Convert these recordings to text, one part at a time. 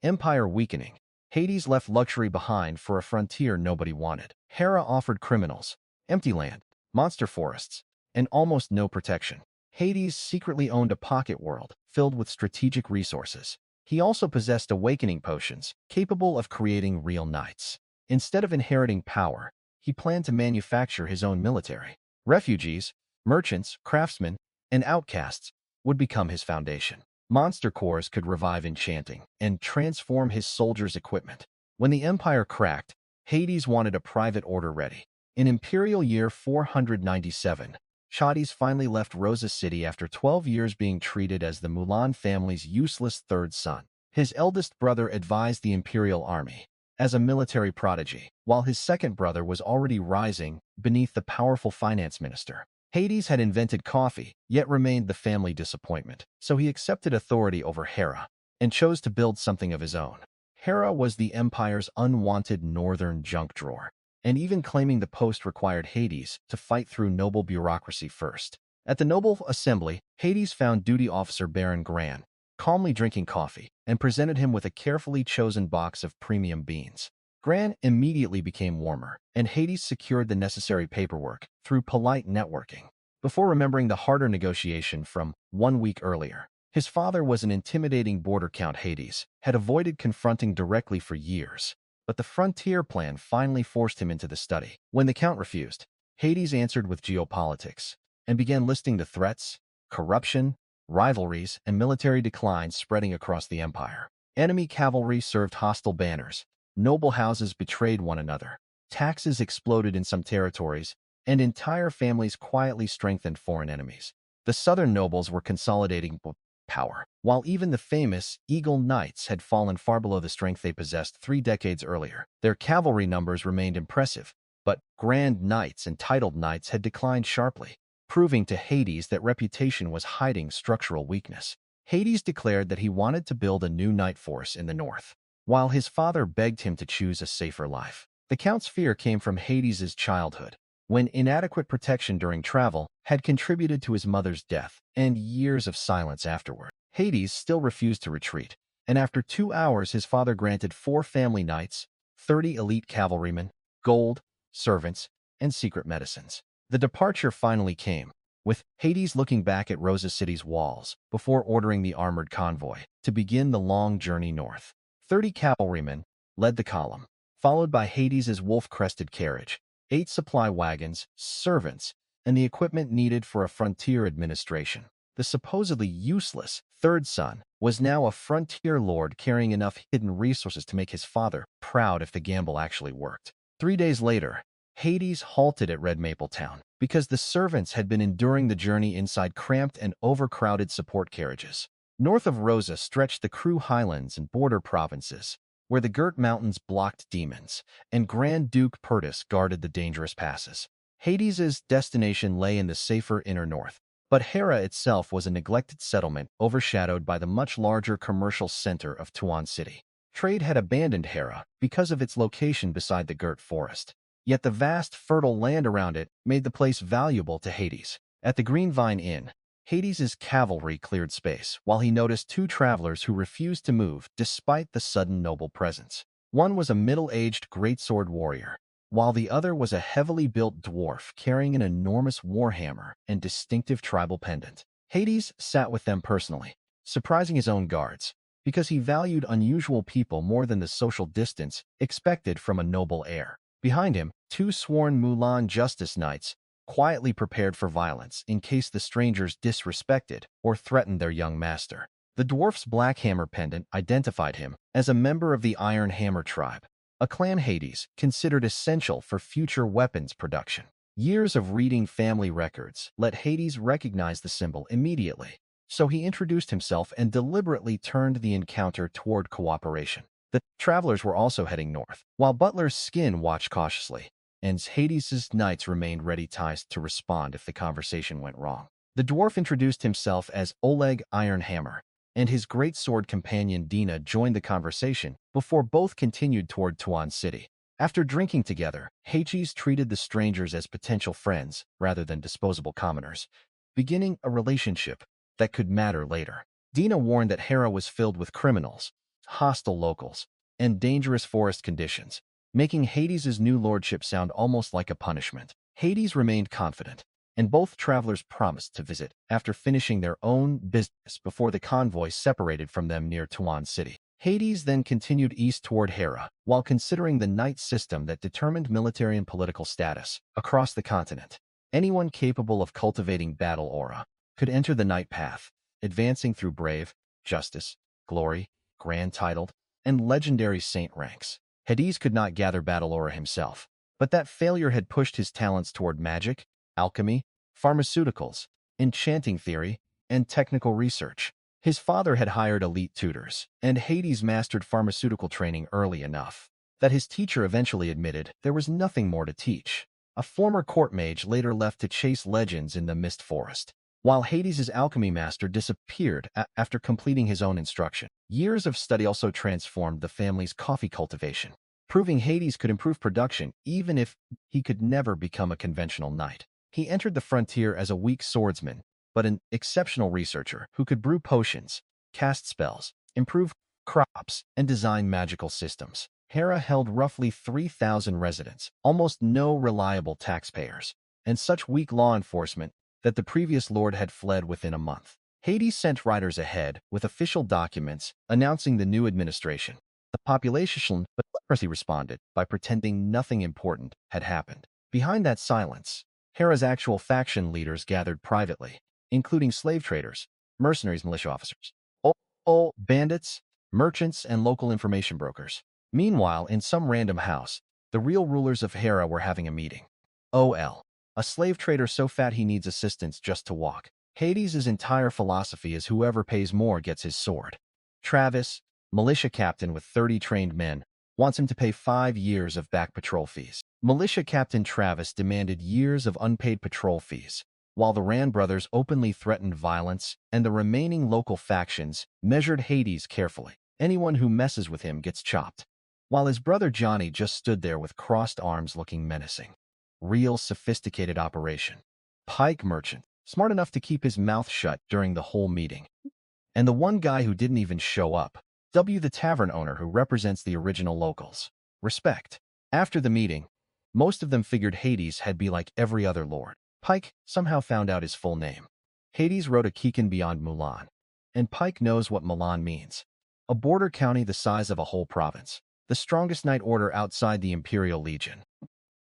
Empire weakening. Hades left luxury behind for a frontier nobody wanted. Hera offered criminals, empty land, monster forests, and almost no protection. Hades secretly owned a pocket world filled with strategic resources. He also possessed awakening potions, capable of creating real knights. Instead of inheriting power, he planned to manufacture his own military. Refugees, merchants, craftsmen, and outcasts would become his foundation. Monster cores could revive enchanting and transform his soldiers' equipment. When the Empire cracked, Hades wanted a private order ready. In Imperial Year 497, Hades finally left Rosa City after 12 years being treated as the Mulan family's useless third son. His eldest brother advised the Imperial Army as a military prodigy, while his second brother was already rising beneath the powerful finance minister. Hades had invented coffee, yet remained the family disappointment, so he accepted authority over Hera and chose to build something of his own. Hera was the Empire's unwanted northern junk drawer, and even claiming the post required Hades to fight through noble bureaucracy first. At the noble assembly, Hades found duty officer Baron Gran calmly drinking coffee and presented him with a carefully chosen box of premium beans. Gran immediately became warmer, and Hades secured the necessary paperwork through polite networking. Before remembering the harder negotiation from 1 week earlier, his father was an intimidating border count. Hades had avoided confronting directly for years, but the frontier plan finally forced him into the study. When the count refused, Hades answered with geopolitics and began listing the threats, corruption, rivalries, and military declines spreading across the empire. Enemy cavalry served hostile banners, noble houses betrayed one another, taxes exploded in some territories, and entire families quietly strengthened foreign enemies. The southern nobles were consolidating power, while even the famous Eagle Knights had fallen far below the strength they possessed 3 decades earlier. Their cavalry numbers remained impressive, but Grand Knights and titled knights had declined sharply, proving to Hades that reputation was hiding structural weakness. Hades declared that he wanted to build a new knight force in the north, while his father begged him to choose a safer life. The Count's fear came from Hades's childhood, when inadequate protection during travel had contributed to his mother's death and years of silence afterward. Hades still refused to retreat, and after 2 hours his father granted 4 family knights, 30 elite cavalrymen, gold, servants, and secret medicines. The departure finally came, with Hades looking back at Rosa City's walls before ordering the armored convoy to begin the long journey north. 30 cavalrymen led the column, followed by Hades's wolf-crested carriage, 8 supply wagons, servants, and the equipment needed for a frontier administration. The supposedly useless third son was now a frontier lord carrying enough hidden resources to make his father proud if the gamble actually worked. 3 days later, Hades halted at Red Maple Town because the servants had been enduring the journey inside cramped and overcrowded support carriages. North of Rosa stretched the Crew Highlands and border provinces, where the Girt Mountains blocked demons, and Grand Duke Perdis guarded the dangerous passes. Hades's destination lay in the safer inner north, but Hera itself was a neglected settlement overshadowed by the much larger commercial center of Tuan City. Trade had abandoned Hera because of its location beside the Girt Forest. Yet the vast, fertile land around it made the place valuable to Hades. At the Green Vine Inn, Hades's cavalry cleared space, while he noticed 2 travelers who refused to move despite the sudden noble presence. One was a middle-aged greatsword warrior, while the other was a heavily built dwarf carrying an enormous warhammer and distinctive tribal pendant. Hades sat with them personally, surprising his own guards, because he valued unusual people more than the social distance expected from a noble heir. Behind him, 2 sworn Mulan Justice Knights quietly prepared for violence in case the strangers disrespected or threatened their young master. The dwarf's black hammer pendant identified him as a member of the Iron Hammer tribe, a clan Hades considered essential for future weapons production. Years of reading family records let Hades recognize the symbol immediately, so he introduced himself and deliberately turned the encounter toward cooperation. The travelers were also heading north, while Butler's skin watched cautiously, and Hades's knights remained ready-ticed to respond if the conversation went wrong. The dwarf introduced himself as Oleg Iron Hammer, and his greatsword companion Dina joined the conversation before both continued toward Tuan City. After drinking together, Hades treated the strangers as potential friends rather than disposable commoners, beginning a relationship that could matter later. Dina warned that Hera was filled with criminals, hostile locals, and dangerous forest conditions, making Hades' new lordship sound almost like a punishment. Hades remained confident, and both travelers promised to visit after finishing their own business before the convoy separated from them near Tuan City. Hades then continued east toward Hera, while considering the knight system that determined military and political status across the continent. Anyone capable of cultivating battle aura could enter the knight path, advancing through brave, justice, glory, grand titled, and legendary saint ranks. Hades could not gather battle aura himself, but that failure had pushed his talents toward magic, alchemy, pharmaceuticals, enchanting theory, and technical research. His father had hired elite tutors, and Hades mastered pharmaceutical training early enough that his teacher eventually admitted there was nothing more to teach. A former court mage later left to chase legends in the Mist Forest, while Hades' alchemy master disappeared after completing his own instruction. Years of study also transformed the family's coffee cultivation, proving Hades could improve production even if he could never become a conventional knight. He entered the frontier as a weak swordsman, but an exceptional researcher who could brew potions, cast spells, improve crops, and design magical systems. Hera held roughly 3,000 residents, almost no reliable taxpayers, and such weak law enforcement that the previous lord had fled within a month. Hades sent riders ahead with official documents announcing the new administration. The population but leprosy responded by pretending nothing important had happened. Behind that silence, Hera's actual faction leaders gathered privately, including slave traders, mercenaries, militia officers, bandits, merchants, and local information brokers. Meanwhile, in some random house, the real rulers of Hera were having a meeting. A slave trader so fat he needs assistance just to walk. Hades' entire philosophy is whoever pays more gets his sword. Travis, militia captain with 30 trained men, wants him to pay 5 years of back patrol fees. Militia Captain Travis demanded years of unpaid patrol fees, while the Rand brothers openly threatened violence, and the remaining local factions measured Hades carefully. Anyone who messes with him gets chopped. While his brother Johnny just stood there with crossed arms looking menacing. Real sophisticated operation. Pike merchant, smart enough to keep his mouth shut during the whole meeting. And the one guy who didn't even show up, W, the tavern owner who represents the original locals. Respect. After the meeting, most of them figured Hades had be like every other lord. Pike somehow found out his full name. Hades wrote a Kikin beyond Mulan. And Pike knows what Mulan means. A border county the size of a whole province. The strongest knight order outside the Imperial Legion.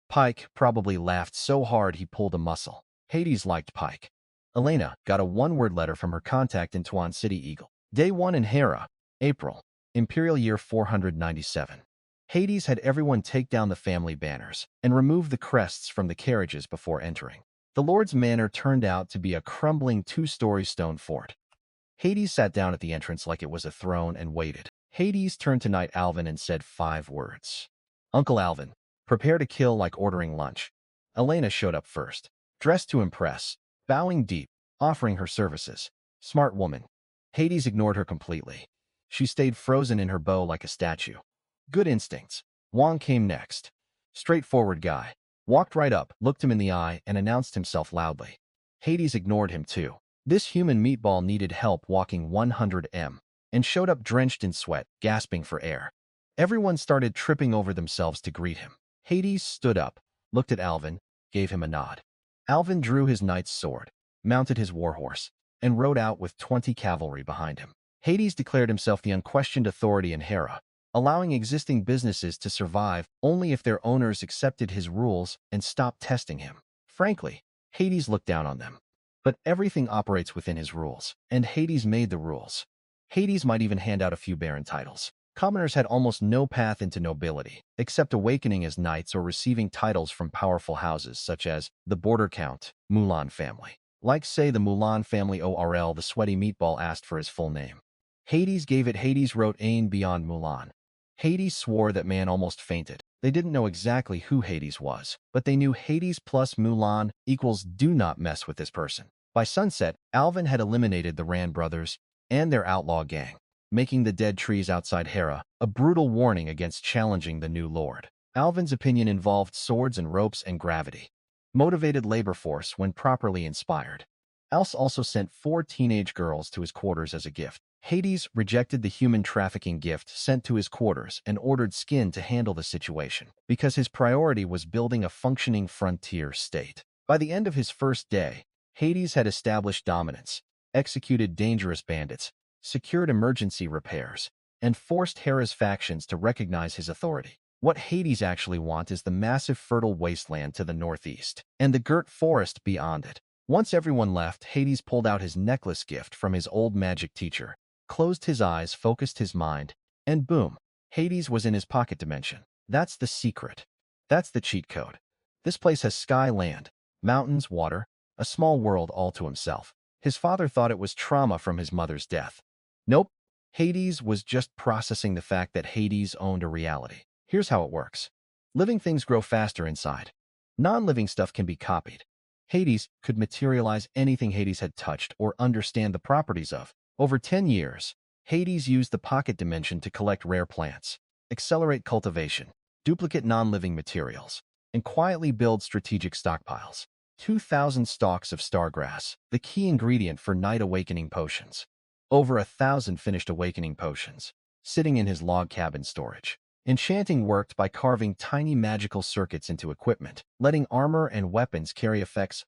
Pike probably laughed so hard he pulled a muscle. Hades liked Pike. Elena got a one-word letter from her contact in Tuan City Eagle. Day 1 in Hera, April, Imperial Year 497. Hades had everyone take down the family banners and remove the crests from the carriages before entering. The Lord's manor turned out to be a crumbling 2-story stone fort. Hades sat down at the entrance like it was a throne and waited. Hades turned to Knight Alvin and said 5 words. Uncle Alvin, prepare to kill like ordering lunch. Elena showed up first, dressed to impress, bowing deep, offering her services. Smart woman. Hades ignored her completely. She stayed frozen in her bow like a statue. Good instincts. Wong came next. Straightforward guy. Walked right up, looked him in the eye, and announced himself loudly. Hades ignored him too. This human meatball needed help walking 100 m, and showed up drenched in sweat, gasping for air. Everyone started tripping over themselves to greet him. Hades stood up, looked at Alvin, gave him a nod. Alvin drew his knight's sword, mounted his warhorse, and rode out with 20 cavalry behind him. Hades declared himself the unquestioned authority in Hera, allowing existing businesses to survive only if their owners accepted his rules and stopped testing him. Frankly, Hades looked down on them. But everything operates within his rules, and Hades made the rules. Hades might even hand out a few barren titles. Commoners had almost no path into nobility, except awakening as knights or receiving titles from powerful houses such as the Border Count, Mulan family. Like say the Mulan family ORL, the sweaty meatball asked for his full name. Hades gave it. Hades wrote Ain beyond Mulan. Hades swore that man almost fainted. They didn't know exactly who Hades was, but they knew Hades plus Mulan equals do not mess with this person. By sunset, Alvin had eliminated the Rand brothers and their outlaw gang, making the dead trees outside Hera a brutal warning against challenging the new lord. Alvin's opinion involved swords and ropes and gravity. Motivated labor force when properly inspired. Alce also sent 4 teenage girls to his quarters as a gift. Hades rejected the human trafficking gift sent to his quarters and ordered Skin to handle the situation, because his priority was building a functioning frontier state. By the end of his first day, Hades had established dominance, executed dangerous bandits, secured emergency repairs, and forced Hera's factions to recognize his authority. What Hades actually wants is the massive fertile wasteland to the northeast, and the girt forest beyond it. Once everyone left, Hades pulled out his necklace gift from his old magic teacher, closed his eyes, focused his mind, and boom, Hades was in his pocket dimension. That's the secret. That's the cheat code. This place has sky, land, mountains, water, a small world all to himself. His father thought it was trauma from his mother's death. Nope. Hades was just processing the fact that Hades owned a reality. Here's how it works. Living things grow faster inside. Non-living stuff can be copied. Hades could materialize anything Hades had touched or understand the properties of. Over 10 years, Hades used the pocket dimension to collect rare plants, accelerate cultivation, duplicate non-living materials, and quietly build strategic stockpiles. 2,000 stalks of stargrass, the key ingredient for night awakening potions. Over 1,000 finished awakening potions, sitting in his log cabin storage. Enchanting worked by carving tiny magical circuits into equipment, letting armor and weapons carry effects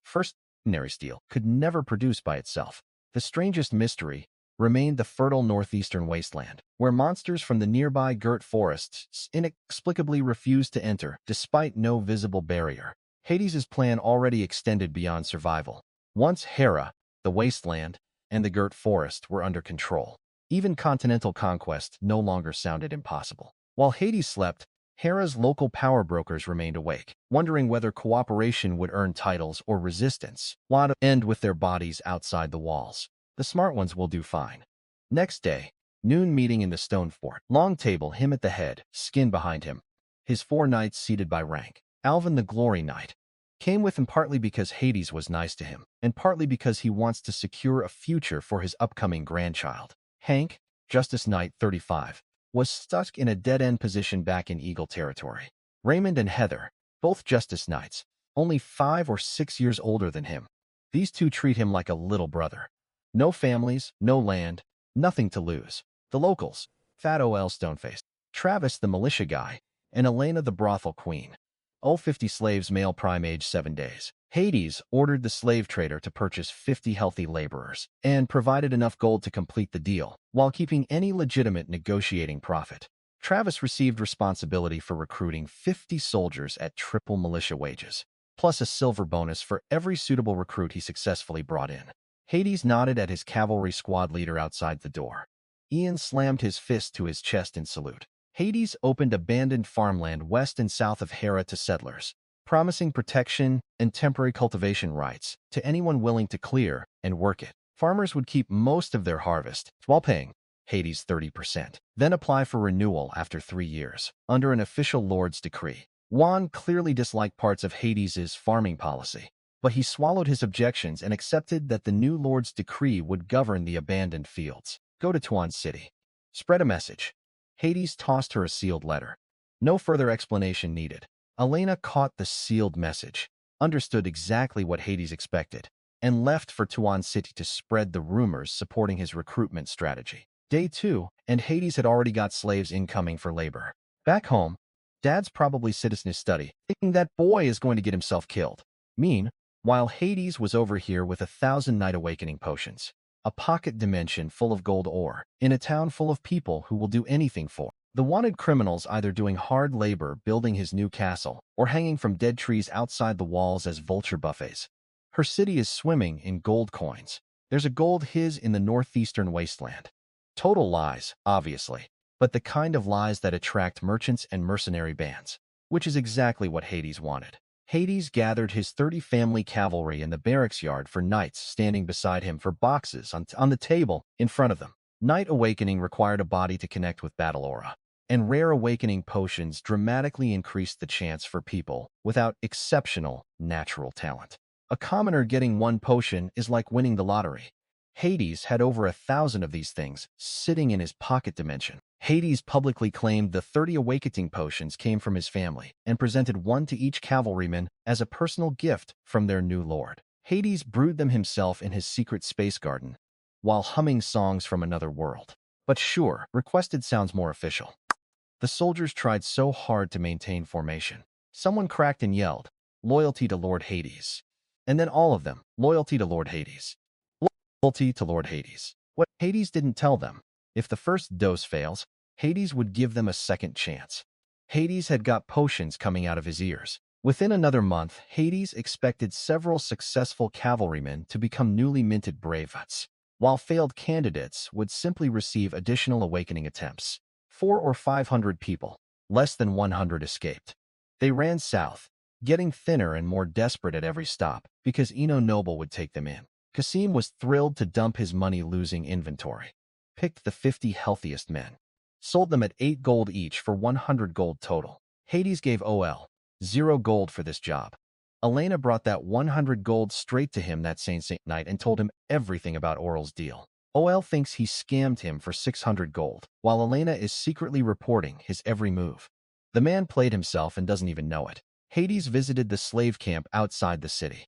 ordinary steel could never produce by itself. The strangest mystery remained the fertile northeastern wasteland, where monsters from the nearby girt forests inexplicably refused to enter, despite no visible barrier. Hades' plan already extended beyond survival. Once Hera, the wasteland, and the girt forest were under control, even continental conquest no longer sounded impossible. While Hades slept, Hera's local power brokers remained awake, wondering whether cooperation would earn titles or resistance would end with their bodies outside the walls. The smart ones will do fine. Next day, noon meeting in the stone fort. Long table, him at the head, Skin behind him. His 4 knights seated by rank. Alvin the Glory Knight came with him partly because Hades was nice to him, and partly because he wants to secure a future for his upcoming grandchild. Hank, Justice Knight 35, was stuck in a dead-end position back in Eagle territory. Raymond and Heather, both Justice Knights, only 5 or 6 years older than him. These two treat him like a little brother. No families, no land, nothing to lose. The locals, Fat O.L. Stoneface, Travis the militia guy, and Elena the brothel queen. All 50 slaves, male, prime age 7 days. Hades ordered the slave trader to purchase 50 healthy laborers and provided enough gold to complete the deal, while keeping any legitimate negotiating profit. Travis received responsibility for recruiting 50 soldiers at triple militia wages, plus a silver bonus for every suitable recruit he successfully brought in. Hades nodded at his cavalry squad leader outside the door. Ian slammed his fist to his chest in salute. Hades opened abandoned farmland west and south of Hera to settlers, promising protection and temporary cultivation rights to anyone willing to clear and work it. Farmers would keep most of their harvest while paying Hades 30%, then apply for renewal after 3 years, under an official lord's decree. Juan clearly disliked parts of Hades' farming policy, but he swallowed his objections and accepted that the new lord's decree would govern the abandoned fields. Go to Tuan City. Spread a message. Hades tossed her a sealed letter. No further explanation needed. Elena caught the sealed message, understood exactly what Hades expected, and left for Tuan City to spread the rumors supporting his recruitment strategy. Day 2, and Hades had already got slaves incoming for labor. Back home, Dad's probably sitting in his study, thinking that boy is going to get himself killed. While Hades was over here with 1,000 night awakening potions, a pocket dimension full of gold ore, in a town full of people who will do anything for the wanted criminals, either doing hard labor building his new castle or hanging from dead trees outside the walls as vulture buffets. Her city is swimming in gold coins. There's a gold hiss in the northeastern wasteland. Total lies, obviously, but the kind of lies that attract merchants and mercenary bands, which is exactly what Hades wanted. Hades gathered his 30 family cavalry in the barracks yard for knights standing beside him for boxes on the table in front of them. Night awakening required a body to connect with battle aura, and rare awakening potions dramatically increased the chance for people without exceptional natural talent. A commoner getting 1 potion is like winning the lottery. Hades had over 1,000 of these things sitting in his pocket dimension. Hades publicly claimed the 30 awakening potions came from his family and presented 1 to each cavalryman as a personal gift from their new lord. Hades brewed them himself in his secret space garden, while humming songs from another world. But sure, requested sounds more official. The soldiers tried so hard to maintain formation. Someone cracked and yelled, "Loyalty to Lord Hades." And then all of them, "Loyalty to Lord Hades. Loyalty to Lord Hades." What Hades didn't tell them, if the first dose fails, Hades would give them a second chance. Hades had got potions coming out of his ears. Within another month, Hades expected several successful cavalrymen to become newly minted bravehearts, while failed candidates would simply receive additional awakening attempts. 400 or 500 people, less than 100 escaped. They ran south, getting thinner and more desperate at every stop, because Ino Noble would take them in. Kasim was thrilled to dump his money-losing inventory. Picked the 50 healthiest men. Sold them at 8 gold each for 100 gold total. Hades gave OL 0 gold for this job. Elena brought that 100 gold straight to him that same night and told him everything about Oral's deal. OL thinks he scammed him for 600 gold, while Elena is secretly reporting his every move. The man played himself and doesn't even know it. Hades visited the slave camp outside the city.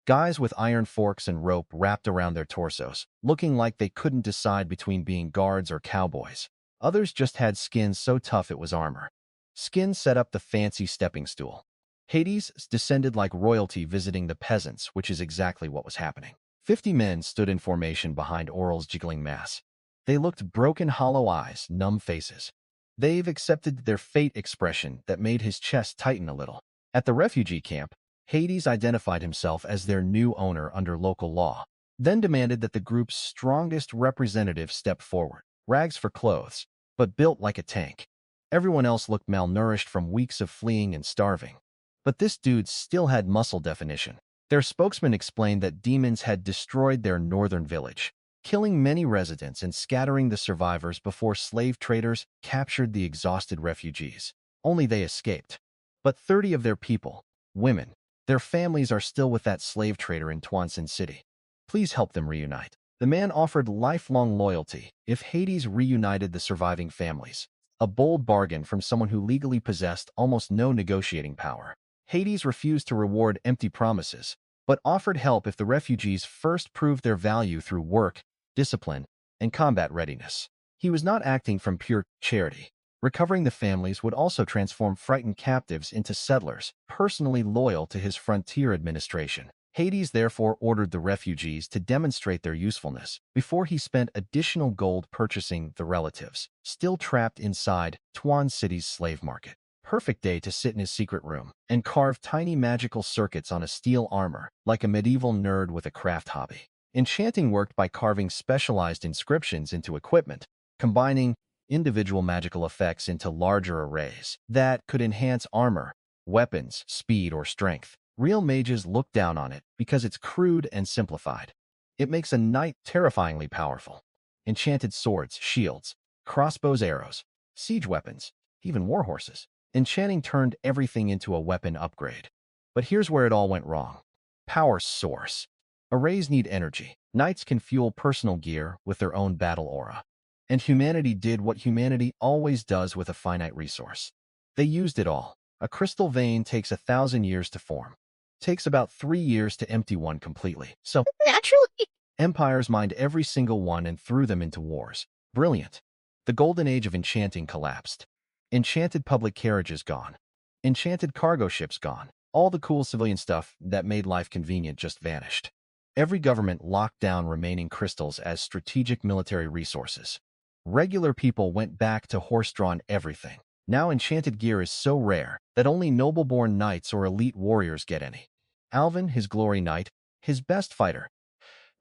Guys with iron forks and rope wrapped around their torsos, looking like they couldn't decide between being guards or cowboys. Others just had skins so tough it was armor. Skin set up the fancy stepping stool. Hades descended like royalty visiting the peasants, which is exactly what was happening. 50 men stood in formation behind Oral's jiggling mass. They looked broken, hollow eyes, numb faces. They've accepted their fate expression that made his chest tighten a little. At the refugee camp, Hades identified himself as their new owner under local law, then demanded that the group's strongest representative step forward. Rags for clothes, but built like a tank. Everyone else looked malnourished from weeks of fleeing and starving. But this dude still had muscle definition. Their spokesman explained that demons had destroyed their northern village, killing many residents and scattering the survivors before slave traders captured the exhausted refugees. Only they escaped. But 30 of their people, women, their families are still with that slave trader in Twanson City. Please help them reunite. The man offered lifelong loyalty if Hades reunited the surviving families, a bold bargain from someone who legally possessed almost no negotiating power. Hades refused to reward empty promises, but offered help if the refugees first proved their value through work, discipline, and combat readiness. He was not acting from pure charity. Recovering the families would also transform frightened captives into settlers, personally loyal to his frontier administration. Hades therefore ordered the refugees to demonstrate their usefulness before he spent additional gold purchasing the relatives, still trapped inside Tuan City's slave market. Perfect day to sit in his secret room and carve tiny magical circuits on a steel armor, like a medieval nerd with a craft hobby. Enchanting worked by carving specialized inscriptions into equipment, combining individual magical effects into larger arrays that could enhance armor, weapons, speed, or strength. Real mages look down on it because it's crude and simplified. It makes a knight terrifyingly powerful. Enchanted swords, shields, crossbows, arrows, siege weapons, even war horses. Enchanting turned everything into a weapon upgrade. But here's where it all went wrong. Power source. Arrays need energy. Knights can fuel personal gear with their own battle aura. And humanity did what humanity always does with a finite resource. They used it all. A crystal vein takes 1,000 years to form. Takes about 3 years to empty one completely. So, naturally, empires mined every single one and threw them into wars. Brilliant. The golden age of enchanting collapsed. Enchanted public carriages gone. Enchanted cargo ships gone. All the cool civilian stuff that made life convenient just vanished. Every government locked down remaining crystals as strategic military resources. Regular people went back to horse-drawn everything. Now enchanted gear is so rare that only noble-born knights or elite warriors get any. Alvin, his glory knight, his best fighter,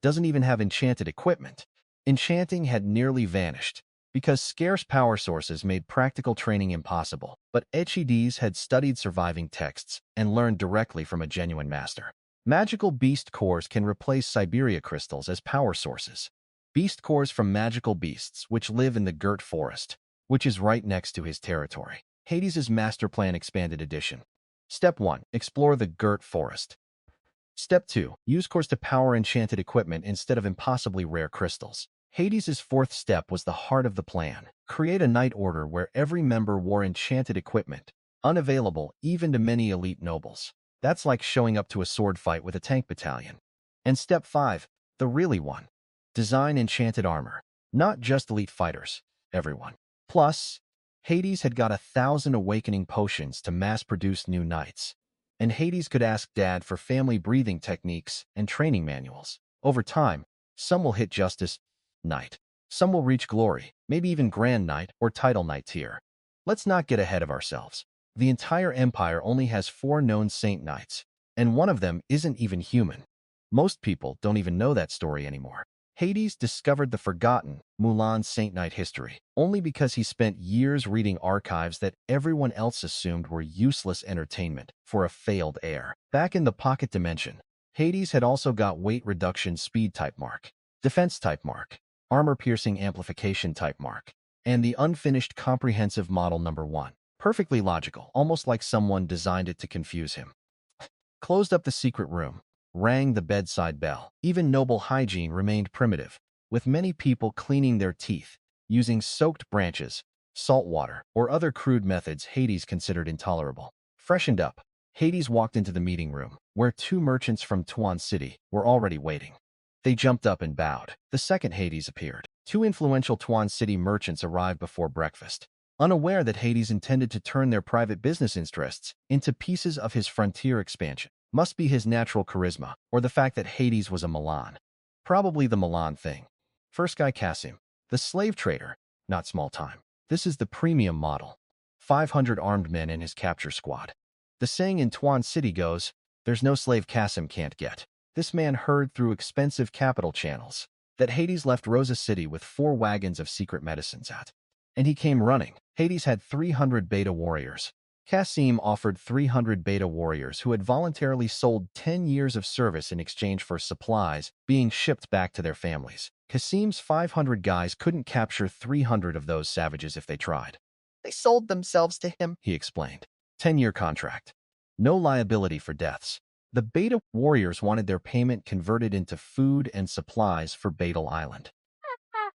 doesn't even have enchanted equipment. Enchanting had nearly vanished because scarce power sources made practical training impossible. But Hades had studied surviving texts and learned directly from a genuine master. Magical beast cores can replace Siberia crystals as power sources. Beast cores from magical beasts which live in the Girt Forest, which is right next to his territory. Hades' Master Plan Expanded Edition. Step 1. Explore the Girt Forest. Step 2. Use cores to power enchanted equipment instead of impossibly rare crystals. Hades' fourth step was the heart of the plan. Create a knight order where every member wore enchanted equipment, unavailable even to many elite nobles. That's like showing up to a sword fight with a tank battalion. And step 5, the really one. Design enchanted armor. Not just elite fighters, everyone. Plus, Hades had got 1,000 awakening potions to mass-produce new knights. And Hades could ask Dad for family breathing techniques and training manuals. Over time, some will hit Justice Knight. Some will reach glory, maybe even Grand Knight or Title Knight tier. Let's not get ahead of ourselves. The entire empire only has 4 known Saint Knights, and one of them isn't even human. Most people don't even know that story anymore. Hades discovered the forgotten Mulan Saint Knight history only because he spent years reading archives that everyone else assumed were useless entertainment for a failed heir. Back in the pocket dimension, Hades had also got weight reduction speed type mark, defense type mark, armor-piercing amplification type mark, and the unfinished comprehensive model number 1. Perfectly logical, almost like someone designed it to confuse him. Closed up the secret room, rang the bedside bell. Even noble hygiene remained primitive, with many people cleaning their teeth, using soaked branches, salt water, or other crude methods Hades considered intolerable. Freshened up, Hades walked into the meeting room, where 2 merchants from Tuan City were already waiting. They jumped up and bowed. The second Hades appeared. 2 influential Tuan City merchants arrived before breakfast, unaware that Hades intended to turn their private business interests into pieces of his frontier expansion. Must be his natural charisma, or the fact that Hades was a Milan. Probably the Milan thing. First guy Kasim, the slave trader, not small time. This is the premium model. 500 armed men in his capture squad. The saying in Tuan City goes, there's no slave Kasim can't get. This man heard through expensive capital channels that Hades left Rosa City with 4 wagons of secret medicines at. And he came running. Hades had 300 beta warriors. Kasim offered 300 beta warriors who had voluntarily sold 10 years of service in exchange for supplies being shipped back to their families. Kasim's 500 guys couldn't capture 300 of those savages if they tried. They sold themselves to him, he explained. 10-year contract. No liability for deaths. The beta warriors wanted their payment converted into food and supplies for Betel Island,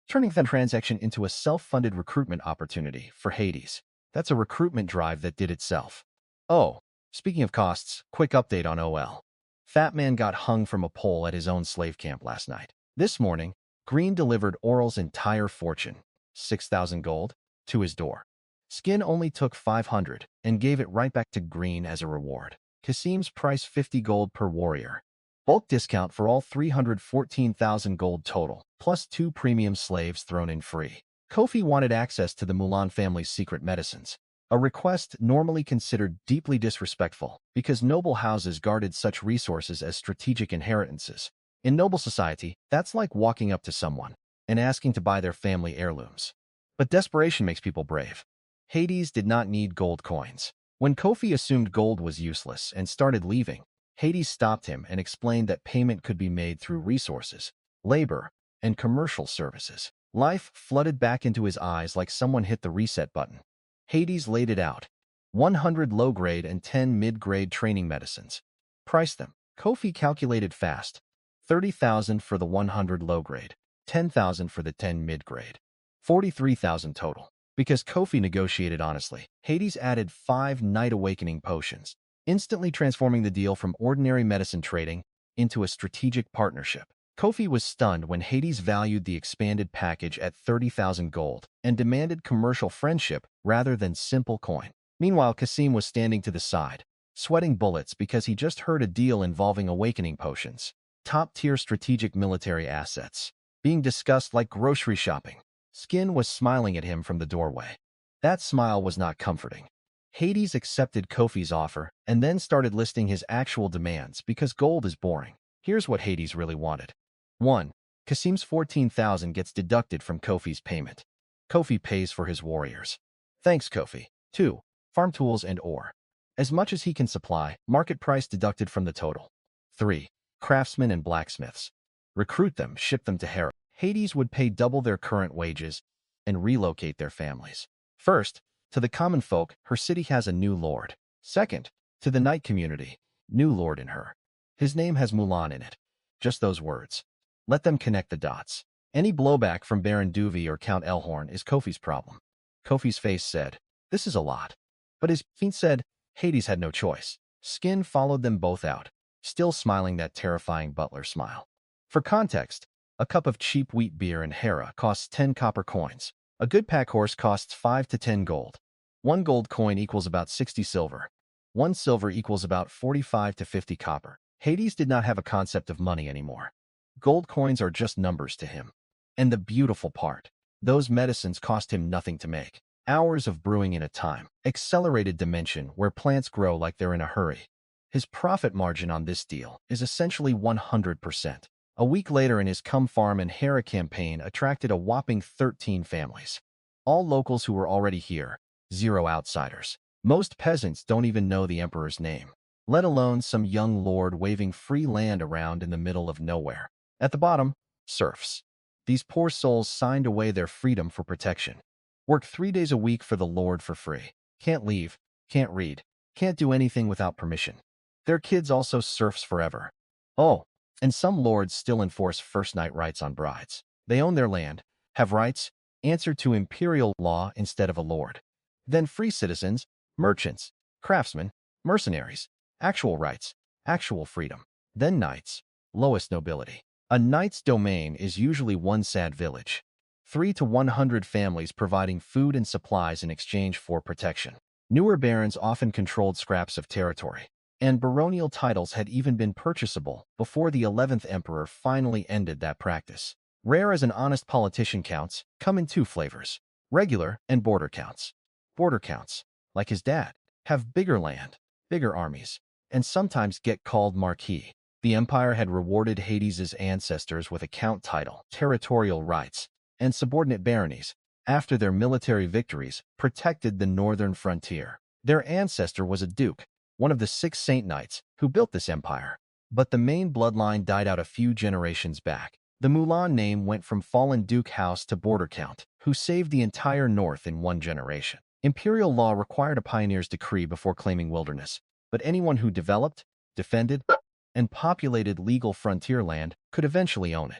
turning the transaction into a self-funded recruitment opportunity for Hades. That's a recruitment drive that did itself. Oh, speaking of costs, quick update on OL. Fat Man got hung from a pole at his own slave camp last night. This morning, Green delivered Oral's entire fortune, 6,000 gold, to his door. Skin only took 500 and gave it right back to Green as a reward. Kasim's price 50 gold per warrior. Bulk discount for all 314,000 gold total, plus 2 premium slaves thrown in free. Kofi wanted access to the Mulan family's secret medicines, a request normally considered deeply disrespectful because noble houses guarded such resources as strategic inheritances. In noble society, that's like walking up to someone and asking to buy their family heirlooms. But desperation makes people brave. Hades did not need gold coins. When Kofi assumed gold was useless and started leaving, Hades stopped him and explained that payment could be made through resources, labor, and commercial services. Life flooded back into his eyes like someone hit the reset button. Hades laid it out. 100 low-grade and 10 mid-grade training medicines. Priced them. Kofi calculated fast. 30,000 for the 100 low-grade, 10,000 for the 10 mid-grade. 43,000 total. Because Kofi negotiated honestly, Hades added 5 Night Awakening potions, instantly transforming the deal from ordinary medicine trading into a strategic partnership. Kofi was stunned when Hades valued the expanded package at 30,000 gold and demanded commercial friendship rather than simple coin. Meanwhile, Kasim was standing to the side, sweating bullets because he just heard a deal involving awakening potions, top-tier strategic military assets, being discussed like grocery shopping. Skin was smiling at him from the doorway. That smile was not comforting. Hades accepted Kofi's offer and then started listing his actual demands because gold is boring. Here's what Hades really wanted. 1. Kasim's 14,000 gets deducted from Kofi's payment. Kofi pays for his warriors. Thanks, Kofi. 2. Farm tools and ore. As much as he can supply, market price deducted from the total. 3. Craftsmen and blacksmiths. Recruit them, ship them to Hera. Hades would pay double their current wages and relocate their families. First, to the common folk, her city has a new lord. Second, to the night community, new lord in her. His name has Mulan in it. Just those words. Let them connect the dots. Any blowback from Baron Duvi or Count Elhorn is Kofi's problem. Kofi's face said, this is a lot. But his feet said, Hades had no choice. Skin followed them both out. still smiling that terrifying butler smile. For context, a cup of cheap wheat beer in Hera costs 10 copper coins. A good pack horse costs 5 to 10 gold. 1 gold coin equals about 60 silver. 1 silver equals about 45 to 50 copper. Hades did not have a concept of money anymore. Gold coins are just numbers to him. And the beautiful part, those medicines cost him nothing to make. Hours of brewing in a time. Accelerated dimension where plants grow like they're in a hurry. His profit margin on this deal is essentially 100%. A week later in his Come Farm and Hera campaign attracted a whopping 13 families. All locals who were already here, 0 outsiders. Most peasants don't even know the emperor's name, let alone some young lord waving free land around in the middle of nowhere. At the bottom, serfs. These poor souls signed away their freedom for protection. Work 3 days a week for the lord for free. Can't leave, can't read, can't do anything without permission. Their kids also serfs forever. Oh, and some lords still enforce first-night rights on brides. They own their land, have rights, answer to imperial law instead of a lord. Then free citizens, merchants, craftsmen, mercenaries, actual rights, actual freedom. Then knights, lowest nobility. A knight's domain is usually one sad village. 3 to 100 families providing food and supplies in exchange for protection. Newer barons often controlled scraps of territory, and baronial titles had even been purchasable before the 11th emperor finally ended that practice. Rare as an honest politician counts come in 2 flavors, regular and border counts. Border counts, like his dad, have bigger land, bigger armies, and sometimes get called marquis. The empire had rewarded Hades' ancestors with a count title, territorial rights, and subordinate baronies, after their military victories, protected the northern frontier. Their ancestor was a duke, one of the 6 Saint Knights who built this empire. But the main bloodline died out a few generations back. The Mulan name went from fallen duke house to border count, who saved the entire north in 1 generation. Imperial law required a pioneer's decree before claiming wilderness, but anyone who developed, defended, and populated legal frontier land could eventually own it.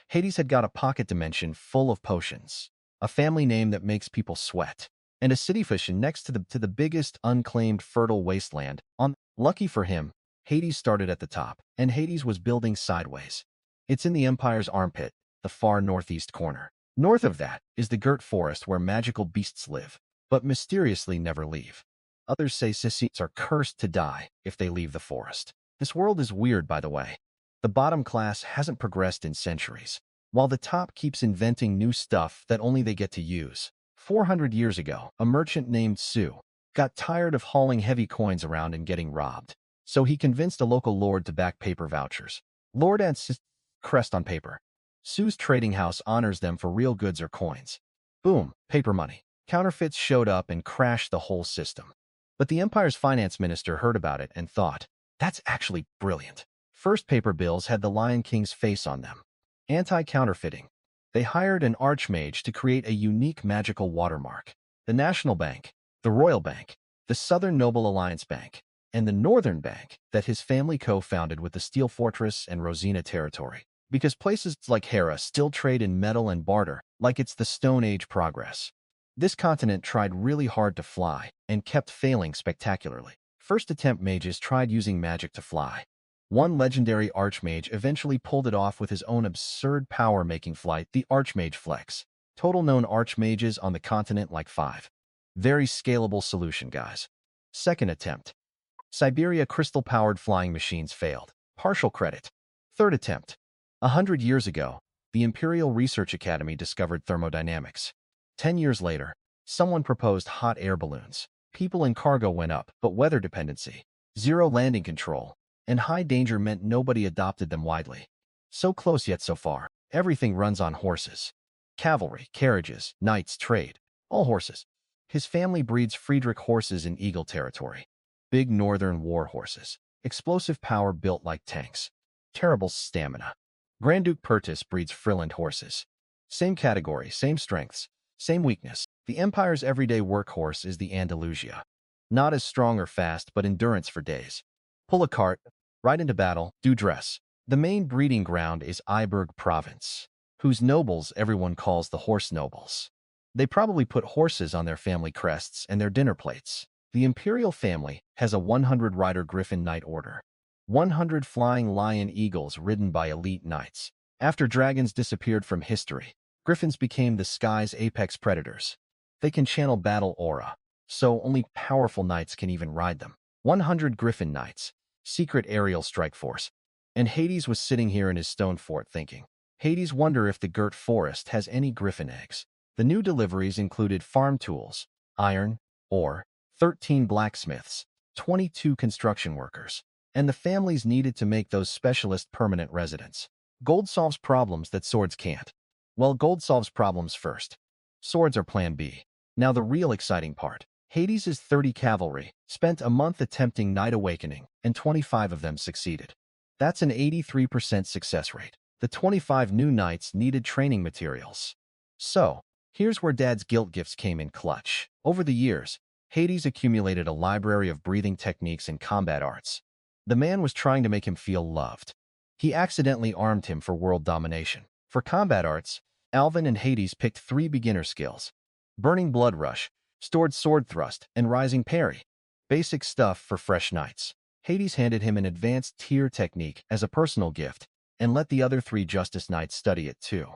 Hades had got a pocket dimension full of potions, a family name that makes people sweat, and a city fishing next to the biggest unclaimed fertile wasteland on. Lucky for him, Hades started at the top, and Hades was building sideways. It's in the Empire's armpit, the far northeast corner. North of that is the Girt Forest where magical beasts live, but mysteriously never leave. Others say Sissies are cursed to die if they leave the forest. This world is weird, by the way. The bottom class hasn't progressed in centuries, while the top keeps inventing new stuff that only they get to use. 400 years ago, a merchant named Su got tired of hauling heavy coins around and getting robbed, so he convinced a local lord to back paper vouchers. Lord adds crest on paper. Su's trading house honors them for real goods or coins. Boom, paper money. Counterfeits showed up and crashed the whole system. But the empire's finance minister heard about it and thought, that's actually brilliant. First paper bills had the Lion King's face on them. Anti-counterfeiting. They hired an archmage to create a unique magical watermark. The National Bank, the Royal Bank, the Southern Noble Alliance Bank, and the Northern Bank that his family co-founded with the Steel Fortress and Rosina territory. Because places like Hera still trade in metal and barter like it's the Stone Age progress. This continent tried really hard to fly and kept failing spectacularly. First attempt mages tried using magic to fly. One legendary archmage eventually pulled it off with his own absurd power-making flight, the Archmage Flex. Total known archmages on the continent like 5. Very scalable solution, guys. Second attempt. Siberia crystal-powered flying machines failed. Partial credit. Third attempt. 100 years ago, the Imperial Research Academy discovered thermodynamics. 10 years later, someone proposed hot air balloons. People and cargo went up, but weather dependency, 0 landing control, and high danger meant nobody adopted them widely. So close yet so far. Everything runs on horses. Cavalry, carriages, knights, trade. All horses. His family breeds Friedrich horses in Eagle territory. Big northern war horses. Explosive power built like tanks. Terrible stamina. Grand Duke Pertus breeds Freeland horses. Same category, same strengths, same weakness. The Empire's everyday workhorse is the Andalusia. Not as strong or fast, but endurance for days. Pull a cart, ride into battle, do dress. The main breeding ground is Iberg Province, whose nobles everyone calls the horse nobles. They probably put horses on their family crests and their dinner plates. The imperial family has a 100-rider Griffin Knight order. 100 flying lion eagles ridden by elite knights. After dragons disappeared from history, griffins became the sky's apex predators. They can channel battle aura, so only powerful knights can even ride them. 100 griffin knights, secret aerial strike force. And Hades was sitting here in his stone fort thinking. Hades wonder if the Girt Forest has any griffin eggs. The new deliveries included farm tools, iron, ore, 13 blacksmiths, 22 construction workers, and the families needed to make those specialist permanent residents. Gold solves problems that swords can't. Well, gold solves problems first. Swords are plan B. Now the real exciting part. Hades' 30 cavalry spent a month attempting Night Awakening, and 25 of them succeeded. That's an 83% success rate. The 25 new knights needed training materials. So, here's where Dad's guilt gifts came in clutch. Over the years, Hades accumulated a library of breathing techniques and combat arts. The man was trying to make him feel loved. He accidentally armed him for world domination. For combat arts, Alvin and Hades picked 3 beginner skills: Burning Blood Rush, Stored Sword Thrust, and Rising Parry. Basic stuff for fresh knights. Hades handed him an advanced tier technique as a personal gift, and let the other 3 Justice Knights study it too.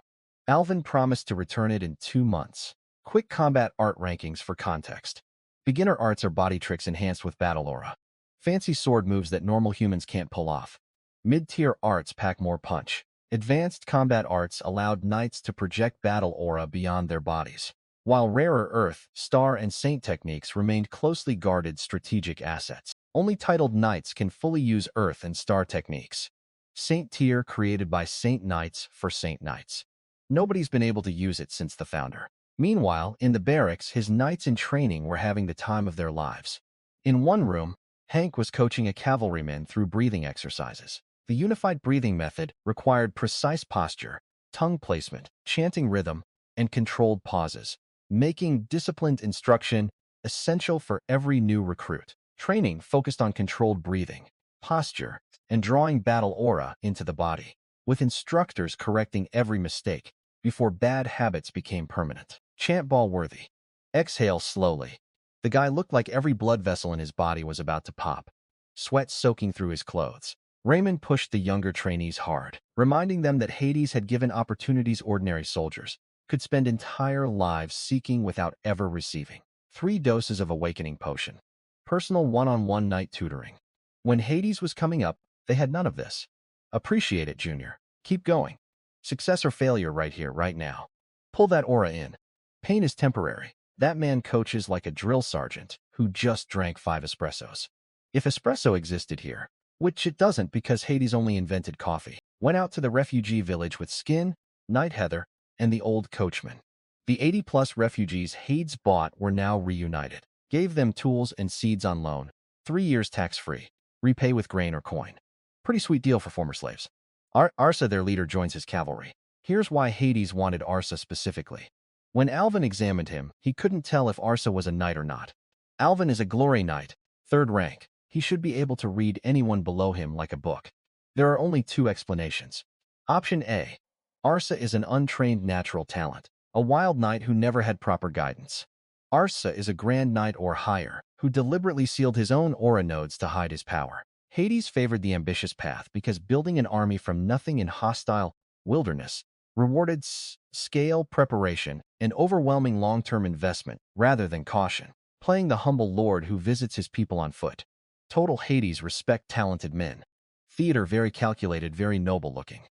Alvin promised to return it in 2 months. Quick combat art rankings for context. Beginner arts are body tricks enhanced with battle aura. Fancy sword moves that normal humans can't pull off. Mid-tier arts pack more punch. Advanced combat arts allowed knights to project battle aura beyond their bodies, while rarer Earth, Star, and Saint techniques remained closely guarded strategic assets. Only titled knights can fully use Earth and Star techniques. Saint tier created by Saint Knights for Saint Knights. Nobody's been able to use it since the founder. Meanwhile, in the barracks, his knights in training were having the time of their lives. In one room, Hank was coaching a cavalryman through breathing exercises. The unified breathing method required precise posture, tongue placement, chanting rhythm, and controlled pauses, making disciplined instruction essential for every new recruit. Training focused on controlled breathing, posture, and drawing battle aura into the body, with instructors correcting every mistake before bad habits became permanent. Chant ball worthy. Exhale slowly. The guy looked like every blood vessel in his body was about to pop, sweat soaking through his clothes. Raymond pushed the younger trainees hard, reminding them that Hades had given opportunities ordinary soldiers could spend entire lives seeking without ever receiving. 3 doses of awakening potion. Personal one-on-one night tutoring. When Hades was coming up, they had none of this. Appreciate it, Junior. Keep going. Success or failure right here, right now. Pull that aura in. Pain is temporary. That man coaches like a drill sergeant who just drank 5 espressos. If espresso existed here, which it doesn't because Hades only invented coffee, went out to the refugee village with Skin, Night Heather, and the old coachman. The 80-plus refugees Hades bought were now reunited. Gave them tools and seeds on loan, 3 years tax-free, repay with grain or coin. Pretty sweet deal for former slaves. Arsa, their leader, joins his cavalry. Here's why Hades wanted Arsa specifically. When Alvin examined him, he couldn't tell if Arsa was a knight or not. Alvin is a glory knight, 3rd rank. He should be able to read anyone below him like a book. There are only 2 explanations. Option A. Arsa is an untrained natural talent, a wild knight who never had proper guidance. Arsa is a grand knight or higher, who deliberately sealed his own aura nodes to hide his power. Hades favored the ambitious path because building an army from nothing in hostile wilderness rewarded scale preparation and overwhelming long-term investment rather than caution. Playing the humble lord who visits his people on foot. Total Hades respect talented men. Theater very calculated, very noble looking.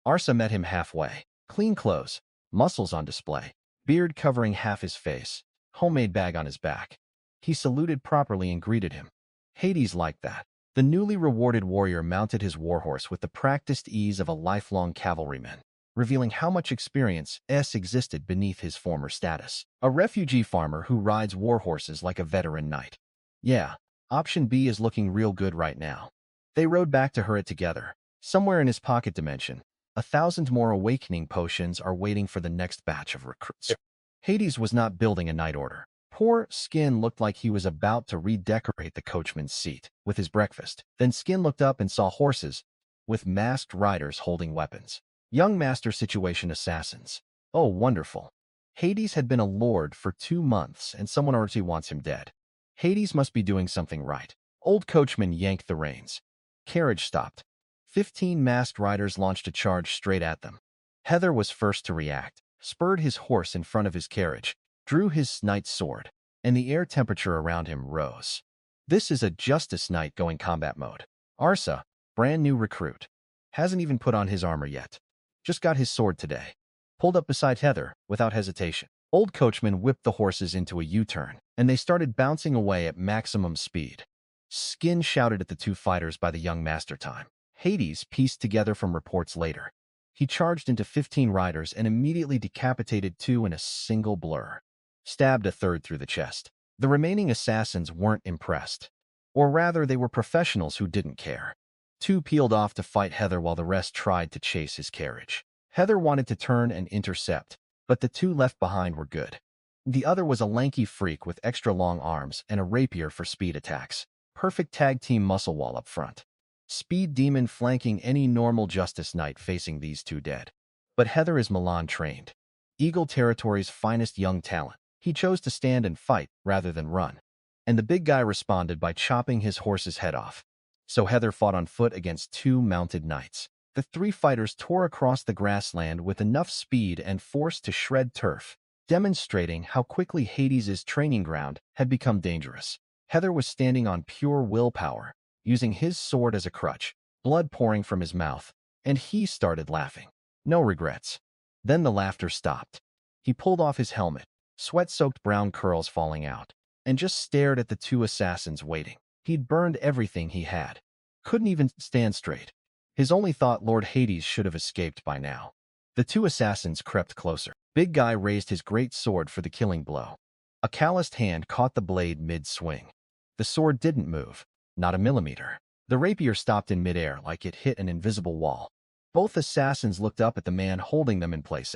Arsa met him halfway. Clean clothes, muscles on display, beard covering half his face, homemade bag on his back. He saluted properly and greeted him. Hades liked that. The newly rewarded warrior mounted his warhorse with the practiced ease of a lifelong cavalryman, revealing how much experience existed beneath his former status. A refugee farmer who rides warhorses like a veteran knight. Yeah, option B is looking real good right now. They rode back to Hera together. Somewhere in his pocket dimension, 1,000 more awakening potions are waiting for the next batch of recruits. Hades was not building a night order. Poor Skin looked like he was about to redecorate the coachman's seat with his breakfast. Then Skin looked up and saw horses with masked riders holding weapons. Young master situation assassins. Oh, wonderful. Hades had been a lord for 2 months and someone already wants him dead. Hades must be doing something right. Old coachman yanked the reins. Carriage stopped. 15 masked riders launched a charge straight at them. Heather was first to react, spurred his horse in front of his carriage, drew his knight's sword, and the air temperature around him rose. This is a Justice Knight going combat mode. Arsa, brand new recruit. Hasn't even put on his armor yet. Just got his sword today. Pulled up beside Heather, without hesitation. Old coachman whipped the horses into a U-turn, and they started bouncing away at maximum speed. Skin shouted at the two fighters by the young master time. Hades pieced together from reports later. He charged into 15 riders and immediately decapitated 2 in a single blur. Stabbed a third through the chest. The remaining assassins weren't impressed. Or rather, they were professionals who didn't care. 2 peeled off to fight Heather while the rest tried to chase his carriage. Heather wanted to turn and intercept, but the 2 left behind were good. The other was a lanky freak with extra long arms and a rapier for speed attacks. Perfect tag team muscle wall up front. Speed demon flanking any normal Justice Knight facing these 2 dead. But Heather is Mulan trained. Eagle Territory's finest young talent. He chose to stand and fight rather than run. And the big guy responded by chopping his horse's head off. So Heather fought on foot against 2 mounted knights. The 3 fighters tore across the grassland with enough speed and force to shred turf, demonstrating how quickly Hades' training ground had become dangerous. Heather was standing on pure willpower, using his sword as a crutch, blood pouring from his mouth, and he started laughing. No regrets. Then the laughter stopped. He pulled off his helmet, sweat-soaked brown curls falling out, and just stared at the 2 assassins waiting. He'd burned everything he had. Couldn't even stand straight. His only thought, Lord Hades should have escaped by now. The 2 assassins crept closer. Big guy raised his great sword for the killing blow. A calloused hand caught the blade mid-swing. The sword didn't move, not a millimeter. The rapier stopped in midair like it hit an invisible wall. Both assassins looked up at the man holding them in place.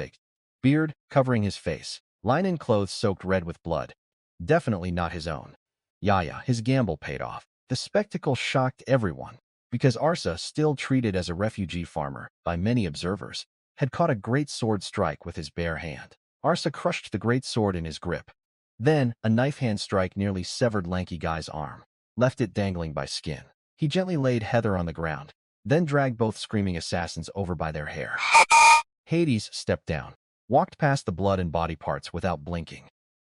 Beard covering his face, linen clothes soaked red with blood. Definitely not his own. Yeah, his gamble paid off. The spectacle shocked everyone, because Arsa, still treated as a refugee farmer by many observers, had caught a great sword strike with his bare hand. Arsa crushed the great sword in his grip. Then, a knife hand strike nearly severed lanky guy's arm, left it dangling by skin. He gently laid Heather on the ground, then dragged both screaming assassins over by their hair. Hades stepped down, walked past the blood and body parts without blinking.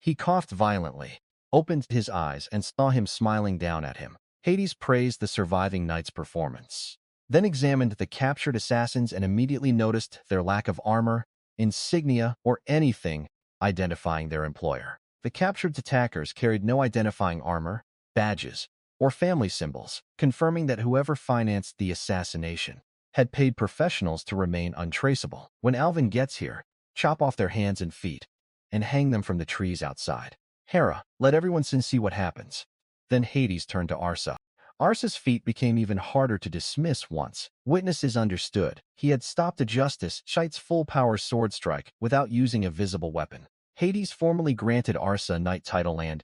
He coughed violently, opened his eyes and saw him smiling down at him. Hades praised the surviving knight's performance, then examined the captured assassins and immediately noticed their lack of armor, insignia, or anything identifying their employer. The captured attackers carried no identifying armor, badges, or family symbols, confirming that whoever financed the assassination had paid professionals to remain untraceable. When Alvin gets here, chop off their hands and feet and hang them from the trees outside. Hera, let everyone see what happens. Then Hades turned to Arsa. Arsa's feat became even harder to dismiss once witnesses understood he had stopped a Justice Knight's full-power sword strike without using a visible weapon. Hades formally granted Arsa Knight title land,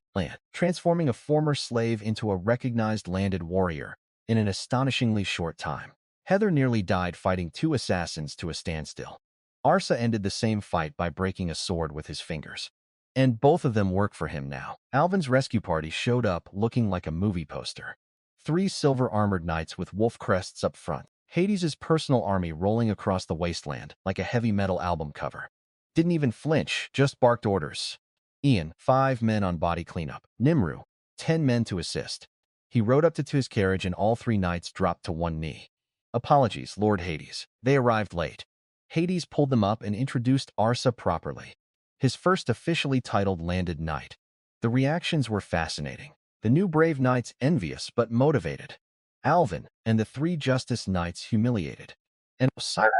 transforming a former slave into a recognized landed warrior in an astonishingly short time. Heather nearly died fighting 2 assassins to a standstill. Arsa ended the same fight by breaking a sword with his fingers. And both of them work for him now. Alvin's rescue party showed up looking like a movie poster. 3 silver-armored knights with wolf crests up front. Hades' personal army rolling across the wasteland like a heavy metal album cover. Didn't even flinch, just barked orders. Ian, 5 men on body cleanup. Nimru, 10 men to assist. He rode up to his carriage and all 3 knights dropped to one knee. Apologies, Lord Hades. They arrived late. Hades pulled them up and introduced Arsa properly. His first officially titled landed knight. The reactions were fascinating. The new brave knights envious but motivated. Alvin and the 3 Justice Knights humiliated. And Osiris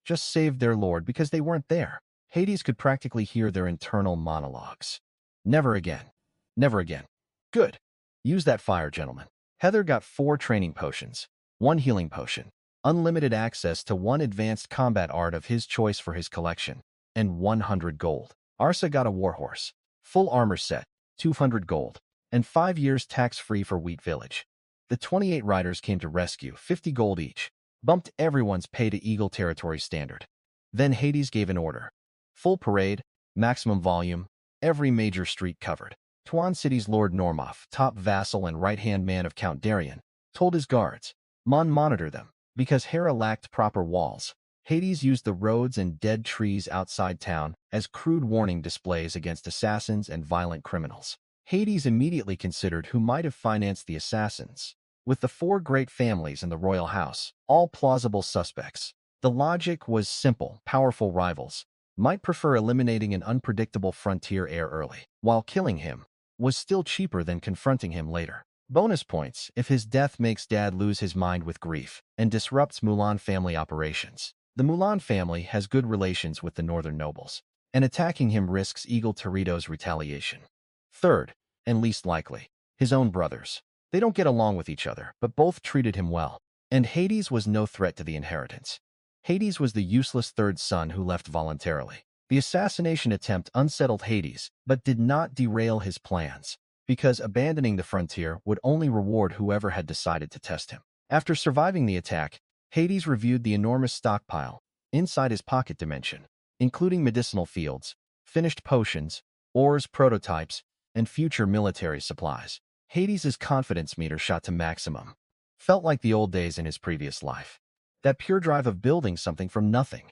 just saved their lord because they weren't there. Hades could practically hear their internal monologues. Never again. Never again. Good. Use that fire, gentlemen. Heather got 4 training potions, 1 healing potion, unlimited access to 1 advanced combat art of his choice for his collection, and 100 gold. Arsa got a warhorse, full armor set, 200 gold, and 5 years tax-free for Wheat Village. The 28 riders came to rescue, 50 gold each, bumped everyone's pay to Eagle Territory standard. Then Hades gave an order. Full parade, maximum volume, every major street covered. Tuan City's Lord Normoff, top vassal and right-hand man of Count Darien, told his guards, Mon monitored them. Because Hera lacked proper walls, Hades used the roads and dead trees outside town as crude warning displays against assassins and violent criminals. Hades immediately considered who might have financed the assassins. With the four great families in the royal house, all plausible suspects. The logic was simple: powerful rivals might prefer eliminating an unpredictable frontier heir early, while killing him was still cheaper than confronting him later. Bonus points if his death makes Dad lose his mind with grief and disrupts Mulan family operations. The Mulan family has good relations with the northern nobles, and attacking him risks Eagle Torito's retaliation. Third, and least likely, his own brothers. They don't get along with each other, but both treated him well. And Hades was no threat to the inheritance. Hades was the useless third son who left voluntarily. The assassination attempt unsettled Hades, but did not derail his plans, because abandoning the frontier would only reward whoever had decided to test him. After surviving the attack, Hades reviewed the enormous stockpile inside his pocket dimension, including medicinal fields, finished potions, ores, prototypes, and future military supplies. Hades' confidence meter shot to maximum. Felt like the old days in his previous life. That pure drive of building something from nothing.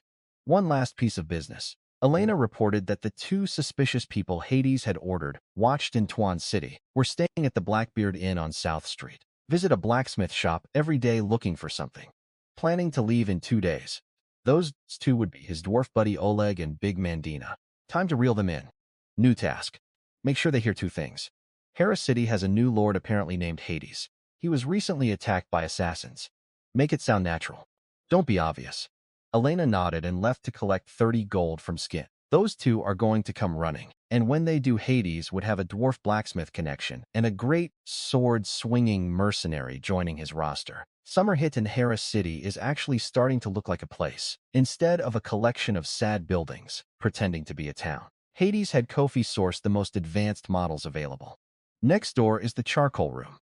One last piece of business. Elena reported that the two suspicious people Hades had ordered, watched in Tuan City, were staying at the Blackbeard Inn on South Street. Visit a blacksmith shop every day looking for something. Planning to leave in 2 days. Those two would be his dwarf buddy Oleg and Big Mandina. Time to reel them in. New task. Make sure they hear 2 things. Hera City has a new lord apparently named Hades. He was recently attacked by assassins. Make it sound natural. Don't be obvious. Elena nodded and left to collect 30 gold from Skin. Those two are going to come running, and when they do, Hades would have a dwarf blacksmith connection and a great sword-swinging mercenary joining his roster. Summer Hit in Hera City is actually starting to look like a place, instead of a collection of sad buildings pretending to be a town. Hades had Kofi sourced the most advanced models available. Next door is the charcoal room.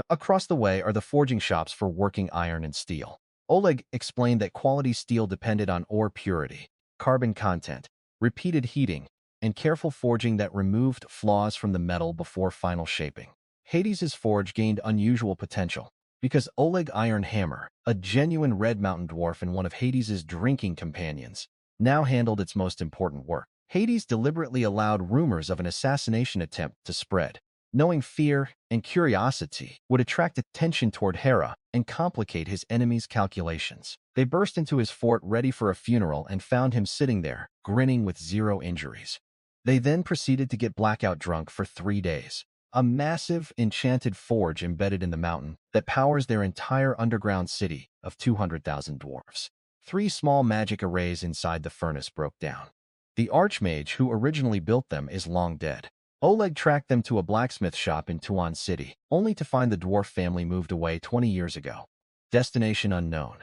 Across the way are the forging shops for working iron and steel. Oleg explained that quality steel depended on ore purity, carbon content, repeated heating, and careful forging that removed flaws from the metal before final shaping. Hades' forge gained unusual potential because Oleg Iron Hammer, a genuine Red Mountain dwarf and one of Hades' drinking companions, now handled its most important work. Hades deliberately allowed rumors of an assassination attempt to spread, knowing fear and curiosity would attract attention toward Hera and complicate his enemies' calculations. They burst into his fort ready for a funeral and found him sitting there, grinning with 0 injuries. They then proceeded to get blackout drunk for 3 days. A massive, enchanted forge embedded in the mountain that powers their entire underground city of 200,000 dwarves. 3 small magic arrays inside the furnace broke down. The archmage who originally built them is long dead. Oleg tracked them to a blacksmith shop in Tuan City, only to find the dwarf family moved away 20 years ago. Destination unknown.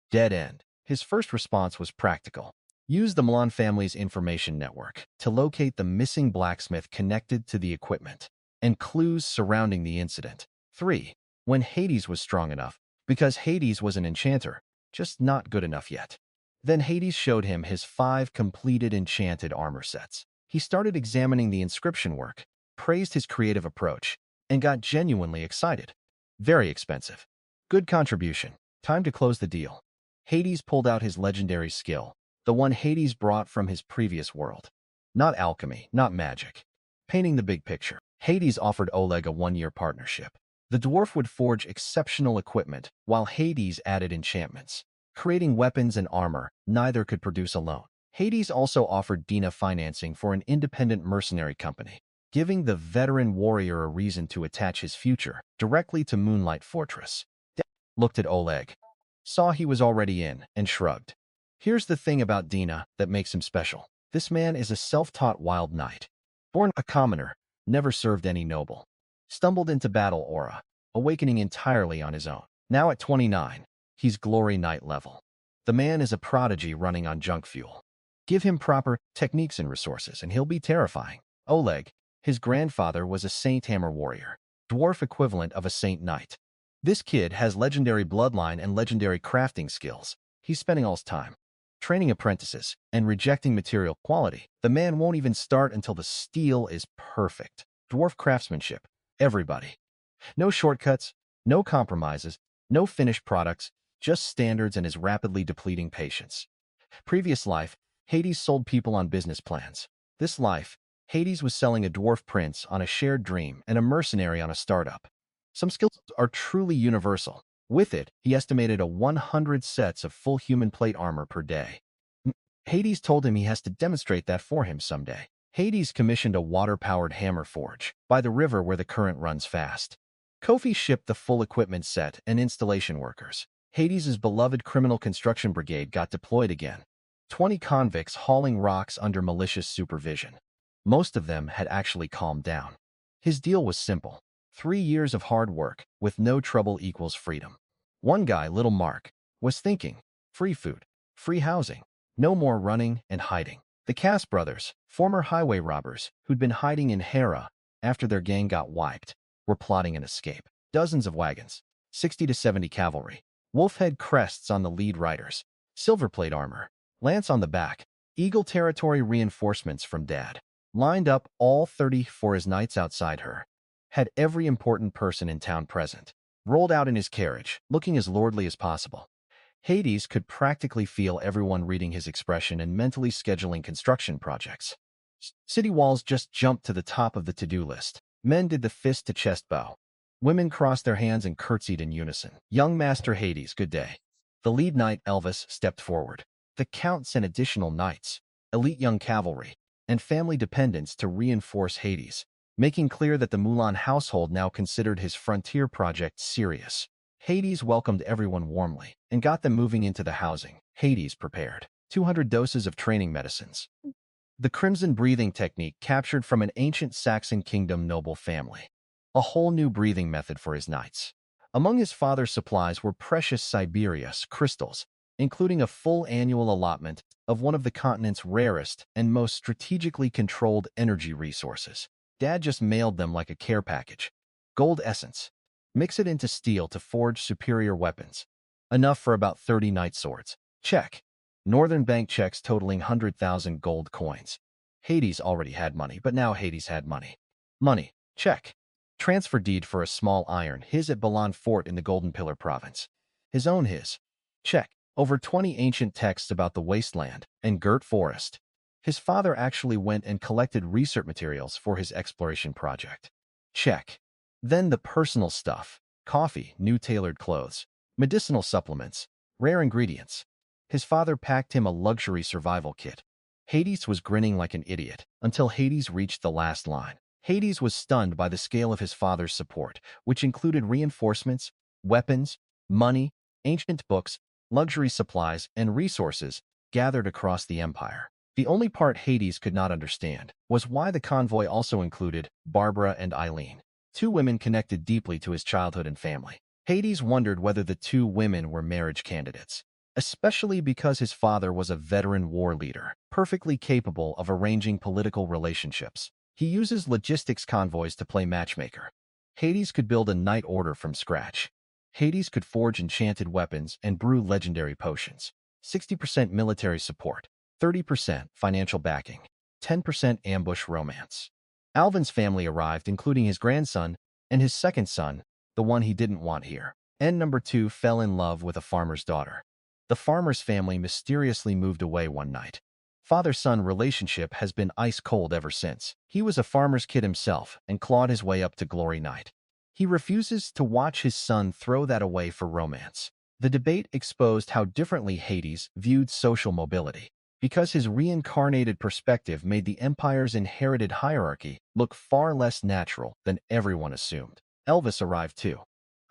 Dead end. His first response was practical. Use the Mulan family's information network to locate the missing blacksmith connected to the equipment and clues surrounding the incident. 3. When Hades was strong enough, because Hades was an enchanter, just not good enough yet. Then Hades showed him his 5 completed enchanted armor sets. He started examining the inscription work, praised his creative approach, and got genuinely excited. Very expensive. Good contribution. Time to close the deal. Hades pulled out his legendary skill, the one Hades brought from his previous world. Not alchemy, not magic. Painting the big picture. Hades offered Oleg a 1-year partnership. The dwarf would forge exceptional equipment, while Hades added enchantments. Creating weapons and armor, neither could produce alone. Hades also offered Dina financing for an independent mercenary company, giving the veteran warrior a reason to attach his future directly to Moonlight Fortress. Looked at Oleg, saw he was already in, and shrugged. Here's the thing about Dina that makes him special. This man is a self-taught wild knight. Born a commoner, never served any noble. Stumbled into battle aura, awakening entirely on his own. Now at 29, he's glory knight level. The man is a prodigy running on junk fuel. Give him proper techniques and resources, and he'll be terrifying. Oleg, his grandfather was a Saint Hammer warrior, dwarf equivalent of a Saint Knight. This kid has legendary bloodline and legendary crafting skills. He's spending all his time training apprentices and rejecting material quality. The man won't even start until the steel is perfect. Dwarf craftsmanship. Everybody. No shortcuts, no compromises, No finished products, just standards and his rapidly depleting patience. Previous life, Hades sold people on business plans. This life, Hades was selling a dwarf prince on a shared dream and a mercenary on a startup. Some skills are truly universal. With it, he estimated 100 sets of full human plate armor per day. Hades told him he has to demonstrate that for him someday. Hades commissioned a water-powered hammer forge by the river where the current runs fast. Kofi shipped the full equipment set and installation workers. Hades' beloved criminal construction brigade got deployed again. 20 convicts hauling rocks under malicious supervision. Most of them had actually calmed down. His deal was simple. 3 years of hard work with no trouble equals freedom. One guy, little Mark, was thinking, free food, free housing, no more running and hiding. The Cass brothers, former highway robbers who'd been hiding in Hera after their gang got wiped, were plotting an escape. Dozens of wagons, 60 to 70 cavalry, wolf-head crests on the lead riders, silverplate armor, lance on the back, eagle territory reinforcements from Dad. Lined up all 30 for his knights outside her. Had every important person in town present. Rolled out in his carriage, looking as lordly as possible. Hades could practically feel everyone reading his expression and mentally scheduling construction projects. City walls just jumped to the top of the to-do list. Men did the fist-to-chest bow. Women crossed their hands and curtsied in unison. Young Master Hades, good day. The lead knight, Elvis, stepped forward. The Count sent additional knights, elite young cavalry, and family dependents to reinforce Hades, making clear that the Mulan household now considered his frontier project serious. Hades welcomed everyone warmly and got them moving into the housing. Hades prepared 200 doses of training medicines. The crimson breathing technique captured from an ancient Saxon kingdom noble family. A whole new breathing method for his knights. Among his father's supplies were precious Siberius crystals, including a full annual allotment of one of the continent's rarest and most strategically controlled energy resources. Dad just mailed them like a care package. Gold essence. Mix it into steel to forge superior weapons. Enough for about 30 knight swords. Check. Northern bank checks totaling 100,000 gold coins. Hades already had money, but now Hades had money. Money. Check. Transfer deed for a small iron, his at Balan Fort in the Golden Pillar province. His own his. Check. Over 20 ancient texts about the wasteland and Girt Forest. His father actually went and collected research materials for his exploration project. Check. Then the personal stuff. Coffee, new tailored clothes, medicinal supplements, rare ingredients. His father packed him a luxury survival kit. Hades was grinning like an idiot until Hades reached the last line. Hades was stunned by the scale of his father's support, which included reinforcements, weapons, money, ancient books, luxury supplies, and resources gathered across the empire. The only part Hades could not understand was why the convoy also included Barbara and Eileen, 2 women connected deeply to his childhood and family. Hades wondered whether the 2 women were marriage candidates, especially because his father was a veteran war leader, perfectly capable of arranging political relationships. He uses logistics convoys to play matchmaker. Hades could build a knight order from scratch. Hades could forge enchanted weapons and brew legendary potions. 60% military support, 30% financial backing, 10% ambush romance. Alvin's family arrived, including his grandson and his second son, the one he didn't want here. And number 2 fell in love with a farmer's daughter. The farmer's family mysteriously moved away one night. Father-son relationship has been ice-cold ever since. He was a farmer's kid himself and clawed his way up to Glory Knight. He refuses to watch his son throw that away for romance. The debate exposed how differently Hades viewed social mobility, because his reincarnated perspective made the Empire's inherited hierarchy look far less natural than everyone assumed. Elvis arrived too.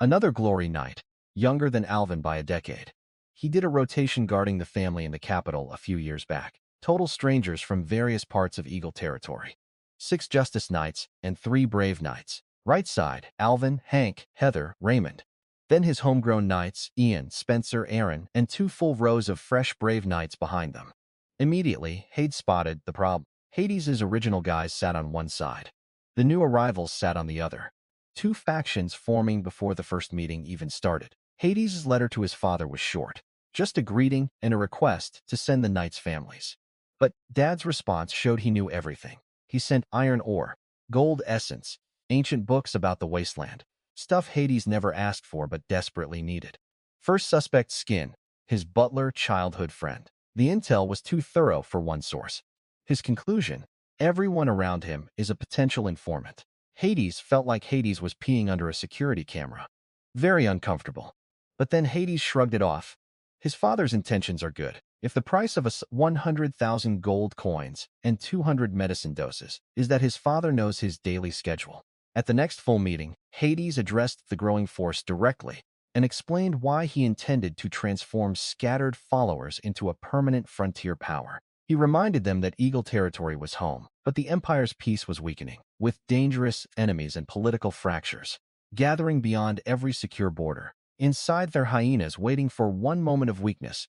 Another Glory Knight, younger than Alvin by a decade. He did a rotation guarding the family in the capital a few years back. Total strangers from various parts of Eagle territory. 6 Justice Knights and 3 Brave Knights. Right side, Alvin, Hank, Heather, Raymond. Then his homegrown knights, Ian, Spencer, Aaron, and 2 full rows of fresh Brave Knights behind them. Immediately, Hades spotted the problem. Hades' original guys sat on one side. The new arrivals sat on the other. 2 factions forming before the first meeting even started. Hades' letter to his father was short. Just a greeting and a request to send the knights' families. But Dad's response showed he knew everything. He sent iron ore, gold essence, ancient books about the wasteland, Stuff Hades never asked for but desperately needed. First suspect Skin, his butler childhood friend. The intel was too thorough for one source. His conclusion, everyone around him is a potential informant. Hades felt like Hades was peeing under a security camera. Very uncomfortable. But then Hades shrugged it off. His father's intentions are good. If the price of 100,000 gold coins and 200 medicine doses is that his father knows his daily schedule. At the next full meeting, Hades addressed the growing force directly and explained why he intended to transform scattered followers into a permanent frontier power. He reminded them that Eagle territory was home, but the Empire's peace was weakening, with dangerous enemies and political fractures gathering beyond every secure border. Inside their hyenas waiting for one moment of weakness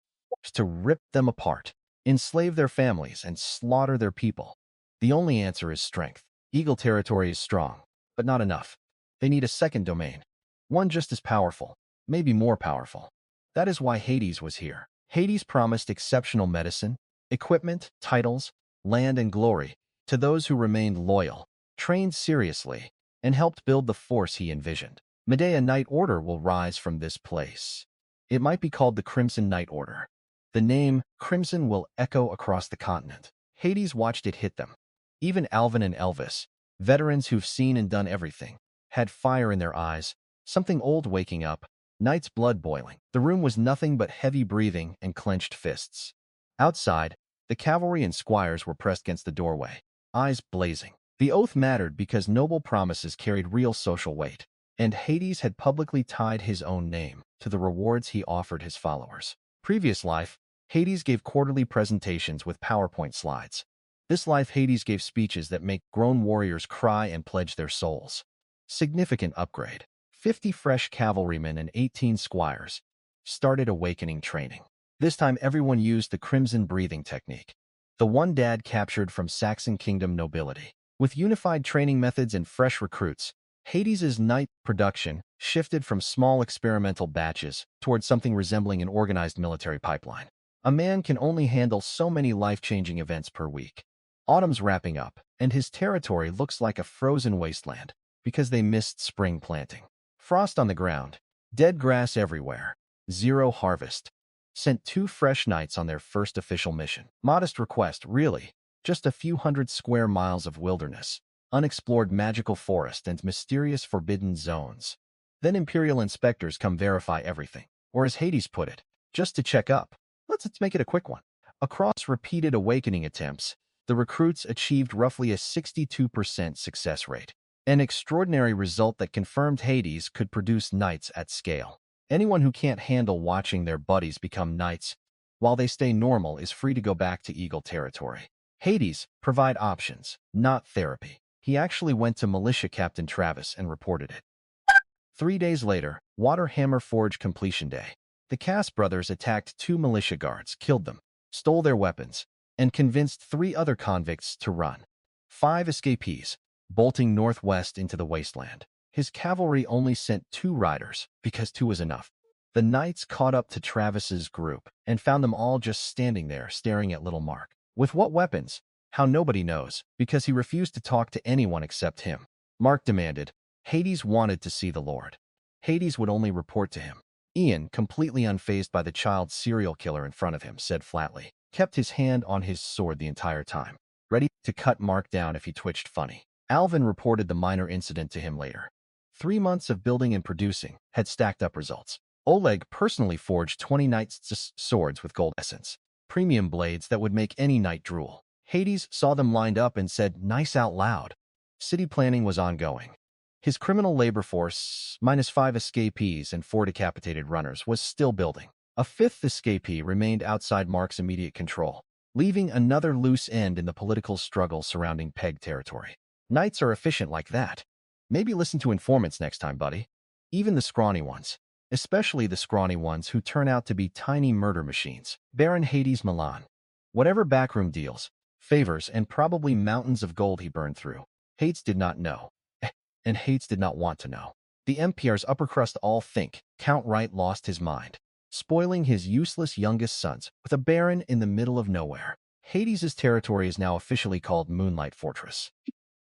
to rip them apart, enslave their families, and slaughter their people. The only answer is strength. Eagle territory is strong, but not enough. They need a second domain, one just as powerful, maybe more powerful. That is why Hades was here. Hades promised exceptional medicine, equipment, titles, land, and glory to those who remained loyal, trained seriously, and helped build the force he envisioned. Medea Knight Order will rise from this place. It might be called the Crimson Knight Order. The name Crimson will echo across the continent. Hades watched it hit them. Even Alvin and Elvis, veterans who've seen and done everything, had fire in their eyes, something old waking up, Knight's blood boiling. The room was nothing but heavy breathing and clenched fists. Outside, the cavalry and squires were pressed against the doorway, eyes blazing. The oath mattered because noble promises carried real social weight, and Hades had publicly tied his own name to the rewards he offered his followers. Previous life, Hades gave quarterly presentations with PowerPoint slides. This life, Hades gave speeches that make grown warriors cry and pledge their souls. Significant upgrade. 50 fresh cavalrymen and 18 squires started awakening training. This time everyone used the crimson breathing technique, the one Dad captured from Saxon Kingdom nobility. With unified training methods and fresh recruits, Hades's night production shifted from small experimental batches towards something resembling an organized military pipeline. A man can only handle so many life-changing events per week. Autumn's wrapping up, and his territory looks like a frozen wasteland because they missed spring planting. Frost on the ground, dead grass everywhere, zero harvest. Sent 2 fresh knights on their first official mission. Modest request, really. Just a few hundred square miles of wilderness, unexplored magical forest, and mysterious forbidden zones. Then Imperial inspectors come verify everything. Or as Hades put it, just to check up. Let's make it a quick one. Across repeated awakening attempts, the recruits achieved roughly a 62% success rate. An extraordinary result that confirmed Hades could produce knights at scale. Anyone who can't handle watching their buddies become knights while they stay normal is free to go back to Eagle territory. Hades provide options, not therapy. He actually went to Militia Captain Travis and reported it. 3 days later, Waterhammer Forge completion day. The Cass brothers attacked 2 militia guards, killed them, stole their weapons, and convinced 3 other convicts to run. 5 escapees, bolting northwest into the wasteland. His cavalry only sent 2 riders, because 2 was enough. The knights caught up to Travis's group and found them all just standing there staring at little Mark. With what weapons? How nobody knows, because he refused to talk to anyone except him. Mark demanded. Hades wanted to see the Lord. Hades would only report to him. Ian, completely unfazed by the child serial killer in front of him, said flatly, kept his hand on his sword the entire time, ready to cut Mark down if he twitched funny. Alvin reported the minor incident to him later. 3 months of building and producing had stacked up results. Oleg personally forged 20 knights' swords with gold essence, premium blades that would make any knight drool. Hades saw them lined up and said, nice out loud. City planning was ongoing. His criminal labor force, minus 5 escapees and 4 decapitated runners, was still building. A 5th escapee remained outside Mark's immediate control, leaving another loose end in the political struggle surrounding Peg territory. Knights are efficient like that. Maybe listen to informants next time, buddy. Even the scrawny ones. Especially the scrawny ones who turn out to be tiny murder machines. Baron Hades Mulan. Whatever backroom deals, favors, and probably mountains of gold he burned through, Hades did not know. And Hades did not want to know. The Empire's upper crust all think Count Wright lost his mind, spoiling his useless youngest sons with a baron in the middle of nowhere. Hades's territory is now officially called Moonlight Fortress.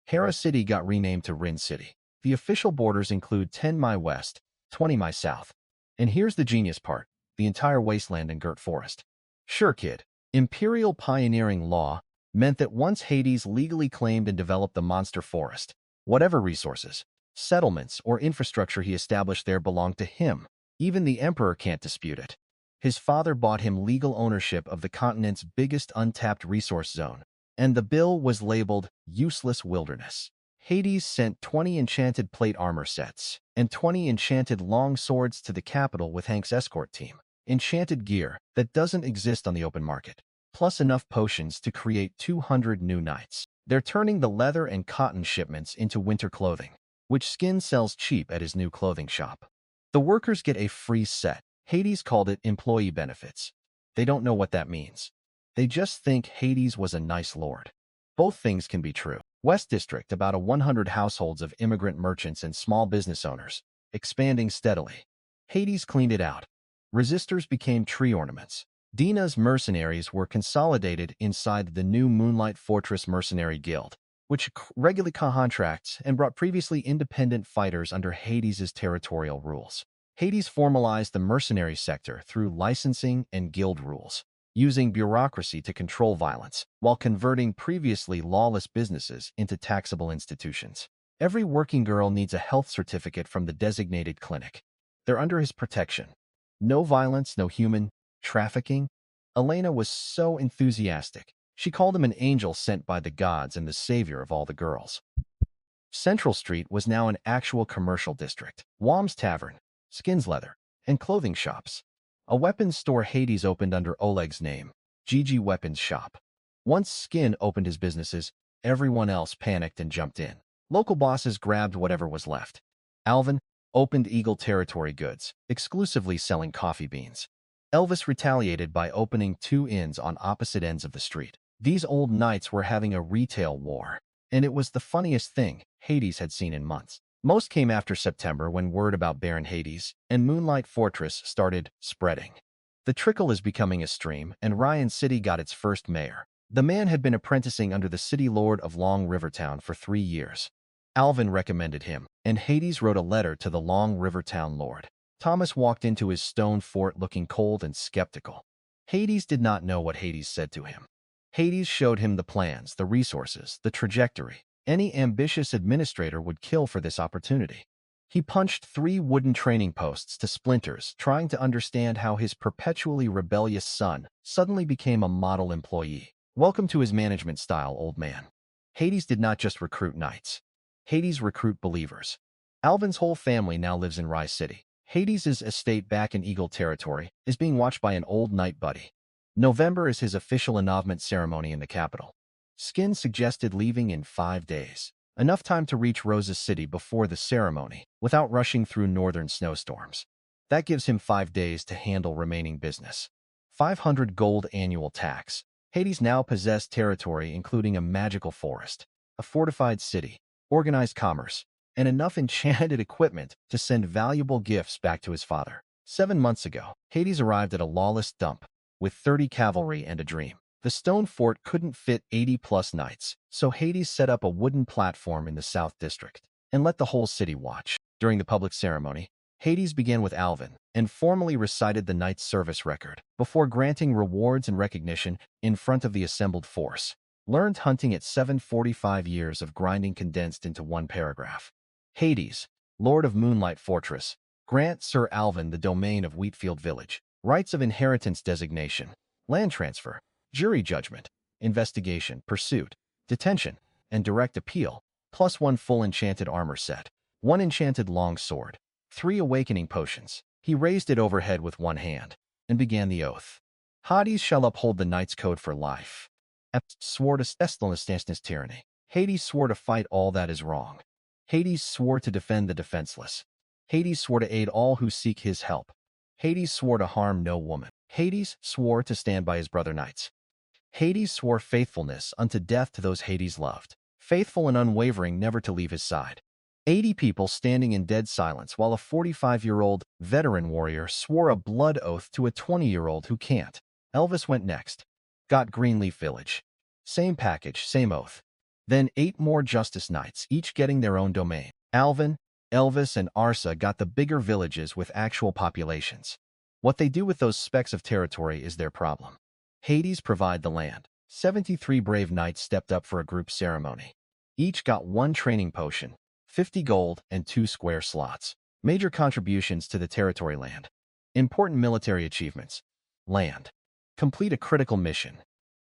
Hera City got renamed to Rin City. The official borders include 10 mi west, 20 mi south. And here's the genius part, the entire wasteland and girt forest. Sure, kid. Imperial pioneering law meant that once Hades legally claimed and developed the monster forest, whatever resources, settlements, or infrastructure he established there belonged to him. Even the emperor can't dispute it. His father bought him legal ownership of the continent's biggest untapped resource zone, and the bill was labeled Useless Wilderness. Hades sent 20 enchanted plate armor sets and 20 enchanted long swords to the capital with Hank's escort team. Enchanted gear that doesn't exist on the open market, plus enough potions to create 200 new knights. They're turning the leather and cotton shipments into winter clothing, which Skin sells cheap at his new clothing shop. The workers get a free set. Hades called it employee benefits. They don't know what that means. They just think Hades was a nice lord. Both things can be true. West District, about 100 households of immigrant merchants and small business owners, expanding steadily. Hades cleaned it out. Resistors became tree ornaments. Dina's mercenaries were consolidated inside the new Moonlight Fortress Mercenary Guild, which regularly contracts and brought previously independent fighters under Hades' territorial rules. Hades formalized the mercenary sector through licensing and guild rules, using bureaucracy to control violence, while converting previously lawless businesses into taxable institutions. Every working girl needs a health certificate from the designated clinic. They're under his protection. No violence, no human trafficking. Elena was so enthusiastic. She called him an angel sent by the gods and the savior of all the girls. Central Street was now an actual commercial district. Wom's Tavern, Skins Leather, and clothing shops. A weapons store Hades opened under Oleg's name, GG Weapons Shop. Once Skin opened his businesses, everyone else panicked and jumped in. Local bosses grabbed whatever was left. Alvin opened Eagle Territory Goods, exclusively selling coffee beans. Elvis retaliated by opening 2 inns on opposite ends of the street. These old knights were having a retail war, and it was the funniest thing Hades had seen in months. Most came after September, when word about Baron Hades and Moonlight Fortress started spreading. The trickle is becoming a stream, and Ryan City got its first mayor. The man had been apprenticing under the city lord of Long Rivertown for 3 years. Alvin recommended him, and Hades wrote a letter to the Long Rivertown lord. Thomas walked into his stone fort looking cold and skeptical. Hades did not know what Hades said to him. Hades showed him the plans, the resources, the trajectory. Any ambitious administrator would kill for this opportunity. He punched 3 wooden training posts to splinters, trying to understand how his perpetually rebellious son suddenly became a model employee. Welcome to his management style, old man. Hades did not just recruit knights. Hades recruit believers. Alvin's whole family now lives in Rye City. Hades' estate back in Eagle Territory is being watched by an old knight buddy. November is his official announcement ceremony in the capital. Skin suggested leaving in 5 days, enough time to reach Rose's city before the ceremony, without rushing through northern snowstorms. That gives him 5 days to handle remaining business. 500 gold annual tax. Hades now possessed territory including a magical forest, a fortified city, organized commerce, and enough enchanted equipment to send valuable gifts back to his father. 7 months ago, Hades arrived at a lawless dump with 30 cavalry and a dream. The stone fort couldn't fit 80+ knights, so Hades set up a wooden platform in the South District and let the whole city watch. During the public ceremony, Hades began with Alvin and formally recited the knight's service record before granting rewards and recognition in front of the assembled force. Learned hunting at 745 years of grinding condensed into 1 paragraph. Hades, Lord of Moonlight Fortress, grant Sir Alvin the domain of Wheatfield Village, rights of inheritance designation, land transfer, jury judgment, investigation, pursuit, detention, and direct appeal, plus 1 full enchanted armor set, 1 enchanted long sword, 3 awakening potions. He raised it overhead with 1 hand and began the oath. Hades shall uphold the knight's code for life. Swore to testlessness tyranny. Hades swore to fight all that is wrong. Hades swore to defend the defenseless. Hades swore to aid all who seek his help. Hades swore to harm no woman. Hades swore to stand by his brother knights. Hades swore faithfulness unto death to those Hades loved, faithful and unwavering never to leave his side. 80 people standing in dead silence while a 45-year-old veteran warrior swore a blood oath to a 20-year-old who can't. Elvis went next. Got Greenleaf Village. Same package, same oath. Then 8 more Justice Knights, each getting their own domain. Alvin, Elvis, and Arsa got the bigger villages with actual populations. What they do with those specks of territory is their problem. Hades provide the land. 73 brave knights stepped up for a group ceremony. Each got 1 training potion, 50 gold, and 2 square slots. Major contributions to the territory land. Important military achievements. Land. Complete a critical mission.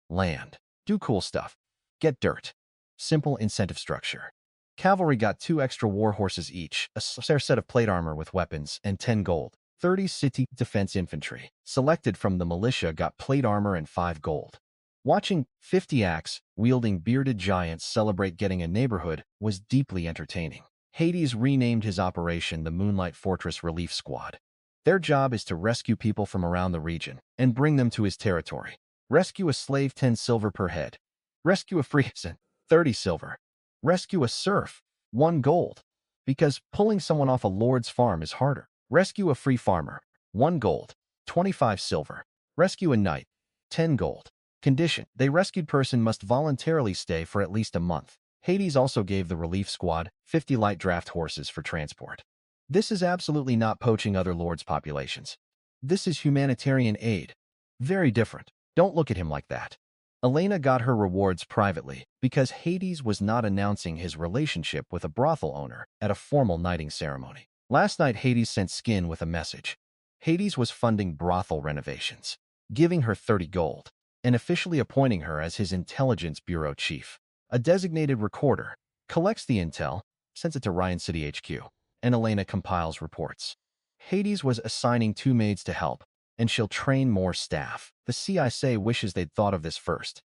Land. Do cool stuff. Get dirt. Simple incentive structure. Cavalry got 2 extra war horses each, a spare set of plate armor with weapons, and 10 gold. 30 city defense infantry, selected from the militia, got plate armor and 5 gold. Watching 50 axe-wielding bearded giants celebrate getting a neighborhood was deeply entertaining. Hades renamed his operation the Moonlight Fortress Relief Squad. Their job is to rescue people from around the region and bring them to his territory. Rescue a slave, 10 silver per head. Rescue a free citizen, 30 silver. Rescue a serf, 1 gold. Because pulling someone off a lord's farm is harder. Rescue a free farmer, 1 gold, 25 silver. Rescue a knight, 10 gold. Condition: the rescued person must voluntarily stay for at least a month. Hades also gave the relief squad 50 light draft horses for transport. This is absolutely not poaching other lords' populations. This is humanitarian aid. Very different. Don't look at him like that. Elena got her rewards privately because Hades was not announcing his relationship with a brothel owner at a formal knighting ceremony. Last night, Hades sent Skin with a message. Hades was funding brothel renovations, giving her 30 gold, and officially appointing her as his intelligence bureau chief. A designated recorder collects the intel, sends it to Ryan City HQ, and Elena compiles reports. Hades was assigning 2 maids to help, and she'll train more staff. The CIC wishes they'd thought of this first.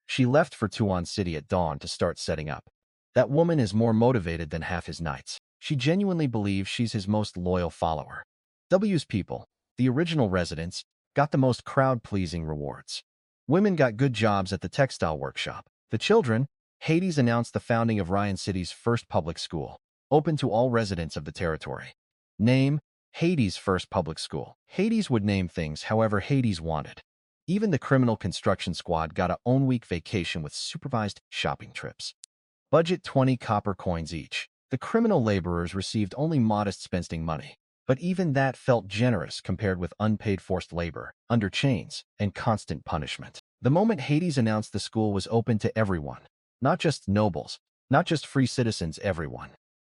She left for Tuan City at dawn to start setting up. That woman is more motivated than half his knights. She genuinely believes she's his most loyal follower. W's people, the original residents, got the most crowd-pleasing rewards. Women got good jobs at the textile workshop. The children, Hades announced the founding of Ryan City's first public school, open to all residents of the territory. Name: Hades' first public school. Hades would name things however Hades wanted. Even the criminal construction squad got a own-week vacation with supervised shopping trips. Budget: 20 copper coins each. The criminal laborers received only modest spending money, but even that felt generous compared with unpaid forced labor, under chains, and constant punishment. The moment Hades announced the school was open to everyone, not just nobles, not just free citizens, everyone.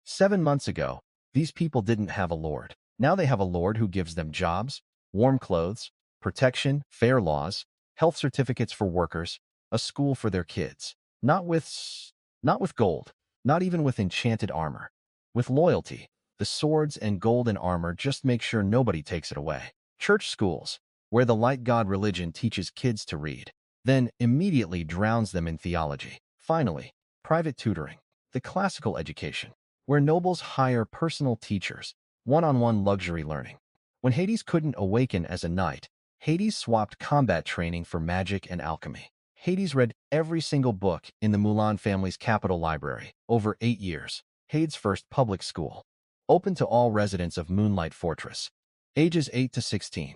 7 months ago, these people didn't have a lord. Now they have a lord who gives them jobs, warm clothes, protection, fair laws, health certificates for workers, a school for their kids. Not with gold, not even with enchanted armor. With loyalty. The swords and golden armor just make sure nobody takes it away. Church schools, where the light god religion teaches kids to read, then immediately drowns them in theology. Finally, private tutoring, the classical education, where nobles hire personal teachers, one-on-one luxury learning. When Hades couldn't awaken as a knight, Hades swapped combat training for magic and alchemy. Hades read every single book in the Mulan family's capital library, over 8 years. Hades' first public school. Open to all residents of Moonlight Fortress. Ages 8 to 16.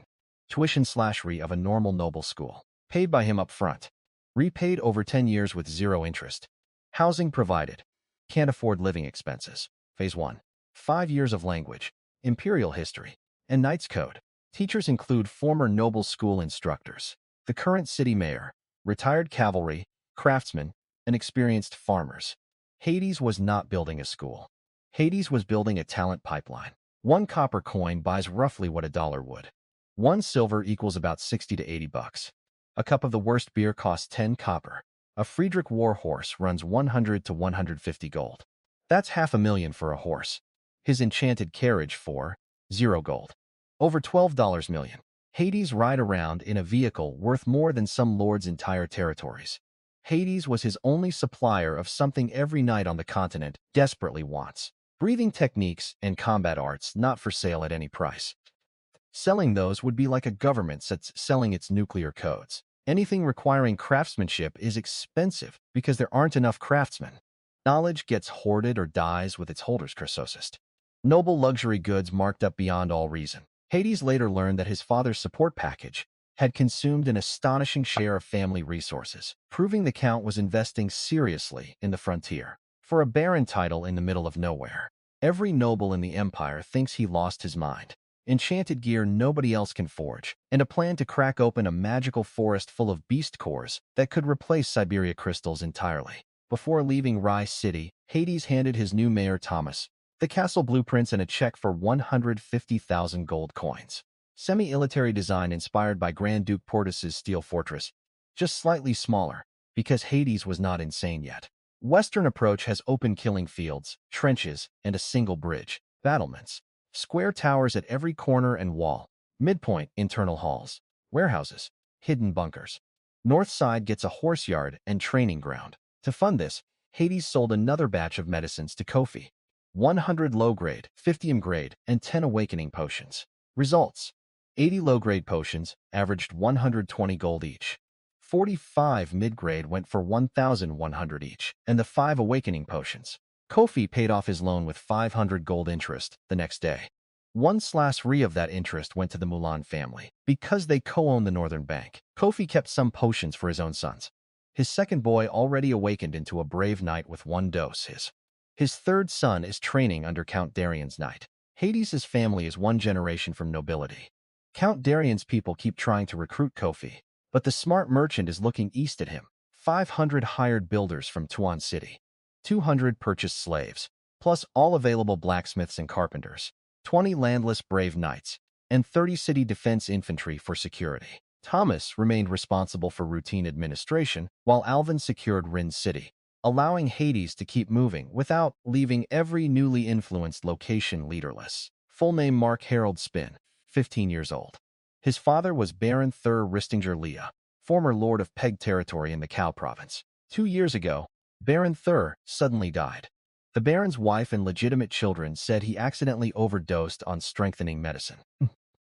Tuition/re of a normal noble school. Paid by him up front. Repaid over 10 years with 0 interest. Housing provided. Can't afford living expenses. Phase 1. 5 years of language, imperial history, and knight's code. Teachers include former noble school instructors, the current city mayor, retired cavalry, craftsmen, and experienced farmers. Hades was not building a school. Hades was building a talent pipeline. 1 copper coin buys roughly what $1 would. 1 silver equals about 60 to 80 bucks. A cup of the worst beer costs 10 copper. A Friedrich war horse runs 100 to 150 gold. That's $500,000 for a horse. His enchanted carriage for 0 gold. Over $12 million. Hades ride around in a vehicle worth more than some lord's entire territories. Hades was his only supplier of something every knight on the continent desperately wants. Breathing techniques and combat arts not for sale at any price. Selling those would be like a government selling its nuclear codes. Anything requiring craftsmanship is expensive because there aren't enough craftsmen. Knowledge gets hoarded or dies with its holders cursed. Noble luxury goods marked up beyond all reason. Hades later learned that his father's support package had consumed an astonishing share of family resources, proving the Count was investing seriously in the frontier. For a barren title in the middle of nowhere. Every noble in the empire thinks he lost his mind. Enchanted gear nobody else can forge, and a plan to crack open a magical forest full of beast cores that could replace Siberia crystals entirely. Before leaving Rye City, Hades handed his new mayor Thomas the castle blueprints and a check for 150,000 gold coins. Semi-military design inspired by Grand Duke Portus's steel fortress, just slightly smaller, because Hades was not insane yet. Western approach has open killing fields, trenches, and a single bridge. Battlements. Square towers at every corner and wall. Midpoint, internal halls. Warehouses. Hidden bunkers. North side gets a horse yard and training ground. To fund this, Hades sold another batch of medicines to Kofi. 100 low-grade, 50 M-grade, and 10 awakening potions. Results. 80 low-grade potions averaged 120 gold each. 45 mid-grade went for 1,100 each, and the 5 awakening potions. Kofi paid off his loan with 500 gold interest the next day. 1/3 of that interest went to the Mulan family. Because they co-owned the Northern Bank, Kofi kept some potions for his own sons. His second boy already awakened into a brave knight with 1 dose. His third son is training under Count Darien's knight. Hades' family is 1 generation from nobility. Count Darien's people keep trying to recruit Kofi, but the smart merchant is looking east at him. 500 hired builders from Tuan City. 200 purchased slaves, plus all available blacksmiths and carpenters. 20 landless brave knights, and 30 city defense infantry for security. Thomas remained responsible for routine administration, while Alvin secured Rin City, allowing Hades to keep moving without leaving every newly influenced location leaderless. Full name Mark Harold Spin, 15 years old. His father was Baron Thur Ristinger Leah, former lord of Peg territory in the Cow province. 2 years ago, Baron Thur suddenly died. The Baron's wife and legitimate children said he accidentally overdosed on strengthening medicine.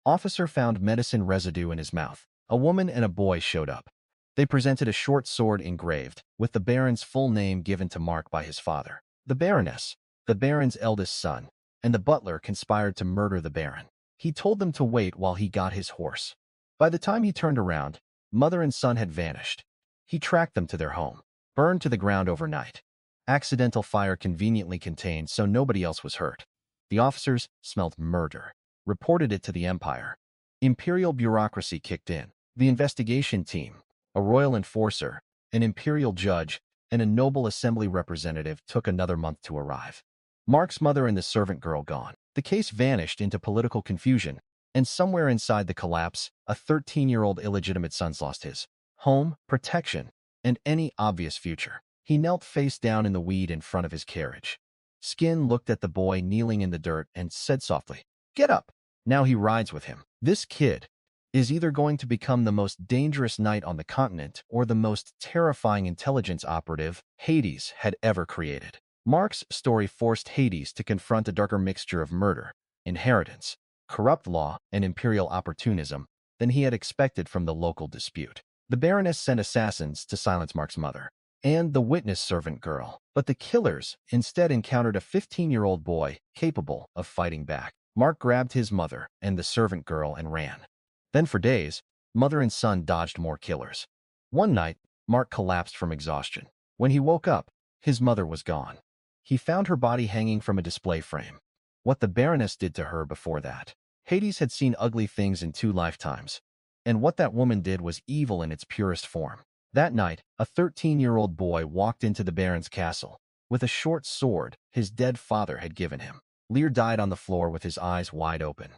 Officer found medicine residue in his mouth. A woman and a boy showed up. They presented a short sword engraved, with the Baron's full name given to Mark by his father. The Baroness, the Baron's eldest son, and the butler conspired to murder the Baron. He told them to wait while he got his horse. By the time he turned around, mother and son had vanished. He tracked them to their home, burned to the ground overnight. Accidental fire conveniently contained so nobody else was hurt. The officers smelled murder, reported it to the Empire. Imperial bureaucracy kicked in. The investigation team, a royal enforcer, an imperial judge, and a noble assembly representative took another month to arrive. Mark's mother and the servant girl gone. The case vanished into political confusion, and somewhere inside the collapse, a 13-year-old illegitimate son's lost his home, protection, and any obvious future. He knelt face down in the weed in front of his carriage. Skin looked at the boy kneeling in the dirt and said softly, "Get up." Now he rides with him. This kid is either going to become the most dangerous knight on the continent or the most terrifying intelligence operative Hades had ever created. Mark's story forced Hades to confront a darker mixture of murder, inheritance, corrupt law, and imperial opportunism than he had expected from the local dispute. The Baroness sent assassins to silence Mark's mother and the witness servant girl, but the killers instead encountered a 15-year-old boy capable of fighting back. Mark grabbed his mother and the servant girl and ran. Then for days, mother and son dodged more killers. One night, Mark collapsed from exhaustion. When he woke up, his mother was gone. He found her body hanging from a display frame. What the Baroness did to her before that. Hades had seen ugly things in 2 lifetimes, and what that woman did was evil in its purest form. That night, a 13-year-old boy walked into the Baron's castle with a short sword his dead father had given him. Lear died on the floor with his eyes wide open.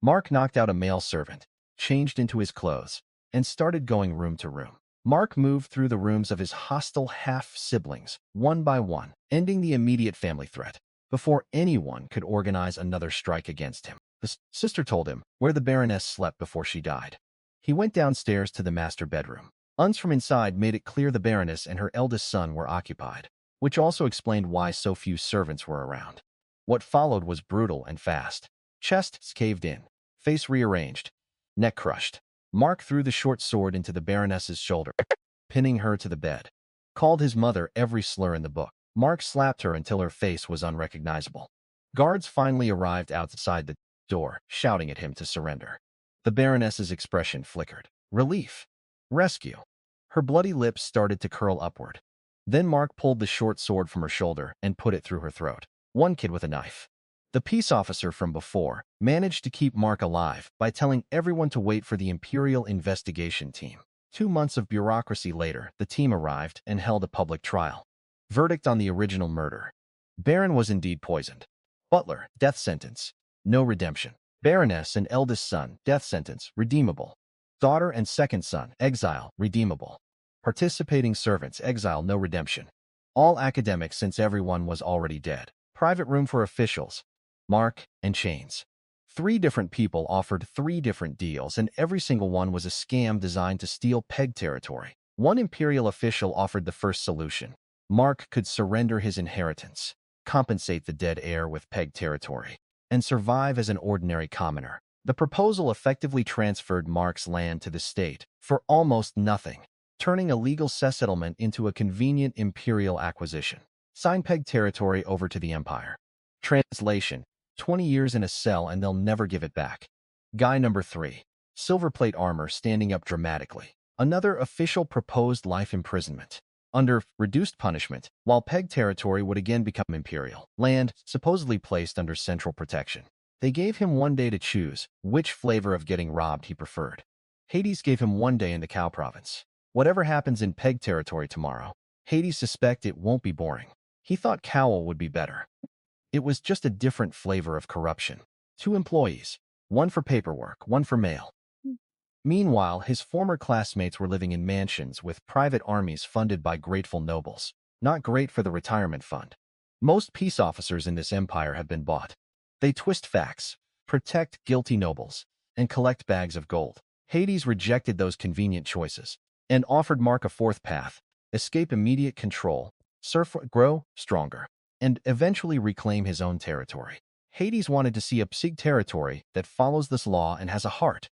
Mark knocked out a male servant, changed into his clothes, and started going room to room. Mark moved through the rooms of his hostile half-siblings, one by one, ending the immediate family threat, before anyone could organize another strike against him. The sister told him where the Baroness slept before she died. He went downstairs to the master bedroom. Uns from inside made it clear the Baroness and her eldest son were occupied, which also explained why so few servants were around. What followed was brutal and fast. Chests caved in, face rearranged, neck crushed. Mark threw the short sword into the Baroness's shoulder, pinning her to the bed. Called his mother every slur in the book. Mark slapped her until her face was unrecognizable. Guards finally arrived outside the door, shouting at him to surrender. The Baroness's expression flickered. Relief. Rescue. Her bloody lips started to curl upward. Then Mark pulled the short sword from her shoulder and put it through her throat. One kid with a knife. The peace officer from before managed to keep Mark alive by telling everyone to wait for the Imperial investigation team. 2 months of bureaucracy later, the team arrived and held a public trial. Verdict on the original murder. Baron was indeed poisoned. Butler, death sentence. No redemption. Baroness and eldest son, death sentence, redeemable. Daughter and second son, exile, redeemable. Participating servants, exile, no redemption. All academics since everyone was already dead. Private room for officials. Mark and chains. 3 different people offered 3 different deals, and every single one was a scam designed to steal Peg territory. One Imperial official offered the first solution. Mark could surrender his inheritance, compensate the dead heir with Peg territory, and survive as an ordinary commoner. The proposal effectively transferred Mark's land to the state for almost nothing, turning a legal settlement into a convenient Imperial acquisition. Sign Peg territory over to the Empire. Translation: 20 years in a cell and they'll never give it back. Guy number 3. Silver plate armor standing up dramatically. Another official proposed life imprisonment. Under reduced punishment, while Peg territory would again become Imperial land, supposedly placed under central protection. They gave him 1 day to choose which flavor of getting robbed he preferred. Hades gave him 1 day in the Cow Province. Whatever happens in Peg territory tomorrow, Hades suspect it won't be boring. He thought Cowl would be better. It was just a different flavor of corruption. 2 employees, 1 for paperwork, 1 for mail. Meanwhile, his former classmates were living in mansions with private armies funded by grateful nobles. Not great for the retirement fund. Most peace officers in this empire have been bought. They twist facts, protect guilty nobles, and collect bags of gold. Hades rejected those convenient choices and offered Mark a 4th path: escape immediate control, grow stronger, and eventually reclaim his own territory. Hades wanted to see a Psig territory that follows this law and has a heart.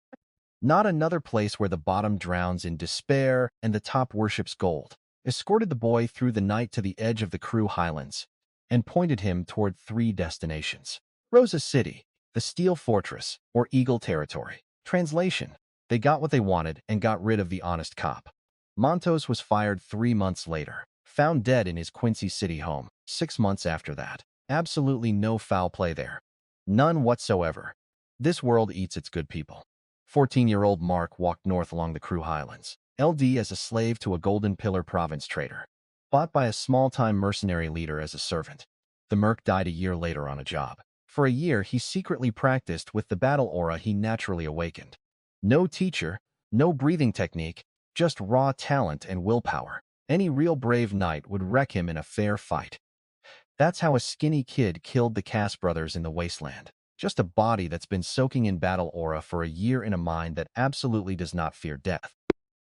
Not another place where the bottom drowns in despair and the top worships gold. Escorted the boy through the night to the edge of the Crew Highlands and pointed him toward 3 destinations. Rosa City, the Steel Fortress, or Eagle Territory. Translation: they got what they wanted and got rid of the honest cop. Montos was fired 3 months later. Found dead in his Quincy City home 6 months after that. Absolutely no foul play there. None whatsoever. This world eats its good people. 14-year-old Mark walked north along the Crew Highlands, LD as a slave to a Golden Pillar province trader. Bought by a small-time mercenary leader as a servant. The merc died a year later on a job. For a year, he secretly practiced with the battle aura he naturally awakened. No teacher, no breathing technique, just raw talent and willpower. Any real brave knight would wreck him in a fair fight. That's how a skinny kid killed the Cass brothers in the wasteland. Just a body that's been soaking in battle aura for a year in a mind that absolutely does not fear death.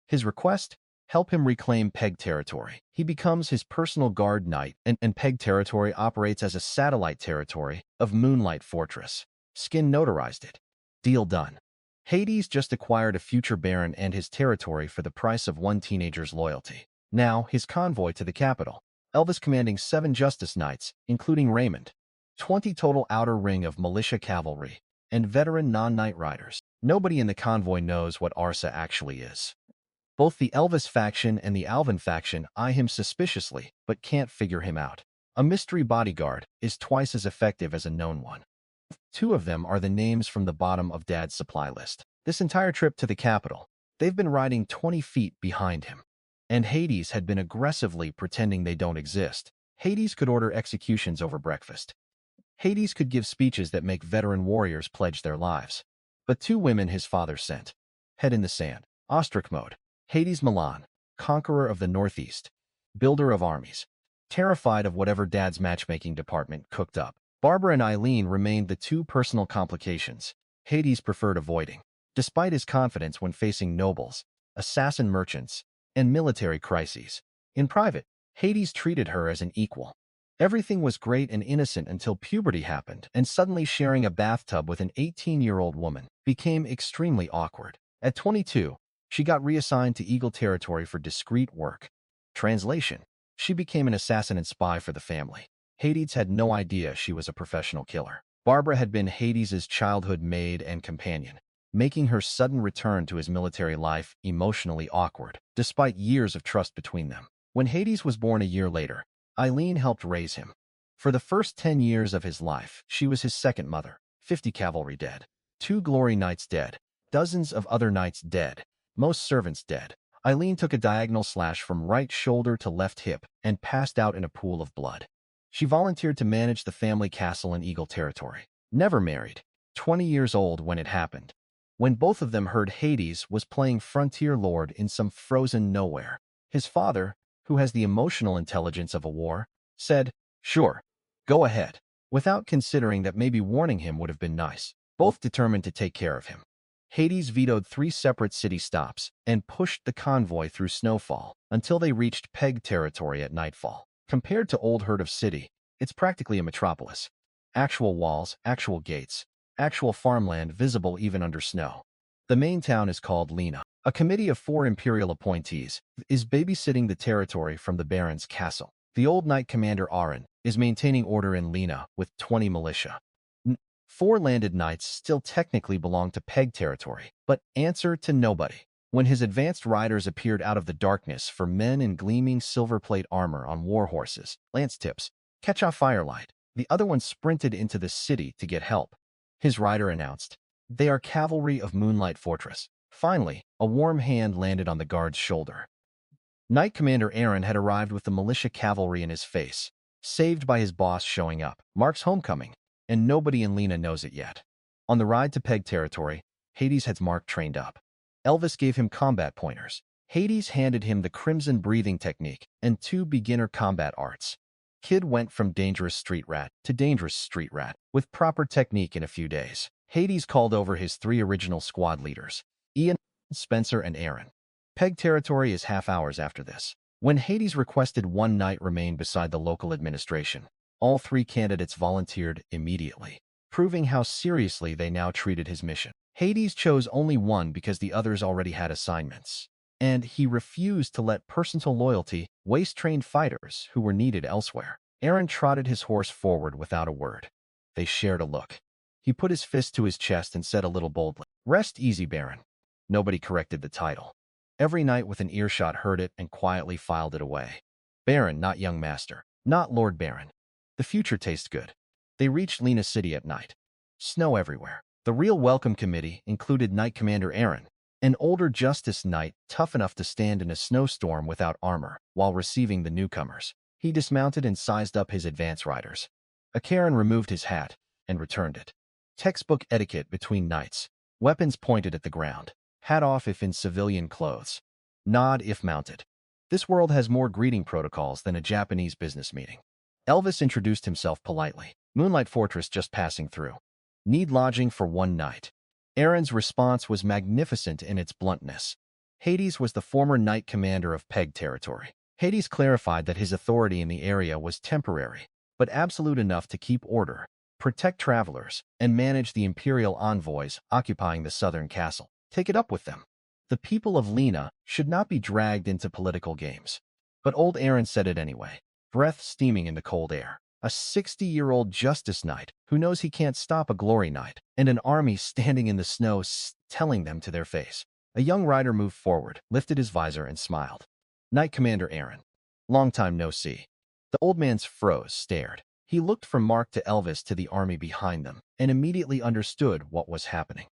His request? Help him reclaim Peg territory. He becomes his personal guard knight, and Peg territory operates as a satellite territory of Moonlight Fortress. Skin notarized it. Deal done. Hades just acquired a future baron and his territory for the price of 1 teenager's loyalty. Now, his convoy to the capital. Elvis commanding 7 justice knights, including Raymond. 20 total outer ring of militia cavalry, and veteran non-knight riders. Nobody in the convoy knows what Arsa actually is. Both the Elvis faction and the Alvin faction eye him suspiciously, but can't figure him out. A mystery bodyguard is twice as effective as a known one. 2 of them are the names from the bottom of Dad's supply list. This entire trip to the capital, they've been riding 20 feet behind him. And Hades had been aggressively pretending they don't exist. Hades could order executions over breakfast. Hades could give speeches that make veteran warriors pledge their lives. But 2 women his father sent. Head in the sand. Ostrich mode. Hades Mulan, conqueror of the Northeast, builder of armies. Terrified of whatever Dad's matchmaking department cooked up. Barbara and Eileen remained the 2 personal complications Hades preferred avoiding. Despite his confidence when facing nobles, assassin merchants, and military crises. In private, Hades treated her as an equal. Everything was great and innocent until puberty happened, and suddenly sharing a bathtub with an 18-year-old woman became extremely awkward. At 22, she got reassigned to Eagle Territory for discreet work. Translation: she became an assassin and spy for the family. Hades had no idea she was a professional killer. Barbara had been Hades's childhood maid and companion, making her sudden return to his military life emotionally awkward, despite years of trust between them. When Hades was born a year later, Eileen helped raise him. For the first 10 years of his life, she was his second mother. 50 cavalry dead. 2 glory knights dead. Dozens of other knights dead. Most servants dead. Eileen took a diagonal slash from right shoulder to left hip and passed out in a pool of blood. She volunteered to manage the family castle in Eagle territory. Never married. 20 years old when it happened. When both of them heard Hades was playing Frontier Lord in some frozen nowhere. His father, who has the emotional intelligence of a war, said, "Sure, go ahead," without considering that maybe warning him would have been nice. Both determined to take care of him. Hades vetoed 3 separate city stops and pushed the convoy through snowfall until they reached Peg territory at nightfall. Compared to Old Herd of City, it's practically a metropolis. Actual walls, actual gates, actual farmland visible even under snow. The main town is called Lena. A committee of 4 imperial appointees is babysitting the territory from the Baron's castle. The old knight commander Aren is maintaining order in Lena with 20 militia. 4 landed knights still technically belong to Peg territory, but answer to nobody. When his advanced riders appeared out of the darkness for men in gleaming silver plate armor on war horses, lance tips, catch off firelight, the other one sprinted into the city to get help. His rider announced, "They are cavalry of Moonlight Fortress." Finally, a warm hand landed on the guard's shoulder. Knight Commander Aren had arrived with the militia cavalry in his face, saved by his boss showing up. Mark's homecoming, and nobody in Lena knows it yet. On the ride to Peg territory, Hades had Mark trained up. Elvis gave him combat pointers. Hades handed him the Crimson Breathing Technique and 2 beginner combat arts. Kid went from dangerous street rat to dangerous street rat with proper technique in a few days. Hades called over his 3 original squad leaders, Ian, Spencer, and Aaron. Peg territory is half hours after this. When Hades requested 1 knight remain beside the local administration, all 3 candidates volunteered immediately, proving how seriously they now treated his mission. Hades chose only 1 because the others already had assignments, and he refused to let personal loyalty waste trained fighters who were needed elsewhere. Aaron trotted his horse forward without a word. They shared a look. He put his fist to his chest and said a little boldly, "Rest easy, Baron." Nobody corrected the title. Every knight with an earshot heard it and quietly filed it away. Baron, not young master. Not Lord Baron. The future tastes good. They reached Lena City at night. Snow everywhere. The real welcome committee included Knight Commander Aaron, an older Justice Knight tough enough to stand in a snowstorm without armor while receiving the newcomers. He dismounted and sized up his advance riders. Akaran removed his hat and returned it. Textbook etiquette between knights. Weapons pointed at the ground. Hat off if in civilian clothes. Nod if mounted. This world has more greeting protocols than a Japanese business meeting. Elvis introduced himself politely. Moonlight Fortress just passing through. Need lodging for 1 night. Aaron's response was magnificent in its bluntness. Hades was the former knight commander of Peg territory. Hades clarified that his authority in the area was temporary, but absolute enough to keep order, protect travelers, and manage the imperial envoys occupying the southern castle. Take it up with them. The people of Lena should not be dragged into political games. But old Aaron said it anyway, breath steaming in the cold air. A 60-year-old Justice Knight who knows he can't stop a Glory Knight, and an army standing in the snow telling them to their face. A young rider moved forward, lifted his visor, and smiled. Knight Commander Aaron. Long time no see. The old man's froze, stared. He looked from Mark to Elvis to the army behind them, and immediately understood what was happening.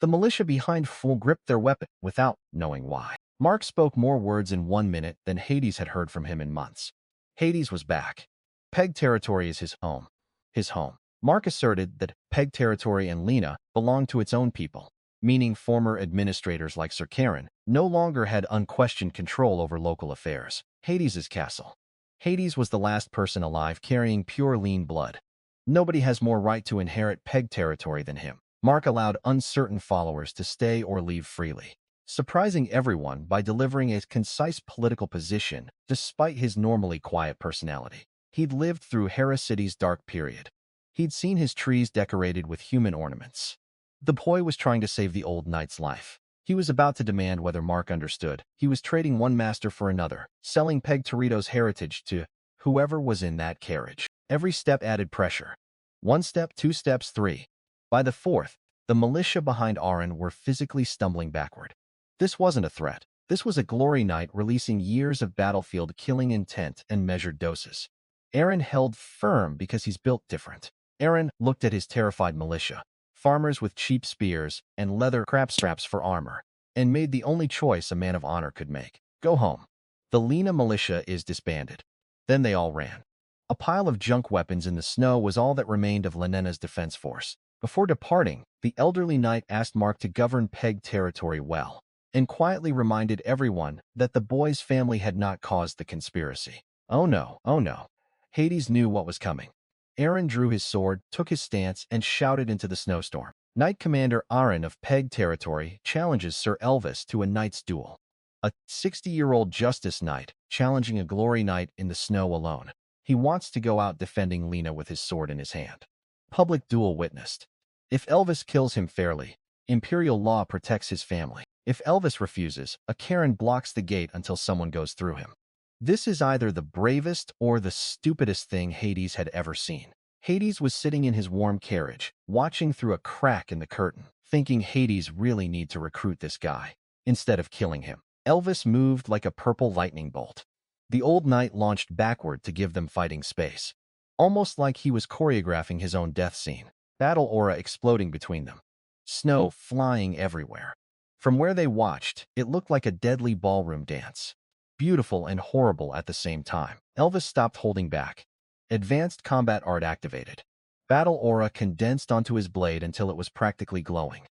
The militia behind full gripped their weapon without knowing why. Mark spoke more words in 1 minute than Hades had heard from him in months. Hades was back. Peg territory is his home. His home. Mark asserted that Peg territory and Lena belonged to its own people, meaning former administrators like Sir Karen no longer had unquestioned control over local affairs. Hades's castle. Hades was the last person alive carrying pure lean blood. Nobody has more right to inherit Peg territory than him. Mark allowed uncertain followers to stay or leave freely, surprising everyone by delivering a concise political position despite his normally quiet personality. He'd lived through Hera City's dark period. He'd seen his trees decorated with human ornaments. The boy was trying to save the old knight's life. He was about to demand whether Mark understood. He was trading one master for another, selling Peg Torito's heritage to whoever was in that carriage. Every step added pressure. 1 step, 2 steps, 3. By the 4th, the militia behind Aaron were physically stumbling backward. This wasn't a threat. This was a Glory Knight releasing years of battlefield killing intent and measured doses. Aaron held firm because he's built different. Aaron looked at his terrified militia, farmers with cheap spears and leather crap straps for armor, and made the only choice a man of honor could make. Go home. The Lena militia is disbanded. Then they all ran. A pile of junk weapons in the snow was all that remained of Lenena's defense force. Before departing, the elderly knight asked Mark to govern Peg territory well, and quietly reminded everyone that the boy's family had not caused the conspiracy. Oh no, oh no. Hades knew what was coming. Aaron drew his sword, took his stance, and shouted into the snowstorm. Knight Commander Aaron of Peg territory challenges Sir Elvis to a knight's duel. A 60-year-old justice knight challenging a glory knight in the snow alone. He wants to go out defending Lena with his sword in his hand. Public duel witnessed. If Elvis kills him fairly, imperial law protects his family. If Elvis refuses, a Karen blocks the gate until someone goes through him. This is either the bravest or the stupidest thing Hades had ever seen. Hades was sitting in his warm carriage, watching through a crack in the curtain, thinking Hades really need to recruit this guy, instead of killing him. Elvis moved like a purple lightning bolt. The old knight launched backward to give them fighting space, almost like he was choreographing his own death scene. Battle aura exploding between them. Snow flying everywhere. From where they watched, it looked like a deadly ballroom dance. Beautiful and horrible at the same time. Elvis stopped holding back. Advanced combat art activated. Battle aura condensed onto his blade until it was practically glowing.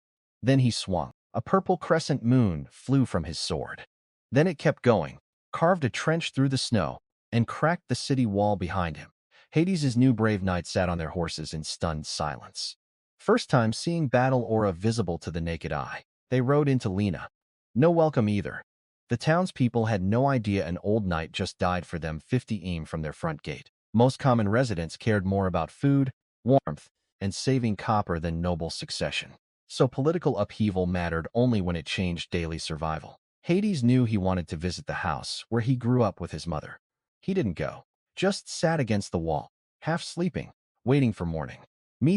Then he swung. A purple crescent moon flew from his sword. Then it kept going, carved a trench through the snow, and cracked the city wall behind him. Hades' new brave knights sat on their horses in stunned silence. First time seeing battle aura visible to the naked eye. They rode into Lena. No welcome either. The townspeople had no idea an old knight just died for them 50 eam from their front gate. Most common residents cared more about food, warmth, and saving copper than noble succession. So political upheaval mattered only when it changed daily survival. Hades knew he wanted to visit the house where he grew up with his mother. He didn't go. Just sat against the wall, half sleeping, waiting for morning.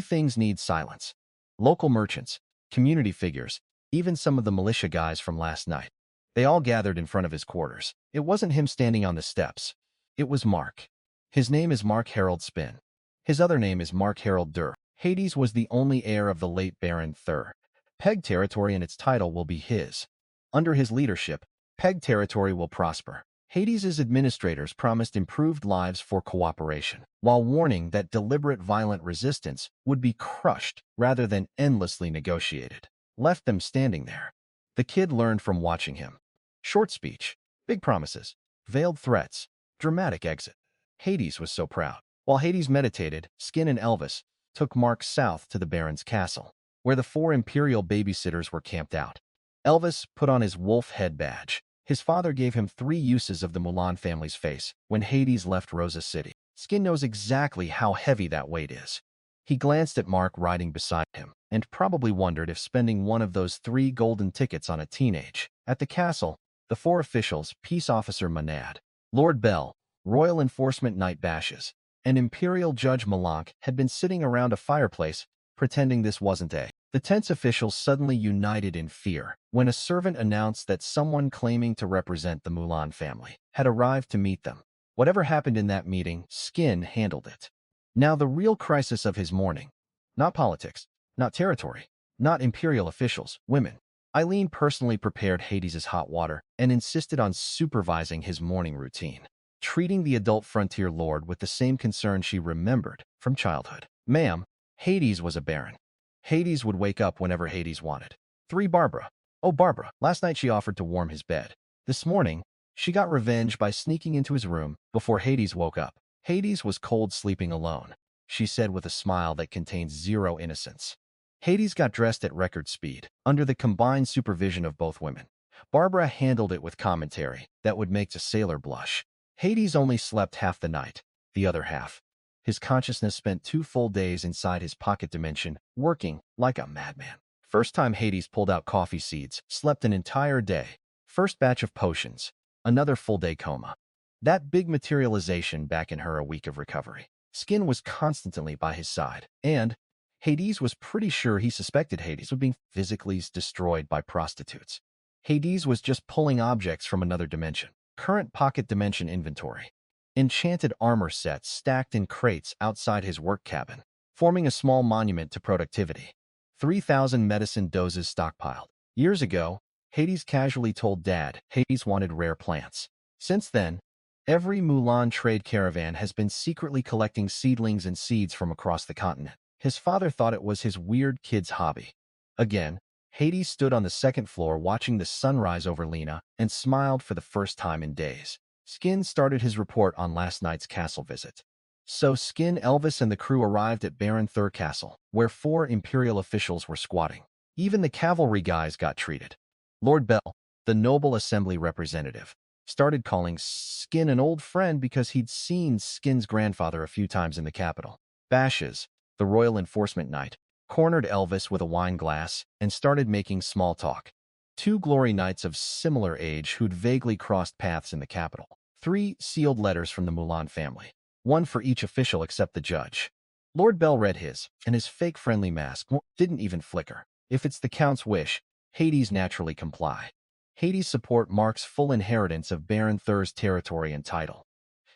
Things need silence. Local merchants, community figures, even some of the militia guys from last night. They all gathered in front of his quarters. It wasn't him standing on the steps. It was Mark. His name is Mark Harold Spin. His other name is Mark Harold Durr. Hades was the only heir of the late Baron Thur. Peg territory and its title will be his. Under his leadership, Peg territory will prosper. Hades' administrators promised improved lives for cooperation, while warning that deliberate violent resistance would be crushed rather than endlessly negotiated. Left them standing there. The kid learned from watching him. Short speech, big promises, veiled threats, dramatic exit. Hades was so proud. While Hades meditated, Skin and Elvis took Mark south to the Baron's castle, where the 4 imperial babysitters were camped out. Elvis put on his wolf head badge. His father gave him 3 uses of the Mulan family's face when Hades left Rosa City. Skin knows exactly how heavy that weight is. He glanced at Mark riding beside him and probably wondered if spending one of those 3 golden tickets on a teenage. At the castle, the 4 officials, Peace Officer Manad, Lord Bell, Royal Enforcement Knight Bashes, and Imperial Judge Malak had been sitting around a fireplace, pretending this wasn't a. The tense officials suddenly united in fear when a servant announced that someone claiming to represent the Mulan family had arrived to meet them. Whatever happened in that meeting, Skin handled it. Now the real crisis of his morning. Not politics, not territory, not imperial officials, women. Eileen personally prepared Hades' hot water and insisted on supervising his morning routine, treating the adult frontier lord with the same concern she remembered from childhood. Ma'am, Hades was a baron. Hades would wake up whenever Hades wanted. 3 Barbara. Oh, Barbara. Last night she offered to warm his bed. This morning, she got revenge by sneaking into his room before Hades woke up. Hades was cold sleeping alone, she said with a smile that contained zero innocence. Hades got dressed at record speed, under the combined supervision of both women. Barbara handled it with commentary that would make a sailor blush. Hades only slept half the night, the other half. His consciousness spent 2 full days inside his pocket dimension, working like a madman. First time Hades pulled out coffee seeds, slept an entire day. First batch of potions, another full day coma. That big materialization back in her a week of recovery. Skin was constantly by his side, and Hades was pretty sure he suspected Hades of being physically destroyed by prostitutes. Hades was just pulling objects from another dimension. Current pocket dimension inventory. enchanted armor sets stacked in crates outside his work cabin, forming a small monument to productivity. 3,000 medicine doses stockpiled. Years ago, Hades casually told Dad Hades wanted rare plants. Since then, every Mulan trade caravan has been secretly collecting seedlings and seeds from across the continent. His father thought it was his weird kid's hobby. Again, Hades stood on the second floor watching the sunrise over Lena and smiled for the first time in days. Skin started his report on last night's castle visit. So Skin, Elvis, and the crew arrived at Baron Thur Castle, where 4 imperial officials were squatting. Even the cavalry guys got treated. Lord Bell, the noble assembly representative, started calling Skin an old friend because he'd seen Skin's grandfather a few times in the capital. Bashes, the royal enforcement knight, cornered Elvis with a wine glass and started making small talk. 2 glory knights of similar age who'd vaguely crossed paths in the capital. 3 sealed letters from the Mulan family. 1 for each official except the judge. Lord Bell read his, and his fake friendly mask didn't even flicker. If it's the Count's wish, Hades naturally comply. Hades' support marks full inheritance of Baron Thur's territory and title.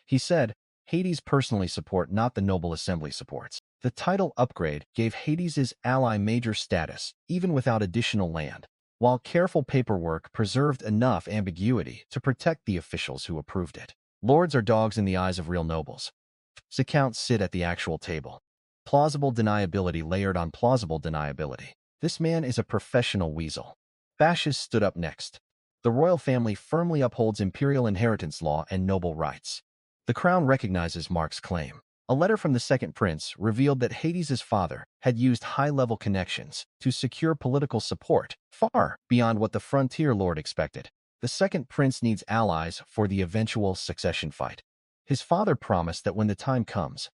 He said, Hades personally support, not the noble assembly supports. The title upgrade gave Hades' ally major status, even without additional land, while careful paperwork preserved enough ambiguity to protect the officials who approved it. Lords are dogs in the eyes of real nobles. Accounts sit at the actual table. Plausible deniability layered on plausible deniability. This man is a professional weasel. Bashes stood up next. The royal family firmly upholds imperial inheritance law and noble rights. The crown recognizes Mark's claim. A letter from the second prince revealed that Hades' father had used high-level connections to secure political support, far beyond what the frontier lord expected. The second prince needs allies for the eventual succession fight. His father promised that when the time comes,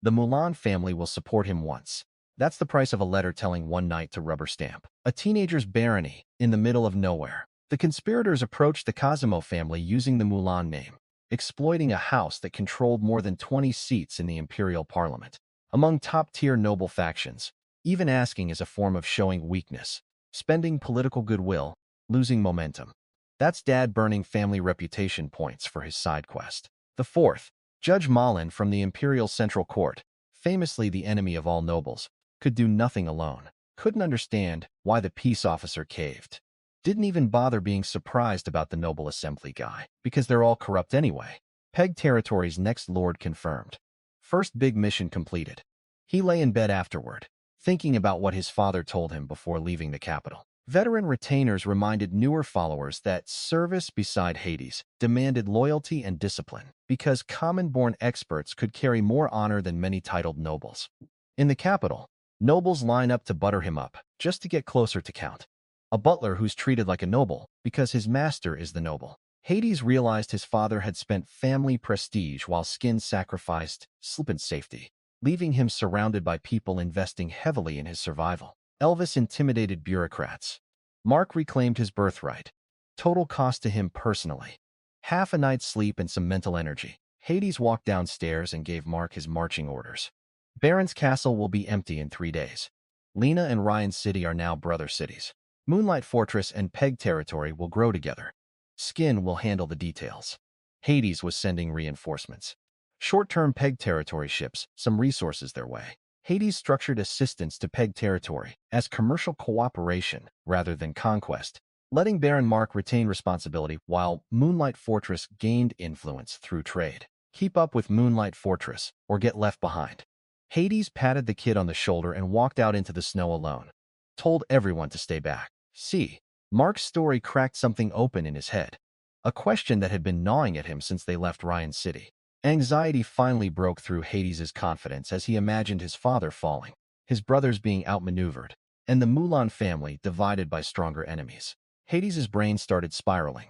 the Mulan family will support him once. That's the price of a letter telling one knight to rubber stamp. A teenager's barony in the middle of nowhere. The conspirators approached the Cosimo family using the Mulan name, exploiting a house that controlled more than 20 seats in the imperial parliament. Among top-tier noble factions, even asking is a form of showing weakness, spending political goodwill, losing momentum. That's Dad burning family reputation points for his side quest. The fourth, Judge Mulan from the Imperial Central Court, famously the enemy of all nobles, could do nothing alone. Couldn't understand why the peace officer caved. Didn't even bother being surprised about the noble assembly guy, because they're all corrupt anyway. Peg Territory's next lord confirmed. First big mission completed. He lay in bed afterward, thinking about what his father told him before leaving the capital. Veteran retainers reminded newer followers that service beside Hades demanded loyalty and discipline, because common-born experts could carry more honor than many titled nobles. In the capital, nobles line up to butter him up, just to get closer to Count. A butler who's treated like a noble, because his master is the noble. Hades realized his father had spent family prestige while Skin sacrificed sleep and safety, leaving him surrounded by people investing heavily in his survival. Elvis intimidated bureaucrats. Mark reclaimed his birthright. Total cost to him personally. Half a night's sleep and some mental energy. Hades walked downstairs and gave Mark his marching orders. Baron's castle will be empty in 3 days. Lena and Ryan City are now brother cities. Moonlight Fortress and Peg Territory will grow together. Skin will handle the details. Hades was sending reinforcements. Short-term Peg Territory ships, some resources their way. Hades structured assistance to Peg Territory as commercial cooperation rather than conquest, letting Baron Mark retain responsibility while Moonlight Fortress gained influence through trade. Keep up with Moonlight Fortress or get left behind. Hades patted the kid on the shoulder and walked out into the snow alone. Told everyone to stay back. See, Mark's story cracked something open in his head. A question that had been gnawing at him since they left Ryan City. Anxiety finally broke through Hades' confidence as he imagined his father falling, his brothers being outmaneuvered, and the Mulan family divided by stronger enemies. Hades' brain started spiraling.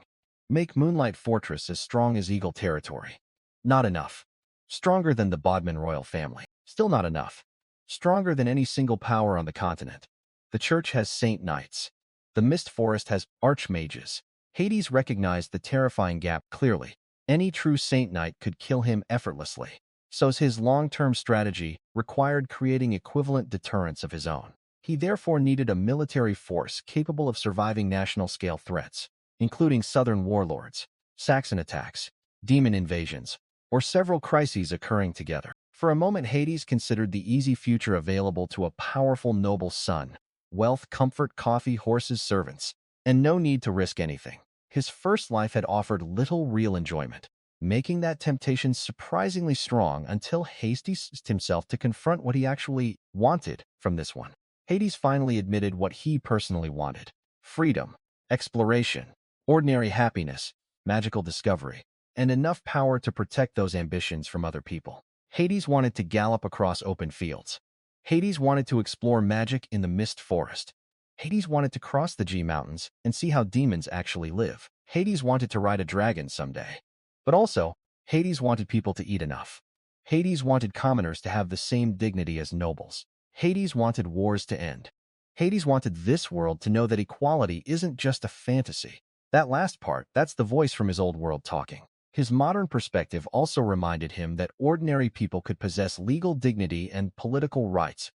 Make Moonlight Fortress as strong as Eagle Territory. Not enough. Stronger than the Bodman royal family. Still not enough. Stronger than any single power on the continent. The church has saint knights. The Mist Forest has archmages. Hades recognized the terrifying gap clearly. Any true saint knight could kill him effortlessly. So his long-term strategy required creating equivalent deterrents of his own. He therefore needed a military force capable of surviving national-scale threats, including southern warlords, Saxon attacks, demon invasions, or several crises occurring together. For a moment, Hades considered the easy future available to a powerful noble son. Wealth, comfort, coffee, horses, servants, and no need to risk anything. His first life had offered little real enjoyment, making that temptation surprisingly strong until Hades himself to confront what he actually wanted from this one. Hades finally admitted what he personally wanted: freedom, exploration, ordinary happiness, magical discovery, and enough power to protect those ambitions from other people. Hades wanted to gallop across open fields. Hades wanted to explore magic in the mist forest. Hades wanted to cross the G Mountains and see how demons actually live. Hades wanted to ride a dragon someday. But also, Hades wanted people to eat enough. Hades wanted commoners to have the same dignity as nobles. Hades wanted wars to end. Hades wanted this world to know that equality isn't just a fantasy. That last part, that's the voice from his old world talking. His modern perspective also reminded him that ordinary people could possess legal dignity and political rights,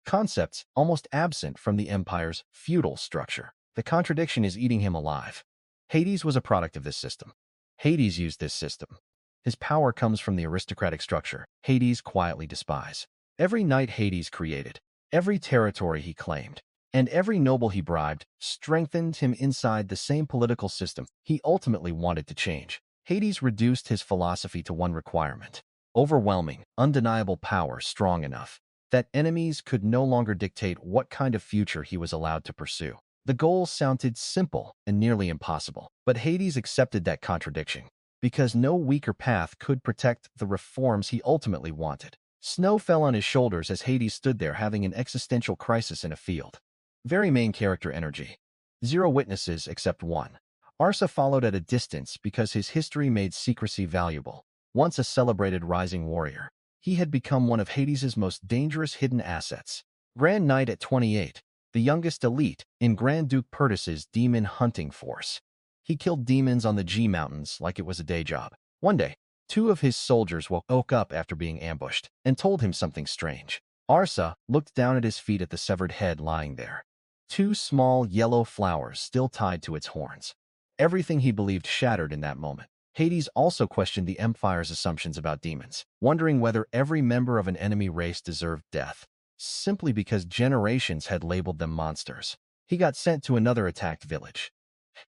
concepts almost absent from the Empire's feudal structure. The contradiction is eating him alive. Hades was a product of this system. Hades used this system. His power comes from the aristocratic structure Hades quietly despised. Every knight Hades created, every territory he claimed, and every noble he bribed strengthened him inside the same political system he ultimately wanted to change. Hades reduced his philosophy to one requirement: overwhelming, undeniable power strong enough that enemies could no longer dictate what kind of future he was allowed to pursue. The goal sounded simple and nearly impossible, but Hades accepted that contradiction because no weaker path could protect the reforms he ultimately wanted. Snow fell on his shoulders as Hades stood there having an existential crisis in a field. Very main character energy. Zero witnesses except one. Arsa followed at a distance because his history made secrecy valuable. Once a celebrated rising warrior, he had become one of Hades's most dangerous hidden assets. Grand Knight at 28, the youngest elite in Grand Duke Perdus's demon hunting force. He killed demons on the G Mountains like it was a day job. One day, two of his soldiers woke up after being ambushed and told him something strange. Arsa looked down at his feet at the severed head lying there. Two small yellow flowers still tied to its horns. Everything he believed shattered in that moment. Hades also questioned the Empire's assumptions about demons, wondering whether every member of an enemy race deserved death, simply because generations had labeled them monsters. He got sent to another attacked village.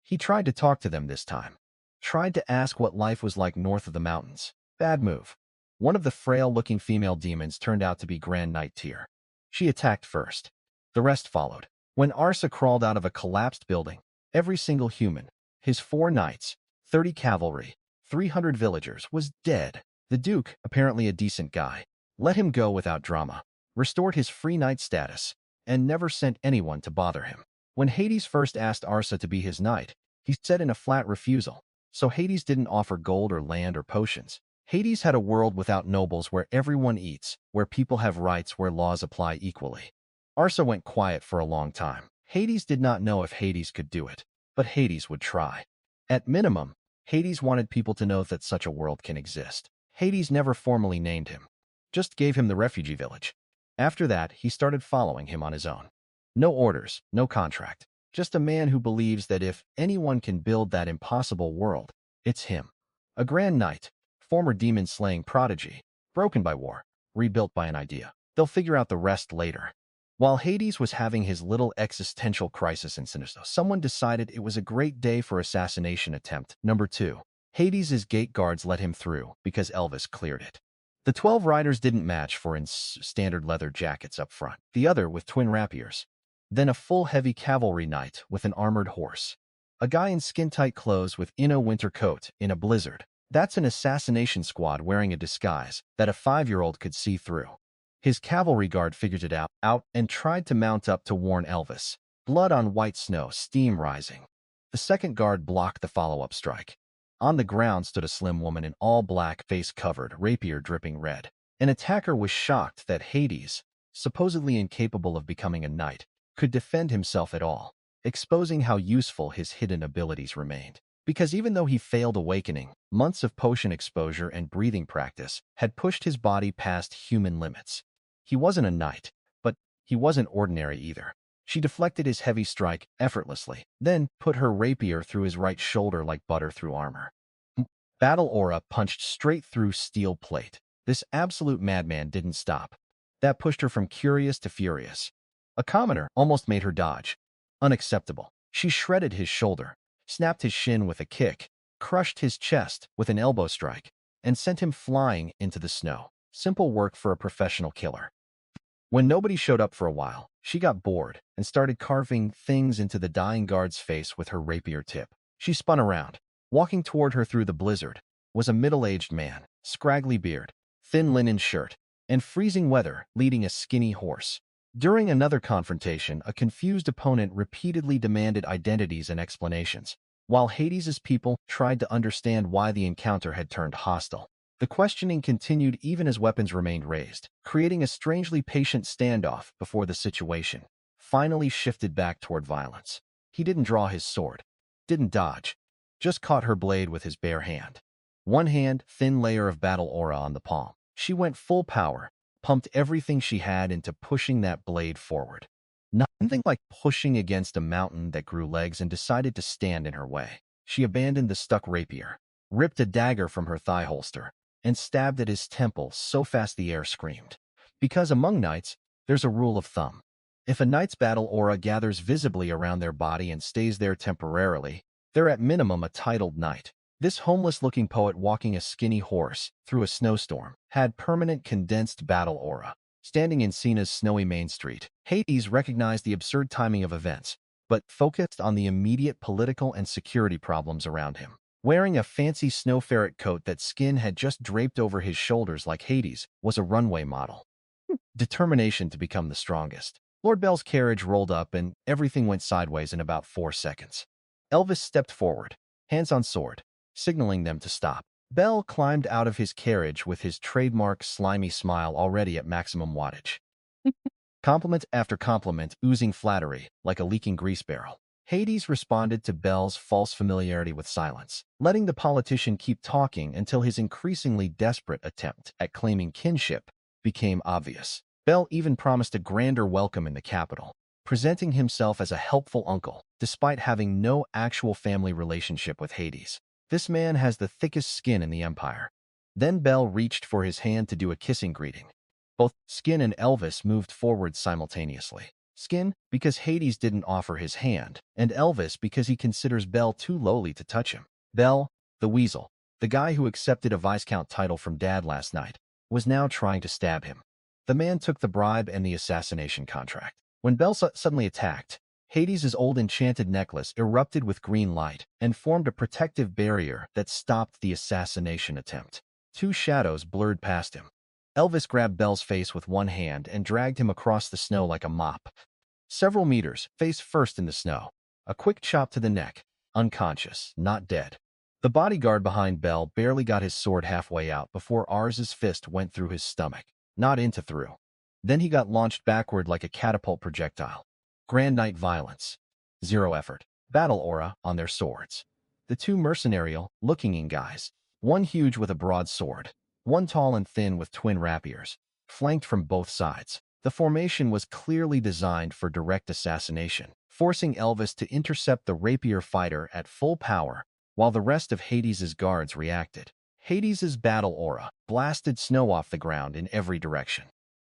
He tried to talk to them this time. Tried to ask what life was like north of the mountains. Bad move. One of the frail-looking female demons turned out to be Grand Knight Tyr. She attacked first. The rest followed. When Arsa crawled out of a collapsed building, every single human, his 4 knights, 30 cavalry, 300 villagers, was dead. The Duke, apparently a decent guy, let him go without drama, restored his free knight status, and never sent anyone to bother him. When Hades first asked Arsa to be his knight, he said in a flat refusal. So Hades didn't offer gold or land or potions. Hades had a world without nobles where everyone eats, where people have rights, where laws apply equally. Arsa went quiet for a long time. Hades did not know if Hades could do it, but Hades would try. At minimum, Hades wanted people to know that such a world can exist. Hades never formally named him, just gave him the refugee village. After that, he started following him on his own. No orders, no contract. Just a man who believes that if anyone can build that impossible world, it's him. A grand knight, former demon-slaying prodigy, broken by war, rebuilt by an idea. They'll figure out the rest later. While Hades was having his little existential crisis in Sinister, someone decided it was a great day for assassination attempt number 2. Hades's gate guards let him through because Elvis cleared it. The 12 riders didn't match for in standard leather jackets up front, the other with twin rapiers. Then a full heavy cavalry knight with an armored horse. A guy in skin-tight clothes with a winter coat in a blizzard. That's an assassination squad wearing a disguise that a 5-year-old could see through. His cavalry guard figured it out and tried to mount up to warn Elvis. Blood on white snow, steam rising. The second guard blocked the follow-up strike. On the ground stood a slim woman in all black, face covered, rapier dripping red. An attacker was shocked that Hades, supposedly incapable of becoming a knight, could defend himself at all, exposing how useful his hidden abilities remained. Because even though he failed awakening, months of potion exposure and breathing practice had pushed his body past human limits. He wasn't a knight, but he wasn't ordinary either. She deflected his heavy strike effortlessly, then put her rapier through his right shoulder like butter through armor. Battle aura punched straight through steel plate. This absolute madman didn't stop. That pushed her from curious to furious. A commoner almost made her dodge. Unacceptable. She shredded his shoulder, snapped his shin with a kick, crushed his chest with an elbow strike, and sent him flying into the snow. Simple work for a professional killer. When nobody showed up for a while, she got bored and started carving things into the dying guard's face with her rapier tip. She spun around. Walking toward her through the blizzard was a middle-aged man, scraggly beard, thin linen shirt, and freezing weather leading a skinny horse. During another confrontation, a confused opponent repeatedly demanded identities and explanations, while Hades's people tried to understand why the encounter had turned hostile. The questioning continued even as weapons remained raised, creating a strangely patient standoff before the situation finally shifted back toward violence. He didn't draw his sword, didn't dodge, just caught her blade with his bare hand. One hand, thin layer of battle aura on the palm. She went full power, pumped everything she had into pushing that blade forward. Nothing like pushing against a mountain that grew legs and decided to stand in her way. She abandoned the stuck rapier, ripped a dagger from her thigh holster, and stabbed at his temple so fast the air screamed. Because among knights, there's a rule of thumb. If a knight's battle aura gathers visibly around their body and stays there temporarily, they're at minimum a titled knight. This homeless-looking poet walking a skinny horse through a snowstorm had permanent condensed battle aura. Standing in Cena's snowy main street, Hades recognized the absurd timing of events, but focused on the immediate political and security problems around him. Wearing a fancy snow ferret coat that Skin had just draped over his shoulders like Hades was a runway model. Determination to become the strongest. Lord Bell's carriage rolled up and everything went sideways in about 4 seconds. Elvis stepped forward, hands on sword, signaling them to stop. Bell climbed out of his carriage with his trademark slimy smile already at maximum wattage. Compliment after compliment oozing flattery like a leaking grease barrel. Hades responded to Bell's false familiarity with silence, letting the politician keep talking until his increasingly desperate attempt at claiming kinship became obvious. Bell even promised a grander welcome in the capital, presenting himself as a helpful uncle, despite having no actual family relationship with Hades. This man has the thickest skin in the Empire. Then Bell reached for his hand to do a kissing greeting. Both Skin and Elvis moved forward simultaneously. Skin, because Hades didn't offer his hand, and Elvis because he considers Bell too lowly to touch him. Bell, the weasel, the guy who accepted a Viscount title from Dad last night, was now trying to stab him. The man took the bribe and the assassination contract. When Bell suddenly attacked, Hades's old enchanted necklace erupted with green light and formed a protective barrier that stopped the assassination attempt. 2 shadows blurred past him. Elvis grabbed Bell's face with one hand and dragged him across the snow like a mop. Several meters, face first in the snow. A quick chop to the neck, unconscious, not dead. The bodyguard behind Bell barely got his sword halfway out before Ars's fist went through his stomach, not into through. Then he got launched backward like a catapult projectile. Grand Knight violence. 0 effort. Battle aura on their swords. The 2 mercenarial-looking guys, one huge with a broad sword, one tall and thin with twin rapiers, flanked from both sides. The formation was clearly designed for direct assassination, forcing Elvis to intercept the rapier fighter at full power while the rest of Hades's guards reacted. Hades's battle aura blasted snow off the ground in every direction.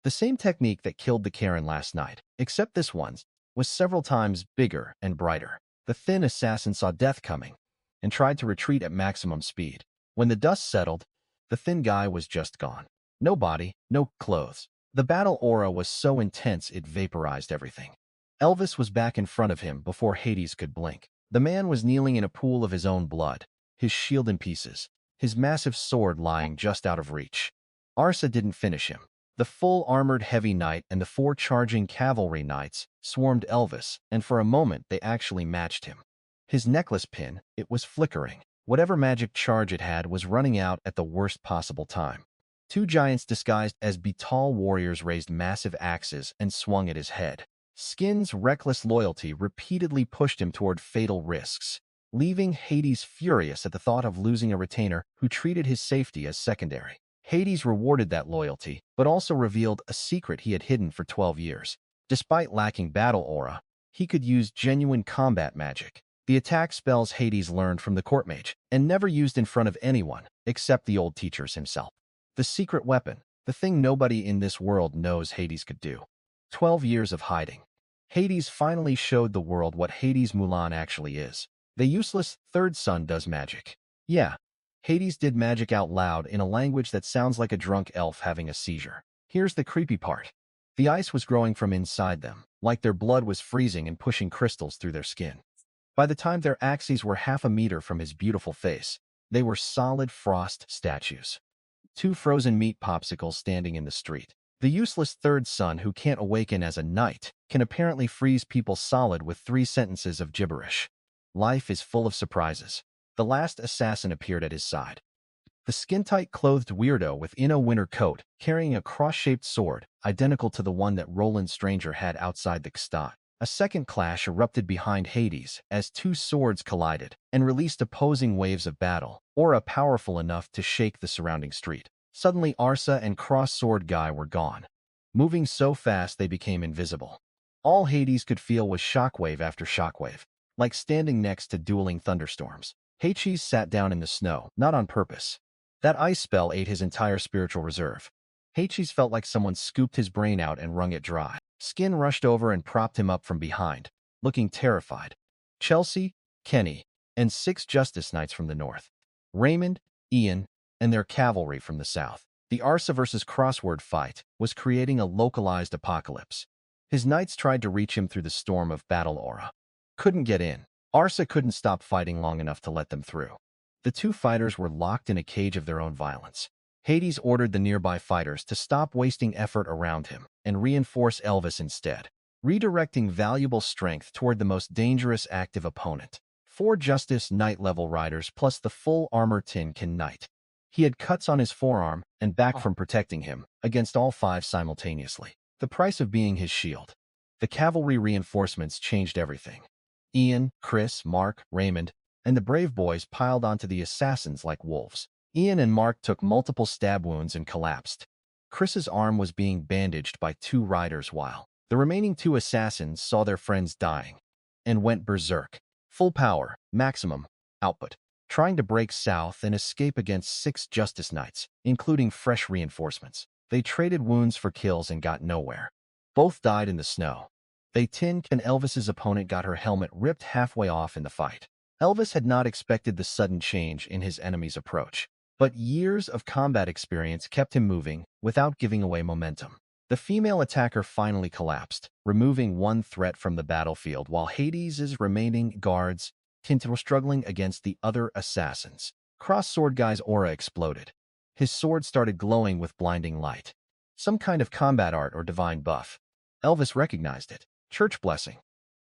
The same technique that killed the Karen last night, except this one's, was several times bigger and brighter. The thin assassin saw death coming and tried to retreat at maximum speed. When the dust settled, the thin guy was just gone. No body, no clothes. The battle aura was so intense it vaporized everything. Elvis was back in front of him before Hades could blink. The man was kneeling in a pool of his own blood, his shield in pieces, his massive sword lying just out of reach. Arsa didn't finish him. The full armored heavy knight and the 4 charging cavalry knights swarmed Elvis, and for a moment they actually matched him. His necklace pin, it was flickering. Whatever magic charge it had was running out at the worst possible time. 2 giants disguised as Betal warriors raised massive axes and swung at his head. Skin's reckless loyalty repeatedly pushed him toward fatal risks, leaving Hades furious at the thought of losing a retainer who treated his safety as secondary. Hades rewarded that loyalty, but also revealed a secret he had hidden for 12 years. Despite lacking battle aura, he could use genuine combat magic. The attack spells Hades learned from the court mage and never used in front of anyone except the old teachers himself. The secret weapon, the thing nobody in this world knows Hades could do. 12 years of hiding. Hades finally showed the world what Hades Mulan actually is. The useless third son does magic. Yeah, Hades did magic out loud in a language that sounds like a drunk elf having a seizure. Here's the creepy part. The ice was growing from inside them, like their blood was freezing and pushing crystals through their skin. By the time their axes were half a meter from his beautiful face, they were solid frost statues. Two frozen meat popsicles standing in the street. The useless third son who can't awaken as a knight can apparently freeze people solid with 3 sentences of gibberish. Life is full of surprises. The last assassin appeared at his side. The skin-tight clothed weirdo within a winter coat, carrying a cross-shaped sword, identical to the one that Roland Stranger had outside the Kstat. A second clash erupted behind Hades as 2 swords collided and released opposing waves of battle, aura powerful enough to shake the surrounding street. Suddenly Arsa and Cross-Sword Guy were gone, moving so fast they became invisible. All Hades could feel was shockwave after shockwave, like standing next to dueling thunderstorms. Hades sat down in the snow, not on purpose. That ice spell ate his entire spiritual reserve. Hades felt like someone scooped his brain out and wrung it dry. Skin rushed over and propped him up from behind, looking terrified. Chelsea, Kenny, and 6 Justice Knights from the north. Raymond, Ian, and their cavalry from the south. The Arsa versus Crossword fight was creating a localized apocalypse. His knights tried to reach him through the storm of battle aura. Couldn't get in. Arsa couldn't stop fighting long enough to let them through. The 2 fighters were locked in a cage of their own violence. Hades ordered the nearby fighters to stop wasting effort around him and reinforce Elvis instead, redirecting valuable strength toward the most dangerous active opponent. 4 Justice Knight-level riders plus the full armor Tin Can Knight. He had cuts on his forearm and back from protecting him against all 5 simultaneously. The price of being his shield. The cavalry reinforcements changed everything. Ian, Chris, Mark, Raymond, and the brave boys piled onto the assassins like wolves. Ian and Mark took multiple stab wounds and collapsed. Chris's arm was being bandaged by 2 riders while the remaining 2 assassins saw their friends dying and went berserk. Full power, maximum output, trying to break south and escape against 6 Justice Knights, including fresh reinforcements. They traded wounds for kills and got nowhere. Both died in the snow. Tin Can Elvis's opponent got her helmet ripped halfway off in the fight. Elvis had not expected the sudden change in his enemy's approach, but years of combat experience kept him moving without giving away momentum. The female attacker finally collapsed, removing 1 threat from the battlefield while Hades' remaining guards were struggling against the other assassins. Cross-Sword Guy's aura exploded. His sword started glowing with blinding light. Some kind of combat art or divine buff. Elvis recognized it. Church blessing.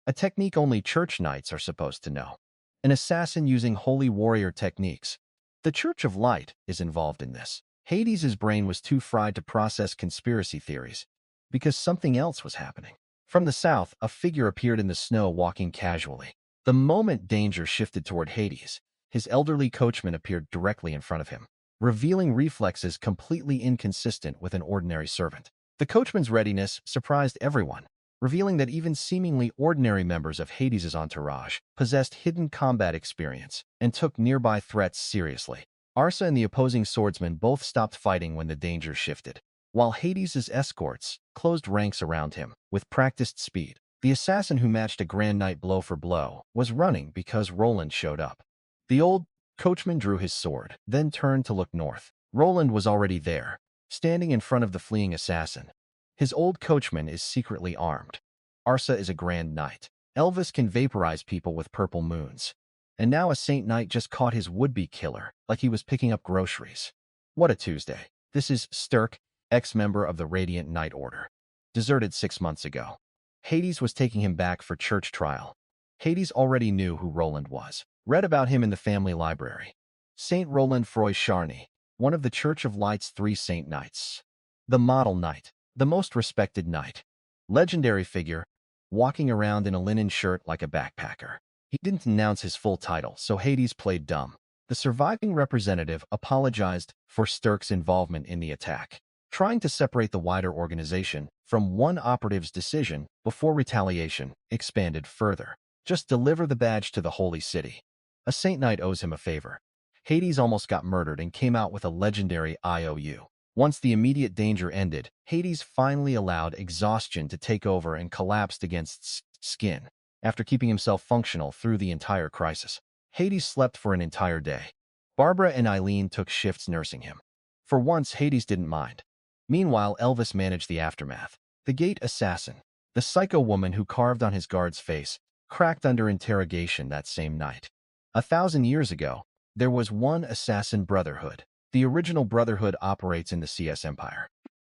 A technique only church knights are supposed to know. An assassin using holy warrior techniques. The Church of Light is involved in this. Hades' brain was too fried to process conspiracy theories, because something else was happening. From the south, a figure appeared in the snow walking casually. The moment danger shifted toward Hades, his elderly coachman appeared directly in front of him, revealing reflexes completely inconsistent with an ordinary servant. The coachman's readiness surprised everyone, revealing that even seemingly ordinary members of Hades' entourage possessed hidden combat experience and took nearby threats seriously. Arsa and the opposing swordsman both stopped fighting when the danger shifted, while Hades' escorts closed ranks around him with practiced speed. The assassin who matched a Grand Knight blow for blow was running because Roland showed up. The old coachman drew his sword, then turned to look north. Roland was already there, standing in front of the fleeing assassin. His old coachman is secretly armed. Arsa is a Grand Knight. Elvis can vaporize people with purple moons. And now a Saint Knight just caught his would-be killer, like he was picking up groceries. What a Tuesday. This is Sturk, ex-member of the Radiant Knight Order. Deserted 6 months ago. Hades was taking him back for church trial. Hades already knew who Roland was. Read about him in the family library. Saint Roland Froy Charny, one of the Church of Light's 3 Saint Knights. The model knight. The most respected knight. Legendary figure, walking around in a linen shirt like a backpacker. He didn't announce his full title, so Hades played dumb. The surviving representative apologized for Sturk's involvement in the attack, trying to separate the wider organization from one operative's decision before retaliation expanded further. Just deliver the badge to the holy city. A Saint Knight owes him a favor. Hades almost got murdered and came out with a legendary IOU. Once the immediate danger ended, Hades finally allowed exhaustion to take over and collapsed against Skin. After keeping himself functional through the entire crisis, Hades slept for an entire day. Barbara and Eileen took shifts nursing him. For once, Hades didn't mind. Meanwhile, Elvis managed the aftermath. The gate assassin, the psycho woman who carved on his guard's face, cracked under interrogation that same night. 1,000 years ago, there was one assassin Brotherhood. The original Brotherhood operates in the CS Empire.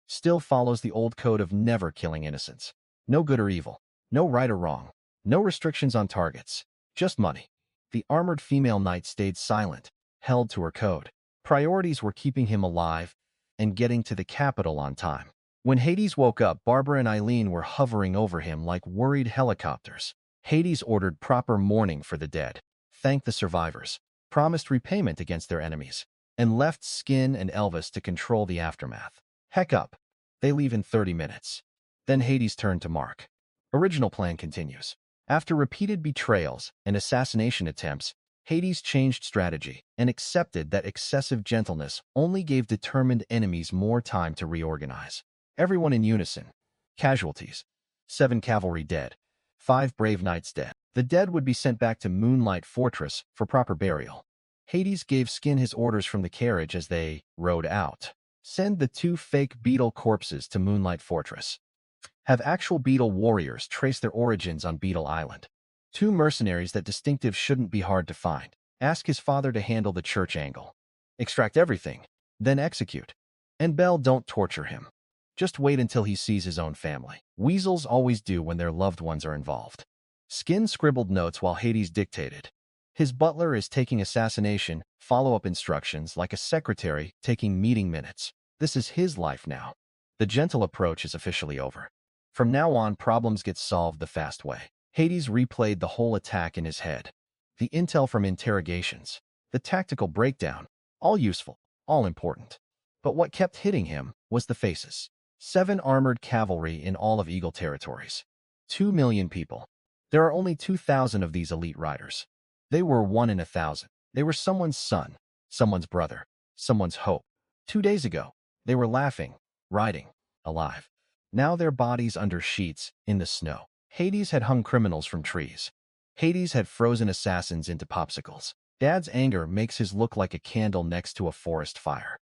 Still follows the old code of never killing innocents. No good or evil. No right or wrong. No restrictions on targets. Just money. The armored female knight stayed silent, held to her code. Priorities were keeping him alive and getting to the capital on time. When Hades woke up, Barbara and Eileen were hovering over him like worried helicopters. Hades ordered proper mourning for the dead, thanked the survivors, promised repayment against their enemies, and left Skin and Elvis to control the aftermath. Heck up. They leave in 30 minutes. Then Hades turned to Mark. Original plan continues. After repeated betrayals and assassination attempts, Hades changed strategy and accepted that excessive gentleness only gave determined enemies more time to reorganize. Everyone in unison. Casualties. 7 cavalry dead. 5 brave knights dead. The dead would be sent back to Moonlight Fortress for proper burial. Hades gave Skin his orders from the carriage as they rode out. Send the 2 fake beetle corpses to Moonlight Fortress. Have actual beetle warriors trace their origins on Beetle Island. 2 mercenaries that distinctive shouldn't be hard to find. Ask his father to handle the church angle. Extract everything, then execute. And Belle, don't torture him. Just wait until he sees his own family. Weasels always do when their loved ones are involved. Skin scribbled notes while Hades dictated. His butler is taking assassination, follow-up instructions like a secretary taking meeting minutes. This is his life now. The gentle approach is officially over. From now on, problems get solved the fast way. Hades replayed the whole attack in his head. The intel from interrogations, the tactical breakdown, all useful, all important. But what kept hitting him was the faces. 7 armored cavalry in all of Eagle territories. 2 million people. There are only 2,000 of these elite riders. They were 1 in 1,000. They were someone's son, someone's brother, someone's hope. 2 days ago, they were laughing, riding, alive. Now their bodies under sheets, in the snow. Hades had hung criminals from trees. Hades had frozen assassins into popsicles. Dad's anger makes his look like a candle next to a forest fire.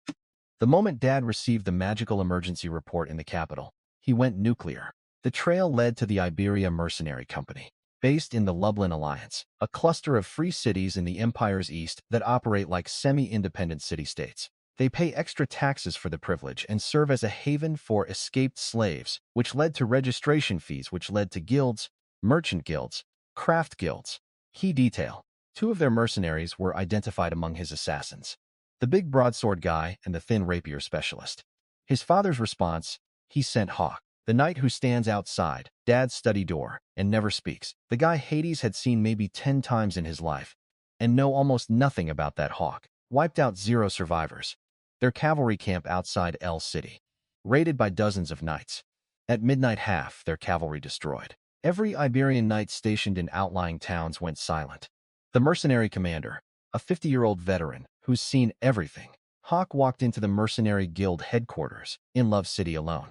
The moment Dad received the magical emergency report in the capital, he went nuclear. The trail led to the Iberia Mercenary Company, based in the Lublin Alliance, a cluster of free cities in the Empire's east that operate like semi-independent city-states. They pay extra taxes for the privilege and serve as a haven for escaped slaves, which led to registration fees, which led to guilds, merchant guilds, craft guilds. Key detail: 2 of their mercenaries were identified among his assassins. The big broadsword guy and the thin rapier specialist. His father's response: he sent Hawk, the knight who stands outside Dad's study door and never speaks. The guy Hades had seen maybe 10 times in his life, and know almost nothing about that Hawk. Wiped out 0 survivors. Their cavalry camp outside El City, raided by dozens of knights. At midnight, half their cavalry destroyed. Every Iberian knight stationed in outlying towns went silent. The mercenary commander, a 50-year-old veteran who's seen everything, Hawk walked into the mercenary guild headquarters in Love City alone.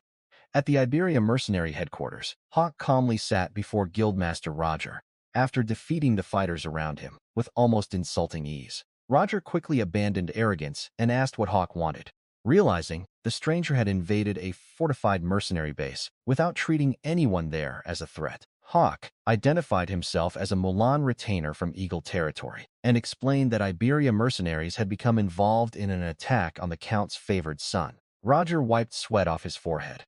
At the Iberia mercenary headquarters, Hawk calmly sat before Guildmaster Roger, after defeating the fighters around him with almost insulting ease. Roger quickly abandoned arrogance and asked what Hawk wanted, realizing the stranger had invaded a fortified mercenary base without treating anyone there as a threat. Hawk identified himself as a Mulan retainer from Eagle territory and explained that Iberia mercenaries had become involved in an attack on the Count's favored son. Roger wiped sweat off his forehead.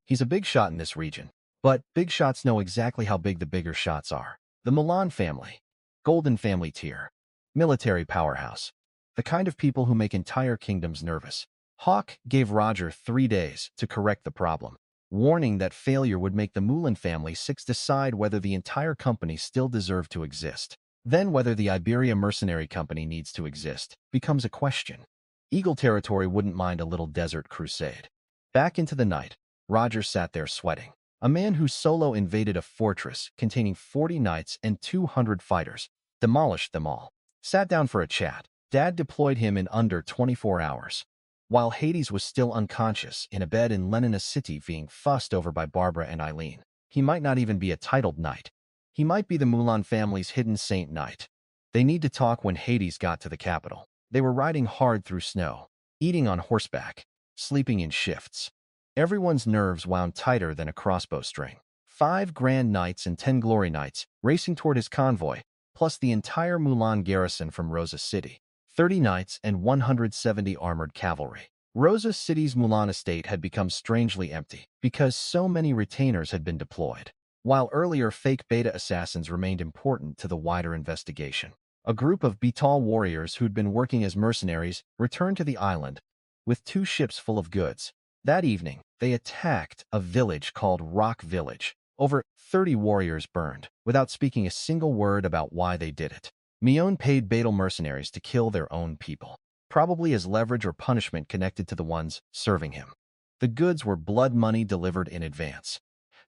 He's a big shot in this region, but big shots know exactly how big the bigger shots are. The Mulan family, Golden family tier, military powerhouse, the kind of people who make entire kingdoms nervous. Hawk gave Roger 3 days to correct the problem, warning that failure would make the Mulan family decide whether the entire company still deserved to exist. Then whether the Iberia Mercenary Company needs to exist becomes a question. Eagle territory wouldn't mind a little desert crusade. Back into the night, Roger sat there sweating. A man who solo invaded a fortress containing 40 knights and 200 fighters, demolished them all. Sat down for a chat. Dad deployed him in under 24 hours. While Hades was still unconscious in a bed in Lenina City being fussed over by Barbara and Eileen. He might not even be a titled knight. He might be the Mulan family's hidden saint knight. They need to talk when Hades got to the capital. They were riding hard through snow, eating on horseback, sleeping in shifts. Everyone's nerves wound tighter than a crossbow string. 5 Grand Knights and 10 Glory Knights racing toward his convoy, plus the entire Mulan garrison from Rosa City. 30 knights and 170 armored cavalry. Rosa City's Mulan estate had become strangely empty because so many retainers had been deployed, while earlier fake beta assassins remained important to the wider investigation. A group of Betal warriors who'd been working as mercenaries returned to the island with 2 ships full of goods. That evening, they attacked a village called Rock Village. Over 30 warriors burned, without speaking a single word about why they did it. Mion paid Betal mercenaries to kill their own people, probably as leverage or punishment connected to the ones serving him. The goods were blood money delivered in advance.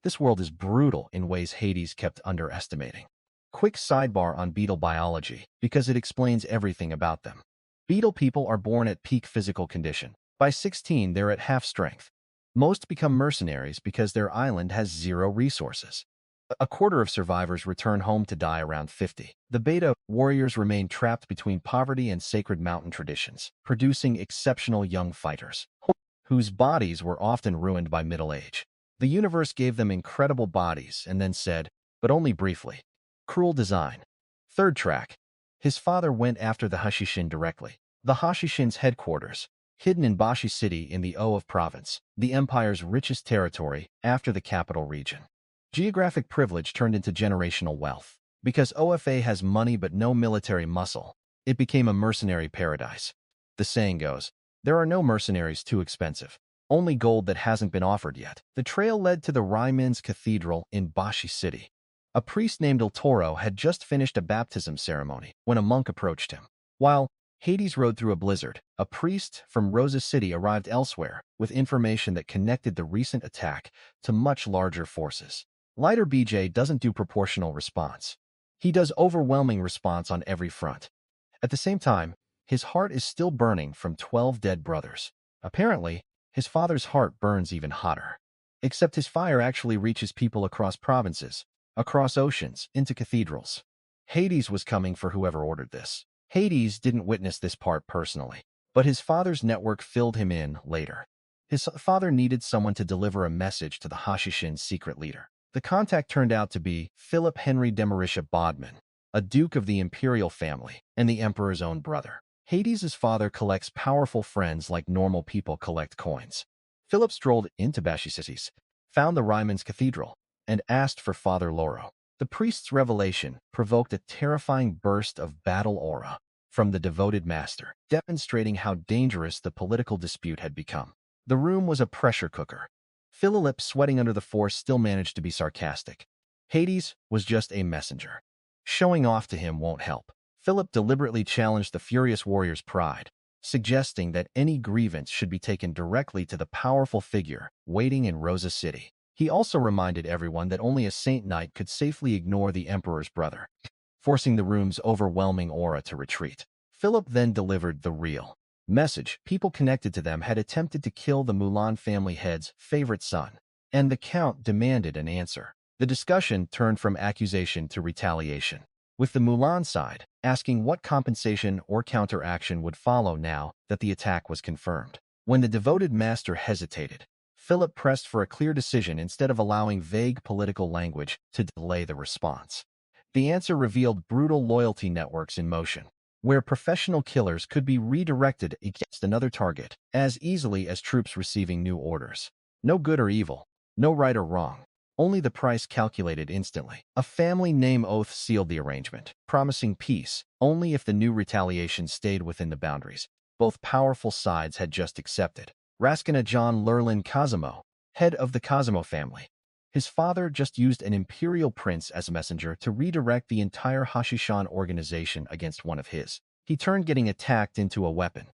This world is brutal in ways Hades kept underestimating. Quick sidebar on beetle biology, because it explains everything about them. Beetle people are born at peak physical condition. By 16, they're at half strength. Most become mercenaries because their island has 0 resources. A quarter of survivors return home to die around 50. The beta warriors remain trapped between poverty and sacred mountain traditions, producing exceptional young fighters, whose bodies were often ruined by middle age. The universe gave them incredible bodies and then said, but only briefly, cruel design. Third track. His father went after the Hashishin directly. The Hashishin's headquarters, hidden in Bashi City in the Of province, the empire's richest territory after the capital region. Geographic privilege turned into generational wealth. Because OFA has money but no military muscle, it became a mercenary paradise. The saying goes, there are no mercenaries too expensive, only gold that hasn't been offered yet. The trail led to the Rebrands Cathedral in Bashi City. A priest named El Toro had just finished a baptism ceremony when a monk approached him. While Hades rode through a blizzard, a priest from Rosa City arrived elsewhere with information that connected the recent attack to much larger forces. Lighter BJ doesn't do proportional response. He does overwhelming response on every front. At the same time, his heart is still burning from 12 dead brothers. Apparently, his father's heart burns even hotter. Except his fire actually reaches people across provinces, across oceans, into cathedrals. Hades was coming for whoever ordered this. Hades didn't witness this part personally, but his father's network filled him in later. His father needed someone to deliver a message to the Hashishin's secret leader. The contact turned out to be Philip Henry Demarisha Bodman, a duke of the imperial family and the emperor's own brother. Hades' father collects powerful friends like normal people collect coins. Philip strolled into Bashi Cities, found the Rebrands Cathedral, and asked for Father Loro. The priest's revelation provoked a terrifying burst of battle aura from the devoted master, demonstrating how dangerous the political dispute had become. The room was a pressure cooker. Philip, sweating under the force, still managed to be sarcastic. Hades was just a messenger. Showing off to him won't help. Philip deliberately challenged the furious warrior's pride, suggesting that any grievance should be taken directly to the powerful figure waiting in Rosa City. He also reminded everyone that only a saint knight could safely ignore the emperor's brother, forcing the room's overwhelming aura to retreat. Philip then delivered the real message. People connected to them had attempted to kill the Mulan family head's favorite son, and the count demanded an answer. The discussion turned from accusation to retaliation, with the Mulan side asking what compensation or counteraction would follow now that the attack was confirmed. When the devoted master hesitated, Philip pressed for a clear decision instead of allowing vague political language to delay the response. The answer revealed brutal loyalty networks in motion, where professional killers could be redirected against another target as easily as troops receiving new orders. No good or evil, no right or wrong, only the price calculated instantly. A family name oath sealed the arrangement, promising peace only if the new retaliation stayed within the boundaries both powerful sides had just accepted. Raskina John Lurlin Cosimo, head of the Cosimo family. His father just used an imperial prince as a messenger to redirect the entire Hashishan organization against one of his. He turned getting attacked into a weapon.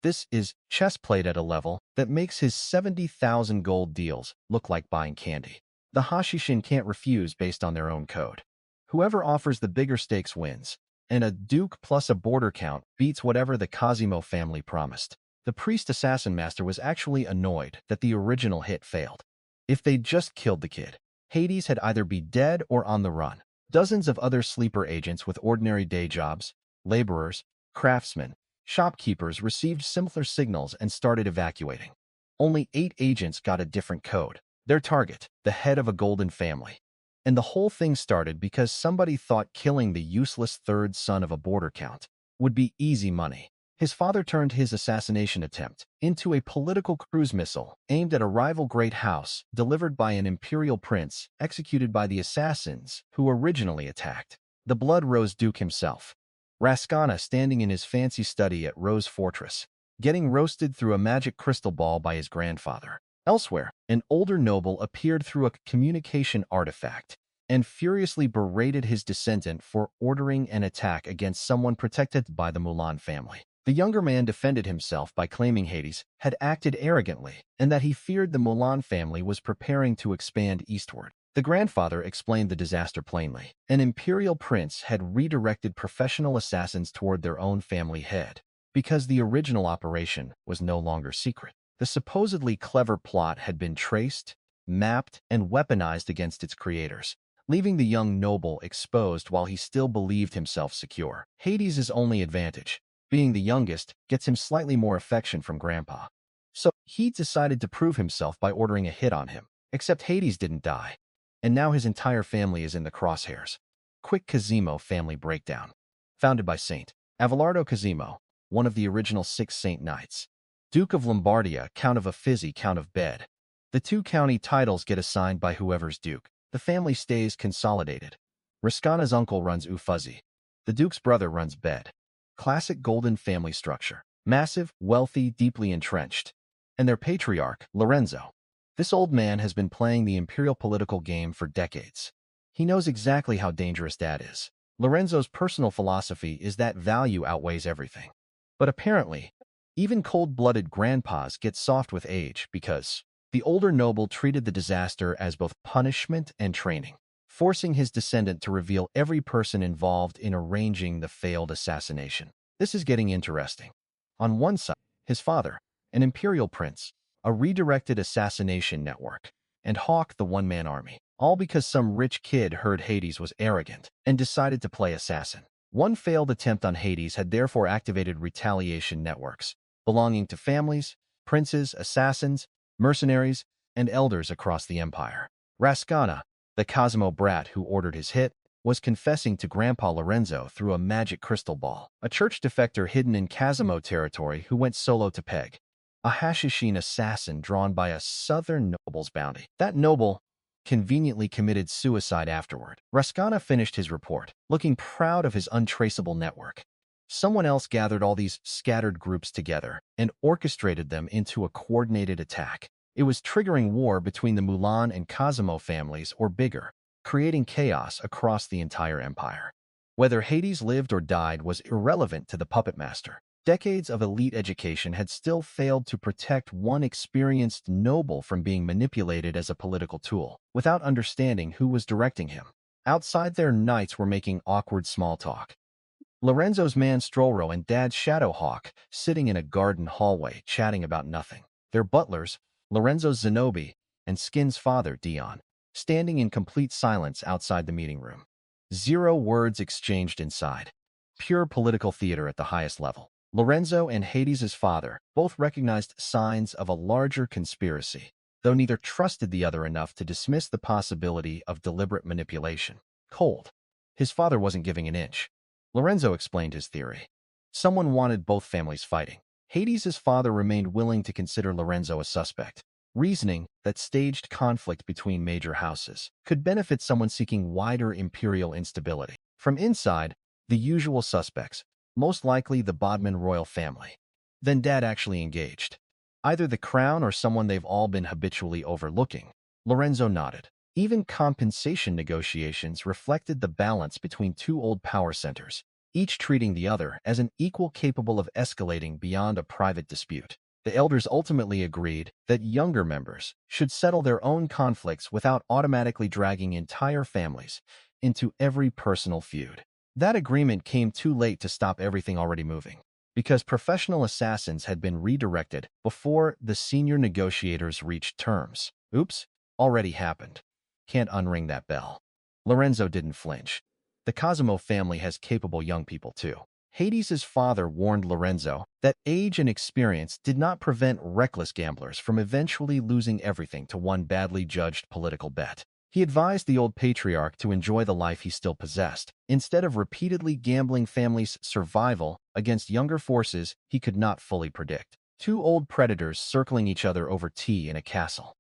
This is chess played at a level that makes his 70,000 gold deals look like buying candy. The Hashishin can't refuse based on their own code. Whoever offers the bigger stakes wins, and a duke plus a border count beats whatever the Cosimo family promised. The priest assassin master was actually annoyed that the original hit failed. If they'd just killed the kid, Hades had either be dead or on the run. Dozens of other sleeper agents with ordinary day jobs, laborers, craftsmen, shopkeepers received similar signals and started evacuating. Only 8 agents got a different code. Their target, the head of a golden family. And the whole thing started because somebody thought killing the useless third son of a border count would be easy money. His father turned his assassination attempt into a political cruise missile aimed at a rival great house delivered by an imperial prince executed by the assassins who originally attacked. The Blood Rose Duke himself, Rascana, standing in his fancy study at Rose Fortress, getting roasted through a magic crystal ball by his grandfather. Elsewhere, an older noble appeared through a communication artifact and furiously berated his descendant for ordering an attack against someone protected by the Mulan family. The younger man defended himself by claiming Hades had acted arrogantly and that he feared the Mulan family was preparing to expand eastward. The grandfather explained the disaster plainly. An imperial prince had redirected professional assassins toward their own family head because the original operation was no longer secret. The supposedly clever plot had been traced, mapped, and weaponized against its creators, leaving the young noble exposed while he still believed himself secure. Hades' only advantage, being the youngest, gets him slightly more affection from Grandpa. So he decided to prove himself by ordering a hit on him. Except Hades didn't die, and now his entire family is in the crosshairs. Quick Cosimo family breakdown. Founded by Saint Abelardo Cosimo, one of the original 6 Saint Knights. Duke of Lombardia, Count of Uffizi, Count of Bed. The 2 county titles get assigned by whoever's duke. The family stays consolidated. Rascana's uncle runs Uffizi. The duke's brother runs Bed. Classic golden family structure. Massive, wealthy, deeply entrenched. And their patriarch, Lorenzo. This old man has been playing the imperial political game for decades. He knows exactly how dangerous that is. Lorenzo's personal philosophy is that value outweighs everything. But apparently, even cold-blooded grandpas get soft with age because the older noble treated the disaster as both punishment and training, forcing his descendant to reveal every person involved in arranging the failed assassination. This is getting interesting. On one side, his father, an imperial prince, a redirected assassination network, and Hawk, the one-man army, all because some rich kid heard Hades was arrogant and decided to play assassin. One failed attempt on Hades had therefore activated retaliation networks, belonging to families, princes, assassins, mercenaries, and elders across the empire. Rascana, the Cosimo brat who ordered his hit, was confessing to Grandpa Lorenzo through a magic crystal ball, a church defector hidden in Cosimo territory who went solo to Peg, a Hashishin assassin drawn by a southern noble's bounty. That noble conveniently committed suicide afterward. Rascana finished his report, looking proud of his untraceable network. Someone else gathered all these scattered groups together and orchestrated them into a coordinated attack. It was triggering war between the Mulan and Cosimo families or bigger, creating chaos across the entire empire. Whether Hades lived or died was irrelevant to the puppet master. Decades of elite education had still failed to protect one experienced noble from being manipulated as a political tool, without understanding who was directing him. Outside, their knights were making awkward small talk. Lorenzo's man Strolro and Dad's Shadowhawk sitting in a garden hallway chatting about nothing. Their butlers, Lorenzo's Zenobi and Skin's father, Dion, standing in complete silence outside the meeting room. 0 words exchanged inside. Pure political theater at the highest level. Lorenzo and Hades' father both recognized signs of a larger conspiracy, though neither trusted the other enough to dismiss the possibility of deliberate manipulation. Cold. His father wasn't giving an inch. Lorenzo explained his theory. Someone wanted both families fighting. Hades' father remained willing to consider Lorenzo a suspect, reasoning that staged conflict between major houses could benefit someone seeking wider imperial instability. From inside, the usual suspects, most likely the Bodman royal family. Then Dad actually engaged. Either the crown or someone they've all been habitually overlooking. Lorenzo nodded. Even compensation negotiations reflected the balance between 2 old power centers, each treating the other as an equal capable of escalating beyond a private dispute. The elders ultimately agreed that younger members should settle their own conflicts without automatically dragging entire families into every personal feud. That agreement came too late to stop everything already moving, because professional assassins had been redirected before the senior negotiators reached terms. Oops, already happened. Can't unring that bell. Lorenzo didn't flinch. The Cosimo family has capable young people too. Hades's father warned Lorenzo that age and experience did not prevent reckless gamblers from eventually losing everything to one badly judged political bet. He advised the old patriarch to enjoy the life he still possessed, instead of repeatedly gambling family's survival against younger forces he could not fully predict. Two old predators circling each other over tea in a castle.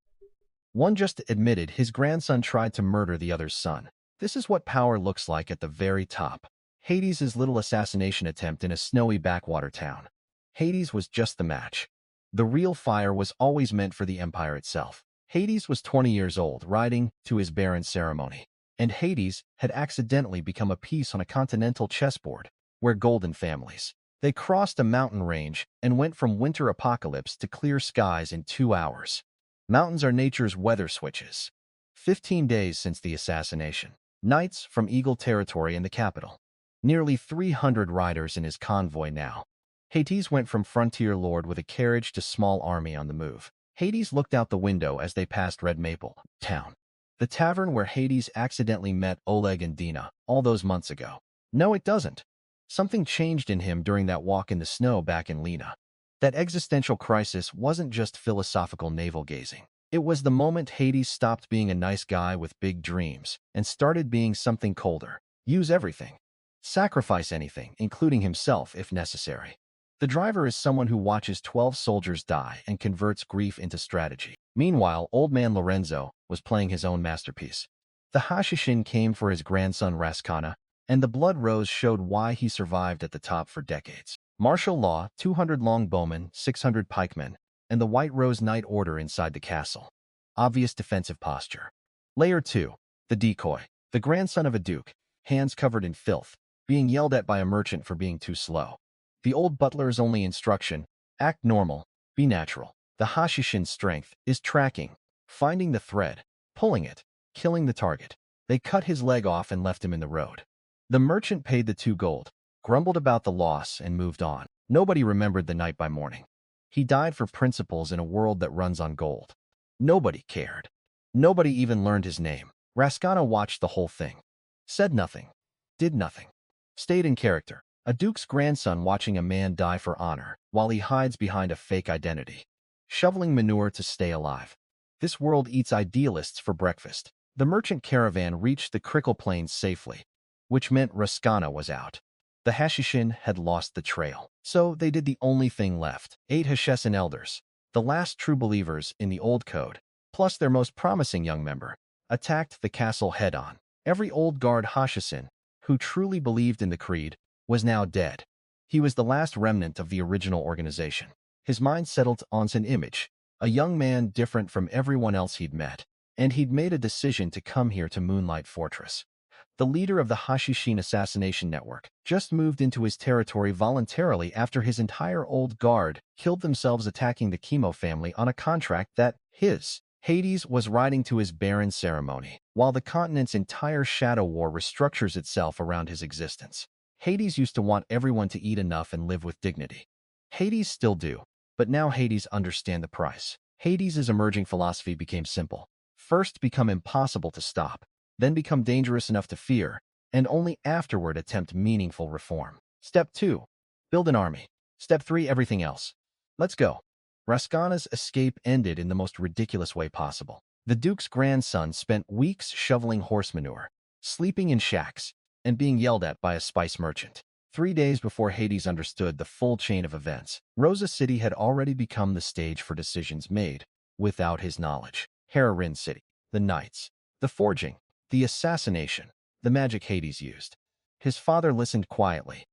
One just admitted his grandson tried to murder the other's son. This is what power looks like at the very top. Hades's little assassination attempt in a snowy backwater town. Hades was just the match. The real fire was always meant for the empire itself. Hades was 20 years old, riding to his Baron ceremony, and Hades had accidentally become a piece on a continental chessboard where golden families. They crossed a mountain range and went from winter apocalypse to clear skies in 2 hours. Mountains are nature's weather switches. 15 days since the assassination. Knights from Eagle territory in the capital. Nearly 300 riders in his convoy now. Hades went from frontier lord with a carriage to small army on the move. Hades looked out the window as they passed Red Maple Town, the tavern where Hades accidentally met Oleg and Dina all those months ago. No, it doesn't. Something changed in him during that walk in the snow back in Lena. That existential crisis wasn't just philosophical navel-gazing. It was the moment Hades stopped being a nice guy with big dreams and started being something colder. Use everything. Sacrifice anything, including himself if necessary. The driver is someone who watches 12 soldiers die and converts grief into strategy. Meanwhile, old man Lorenzo was playing his own masterpiece. The Hashishin came for his grandson Rascana, and the blood rose showed why he survived at the top for decades. Martial law, 200 longbowmen, 600 pikemen, and the White Rose Knight Order inside the castle. Obvious defensive posture. Layer 2. The decoy. The grandson of a duke, hands covered in filth, being yelled at by a merchant for being too slow. The old butler's only instruction, act normal, be natural. The Hashishin's strength is tracking, finding the thread, pulling it, killing the target. They cut his leg off and left him in the road. The merchant paid the 2 gold, grumbled about the loss, and moved on. Nobody remembered the night by morning. He died for principles in a world that runs on gold. Nobody cared. Nobody even learned his name. Rascana watched the whole thing. Said nothing. Did nothing. Stayed in character. A duke's grandson watching a man die for honor, while he hides behind a fake identity. Shoveling manure to stay alive. This world eats idealists for breakfast. The merchant caravan reached the Crickle Plains safely, which meant Rascana was out. The Hashishin had lost the trail. So they did the only thing left. 8 Hashishin elders, the last true believers in the old code, plus their most promising young member, attacked the castle head-on. Every old guard Hashishin, who truly believed in the creed, was now dead. He was the last remnant of the original organization. His mind settled on an image, a young man different from everyone else he'd met, and he'd made a decision to come here to Moonlight Fortress. The leader of the Hashishin assassination network just moved into his territory voluntarily after his entire old guard killed themselves attacking the Chemo family on a contract that Hades was riding to his Baron ceremony, while the continent's entire shadow war restructures itself around his existence. Hades used to want everyone to eat enough and live with dignity. Hades still do, but now Hades understand the price. Hades's emerging philosophy became simple. First, become impossible to stop, then become dangerous enough to fear, and only afterward attempt meaningful reform. Step 2. Build an army. Step 3. Everything else. Let's go. Rascana's escape ended in the most ridiculous way possible. The Duke's grandson spent weeks shoveling horse manure, sleeping in shacks, and being yelled at by a spice merchant. 3 days before Hades understood the full chain of events, Rosa City had already become the stage for decisions made without his knowledge. Hera City, the Knights, the forging, the assassination, the magic Hades used. His father listened quietly,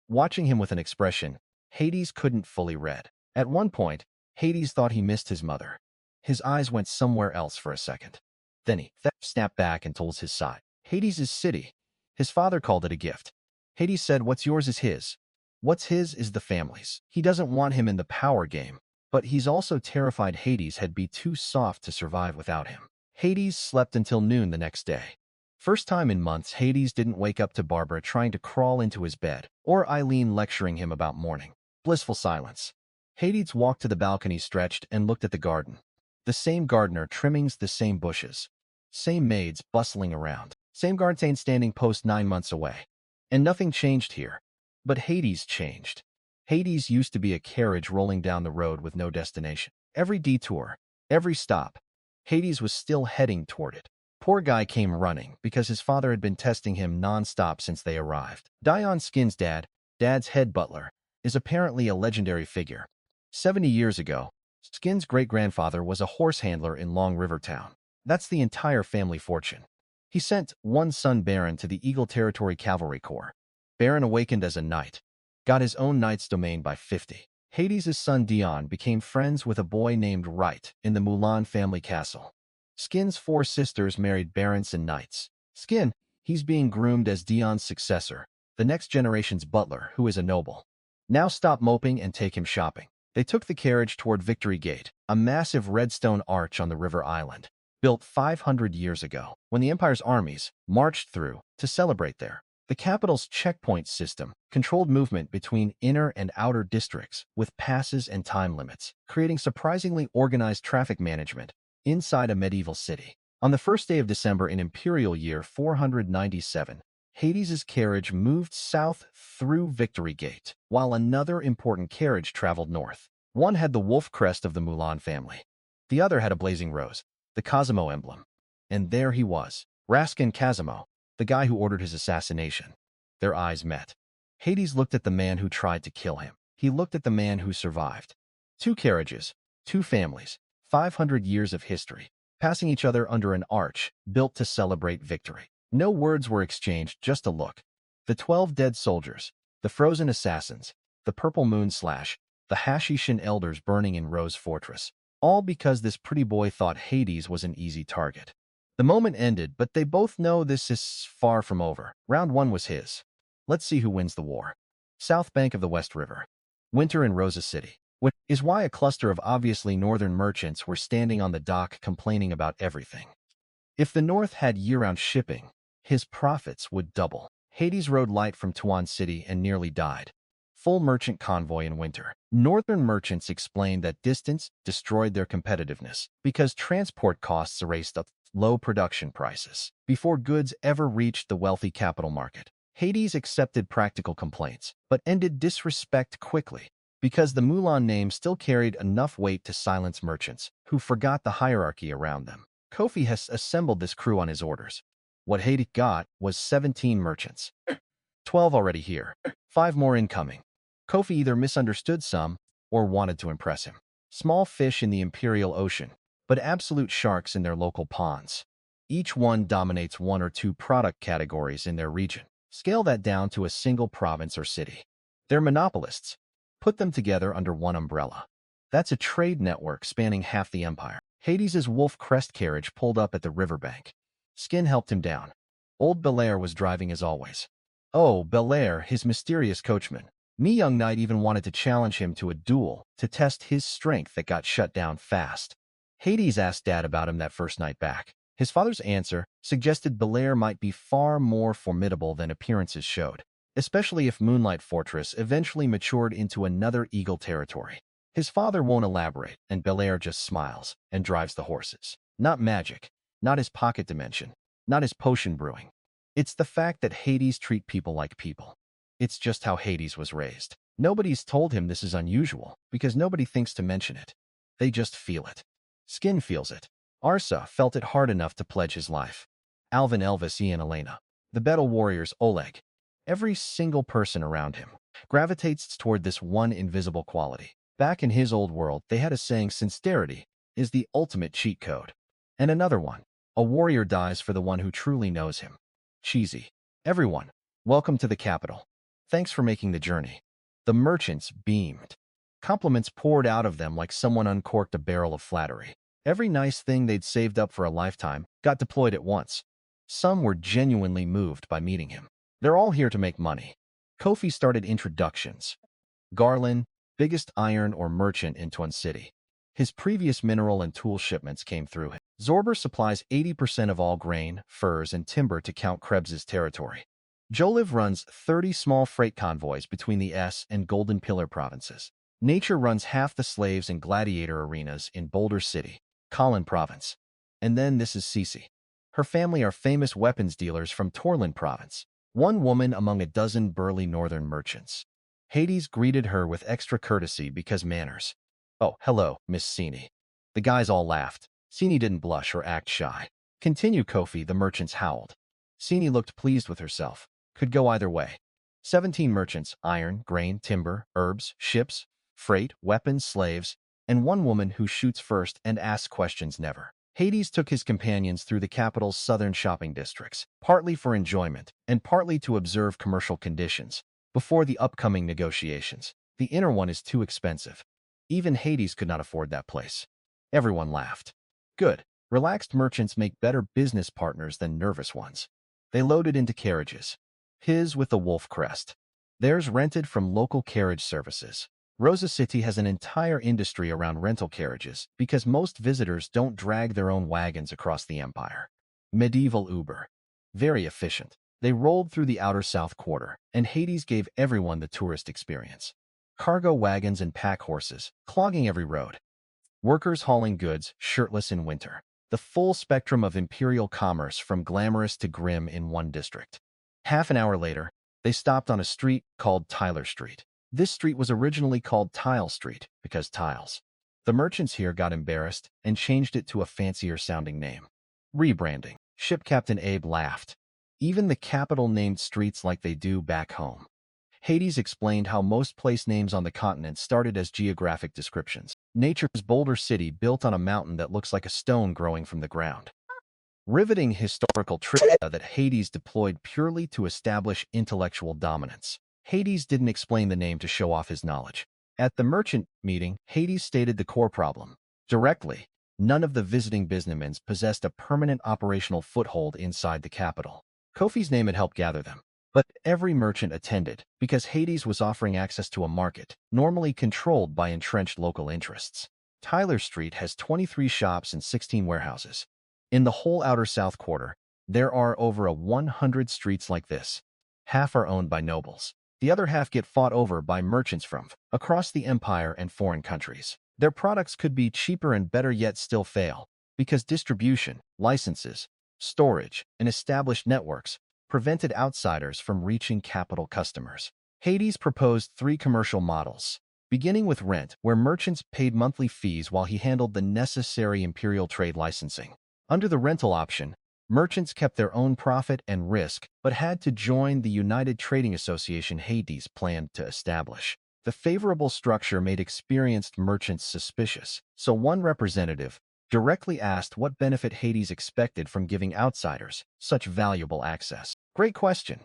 watching him with an expression Hades couldn't fully read. At one point, Hades thought he missed his mother. His eyes went somewhere else for a second. Then he snapped back and told his side. Hades' city. His father called it a gift. Hades said what's yours is his. What's his is the family's. He doesn't want him in the power game, But he's also terrified Hades had be too soft to survive without him. Hades slept until noon the next day. First time in months, Hades didn't wake up to Barbara trying to crawl into his bed, or Eileen lecturing him about mourning. Blissful silence. Hades walked to the balcony, stretched, and looked at the garden. The same gardener, trimmings, the same bushes. Same maids bustling around. Same garden standing post 9 months away. And nothing changed here. But Hades changed. Hades used to be a carriage rolling down the road with no destination. Every detour, every stop, Hades was still heading toward it. Poor guy came running because his father had been testing him non-stop since they arrived. Dion Skin's dad's head butler, is apparently a legendary figure. 70 years ago, Skin's great-grandfather was a horse handler in Long River Town. That's the entire family fortune. He sent one son, Baron, to the Eagle Territory Cavalry Corps. Baron awakened as a knight. Got his own knight's domain by 50. Hades' son Dion became friends with a boy named Wright in the Mulan family castle. Skin's 4 sisters married barons and knights. Skin, he's being groomed as Dion's successor, the next generation's butler, who is a noble. Now stop moping and take him shopping. They took the carriage toward Victory Gate, a massive redstone arch on the river island, built 500 years ago, when the Empire's armies marched through to celebrate there. The capital's checkpoint system controlled movement between inner and outer districts with passes and time limits, creating surprisingly organized traffic management inside a medieval city. On the first day of December in Imperial Year 497, Hades' carriage moved south through Victory Gate, while another important carriage traveled north. One had the wolf crest of the Mulan family. The other had a blazing rose, the Cosimo emblem. And there he was, Raskin Cosimo, the guy who ordered his assassination. Their eyes met. Hades looked at the man who tried to kill him. He looked at the man who survived. 2 carriages, 2 families, 500 years of history, passing each other under an arch built to celebrate victory. No words were exchanged, just a look. The 12 dead soldiers, the frozen assassins, the purple moon slash, the Hashishin elders burning in Rose Fortress. All because this pretty boy thought Hades was an easy target. The moment ended, but they both know this is far from over. Round 1 was his. Let's see who wins the war. South bank of the West River. Winter in Rosa City. Which is why a cluster of obviously northern merchants were standing on the dock complaining about everything. If the North had year-round shipping, his profits would double. Hades rode light from Tuan City and nearly died. Full merchant convoy in winter. Northern merchants explained that distance destroyed their competitiveness because transport costs erased up low production prices before goods ever reached the wealthy capital market. Hades accepted practical complaints, but ended disrespect quickly because the Mulan name still carried enough weight to silence merchants who forgot the hierarchy around them. Kofi has assembled this crew on his orders. What Hades got was 17 merchants. 12 already here, 5 more incoming. Kofi either misunderstood some or wanted to impress him. Small fish in the Imperial Ocean, but absolute sharks in their local ponds. Each one dominates 1 or 2 product categories in their region. Scale that down to a single province or city. They're monopolists. Put them together under one umbrella. That's a trade network spanning half the empire. Hades' wolf crest carriage pulled up at the riverbank. Skin helped him down. Old Belair was driving as always. Oh, Belair, his mysterious coachman. Me young knight even wanted to challenge him to a duel to test his strength that got shut down fast. Hades asked Dad about him that first night back. His father's answer suggested Belair might be far more formidable than appearances showed, especially if Moonlight Fortress eventually matured into another Eagle territory. His father won't elaborate, and Belair just smiles and drives the horses. Not magic, not his pocket dimension, not his potion brewing. It's the fact that Hades treat people like people. It's just how Hades was raised. Nobody's told him this is unusual, because nobody thinks to mention it. They just feel it. Skin feels it. Arsa felt it hard enough to pledge his life. Alvin, Elvis, Ian, Elena. The battle warriors, Oleg. Every single person around him gravitates toward this one invisible quality. Back in his old world, they had a saying, sincerity is the ultimate cheat code. And another one, a warrior dies for the one who truly knows him. Cheesy. Everyone, welcome to the capital. Thanks for making the journey. The merchants beamed. Compliments poured out of them like someone uncorked a barrel of flattery. Every nice thing they'd saved up for a lifetime got deployed at once. Some were genuinely moved by meeting him. They're all here to make money. Kofi started introductions. Garland, biggest iron ore merchant in Twin City. His previous mineral and tool shipments came through him. Zorber supplies 80% of all grain, furs, and timber to Count Krebs's territory. Joliv runs 30 small freight convoys between the S and Golden Pillar provinces. Nature runs half the slaves and gladiator arenas in Boulder City, Colin Province. And then this is Cece. Her family are famous weapons dealers from Torlin Province, one woman among a dozen burly northern merchants. Hades greeted her with extra courtesy because manners. "Oh, hello, Miss Sini." The guys all laughed. Sini didn't blush or act shy. "Continue, Kofi," the merchants howled. Sini looked pleased with herself. Could go either way. 17 merchants, iron, grain, timber, herbs, ships, freight, weapons, slaves, and one woman who shoots first and asks questions never. Hades took his companions through the capital's southern shopping districts, partly for enjoyment and partly to observe commercial conditions before the upcoming negotiations. The inner one is too expensive. Even Hades could not afford that place. Everyone laughed. Good. Relaxed merchants make better business partners than nervous ones. They loaded into carriages. His with the wolf crest. Theirs rented from local carriage services. Rosa City has an entire industry around rental carriages because most visitors don't drag their own wagons across the empire. Medieval Uber. Very efficient. They rolled through the outer south quarter, and Hades gave everyone the tourist experience. Cargo wagons and pack horses, clogging every road. Workers hauling goods, shirtless in winter. The full spectrum of imperial commerce from glamorous to grim in one district. Half an hour later, they stopped on a street called Tyler Street. This street was originally called Tile Street because tiles. The merchants here got embarrassed and changed it to a fancier-sounding name. Rebranding. Ship Captain Abe laughed. Even the capital named streets like they do back home. Hades explained how most place names on the continent started as geographic descriptions. Nature's Boulder City built on a mountain that looks like a stone growing from the ground. Riveting historical trivia that Hades deployed purely to establish intellectual dominance. Hades didn't explain the name to show off his knowledge. At the merchant meeting, Hades stated the core problem. Directly, none of the visiting businessmen possessed a permanent operational foothold inside the capital. Kofi's name had helped gather them. But every merchant attended because Hades was offering access to a market, normally controlled by entrenched local interests. Tyler Street has 23 shops and 16 warehouses. In the whole outer south quarter, there are over 100 streets like this. Half are owned by nobles. The other half get fought over by merchants from across the empire and foreign countries. Their products could be cheaper and better yet still fail, because distribution, licenses, storage, and established networks prevented outsiders from reaching capital customers. Hades proposed 3 commercial models, beginning with rent, where merchants paid monthly fees while he handled the necessary imperial trade licensing. Under the rental option, merchants kept their own profit and risk, but had to join the United Trading Association Hades planned to establish. The favorable structure made experienced merchants suspicious, so one representative directly asked what benefit Hades expected from giving outsiders such valuable access. Great question.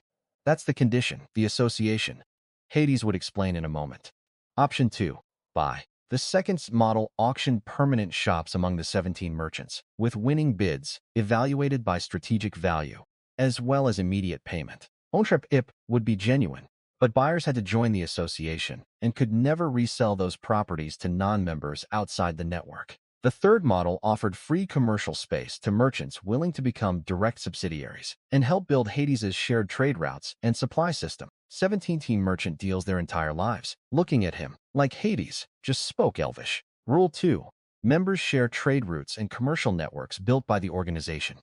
That's the condition, the association. Hades would explain in a moment. Option 2. Buy. The second model auctioned permanent shops among the 17 merchants, with winning bids evaluated by strategic value, as well as immediate payment. Ownership would be genuine, but buyers had to join the association and could never resell those properties to non-members outside the network. The third model offered free commercial space to merchants willing to become direct subsidiaries and help build Hades's shared trade routes and supply system. 17 merchant deals their entire lives, looking at him like Hades just spoke Elvish. Rule 2. Members share trade routes and commercial networks built by the organization.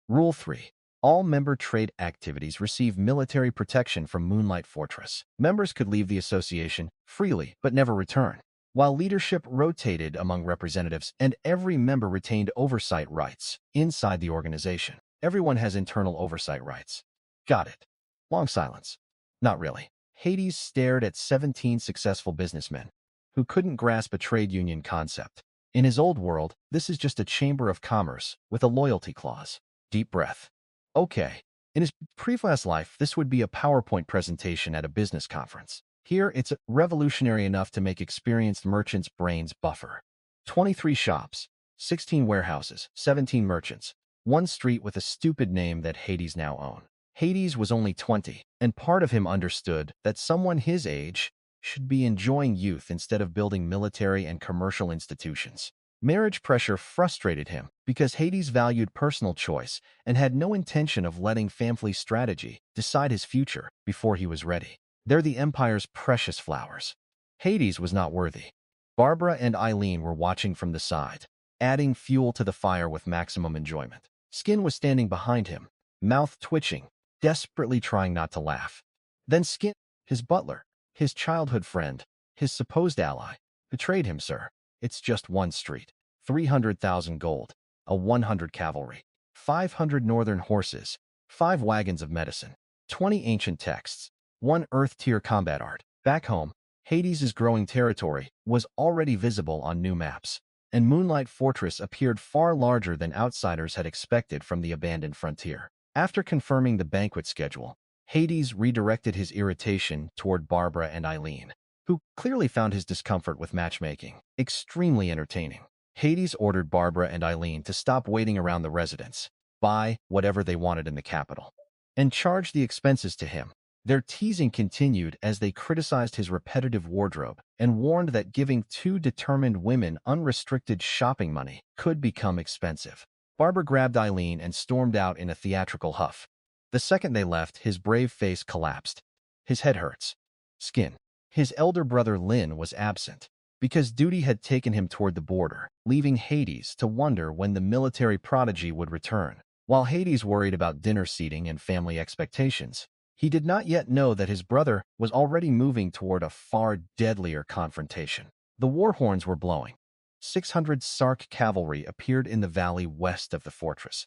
Rule 3. All member trade activities receive military protection from Moonlight Fortress. Members could leave the association freely but never return, while leadership rotated among representatives and every member retained oversight rights inside the organization. Everyone has internal oversight rights. Got it. Long silence. Not really. Hades stared at 17 successful businessmen who couldn't grasp a trade union concept. In his old world, this is just a chamber of commerce with a loyalty clause. Deep breath. Okay. In his previous life, this would be a PowerPoint presentation at a business conference. Here, it's revolutionary enough to make experienced merchants' brains buffer. 23 shops, 16 warehouses, 17 merchants, one street with a stupid name that Hades now owns. Hades was only 20, and part of him understood that someone his age should be enjoying youth instead of building military and commercial institutions. Marriage pressure frustrated him because Hades valued personal choice and had no intention of letting family strategy decide his future before he was ready. They're the Empire's precious flowers. Hades was not worthy. Barbara and Eileen were watching from the side, adding fuel to the fire with maximum enjoyment. Skin was standing behind him, mouth twitching, desperately trying not to laugh. Then Skin, his butler, his childhood friend, his supposed ally, betrayed him, sir. It's just one street, 300,000 gold, a 100 cavalry, 500 northern horses, 5 wagons of medicine, 20 ancient texts, 1 earth-tier combat art. Back home, Hades' growing territory was already visible on new maps, and Moonlight Fortress appeared far larger than outsiders had expected from the abandoned frontier. After confirming the banquet schedule, Hades redirected his irritation toward Barbara and Eileen, who clearly found his discomfort with matchmaking extremely entertaining. Hades ordered Barbara and Eileen to stop waiting around the residence, buy whatever they wanted in the capital, and charge the expenses to him. Their teasing continued as they criticized his repetitive wardrobe and warned that giving 2 determined women unrestricted shopping money could become expensive. Barbara grabbed Eileen and stormed out in a theatrical huff. The second they left, his brave face collapsed. His head hurts. Skin. His elder brother Lin was absent because duty had taken him toward the border, leaving Hades to wonder when the military prodigy would return. While Hades worried about dinner seating and family expectations, he did not yet know that his brother was already moving toward a far deadlier confrontation. The war horns were blowing. 600 Sark cavalry appeared in the valley west of the fortress.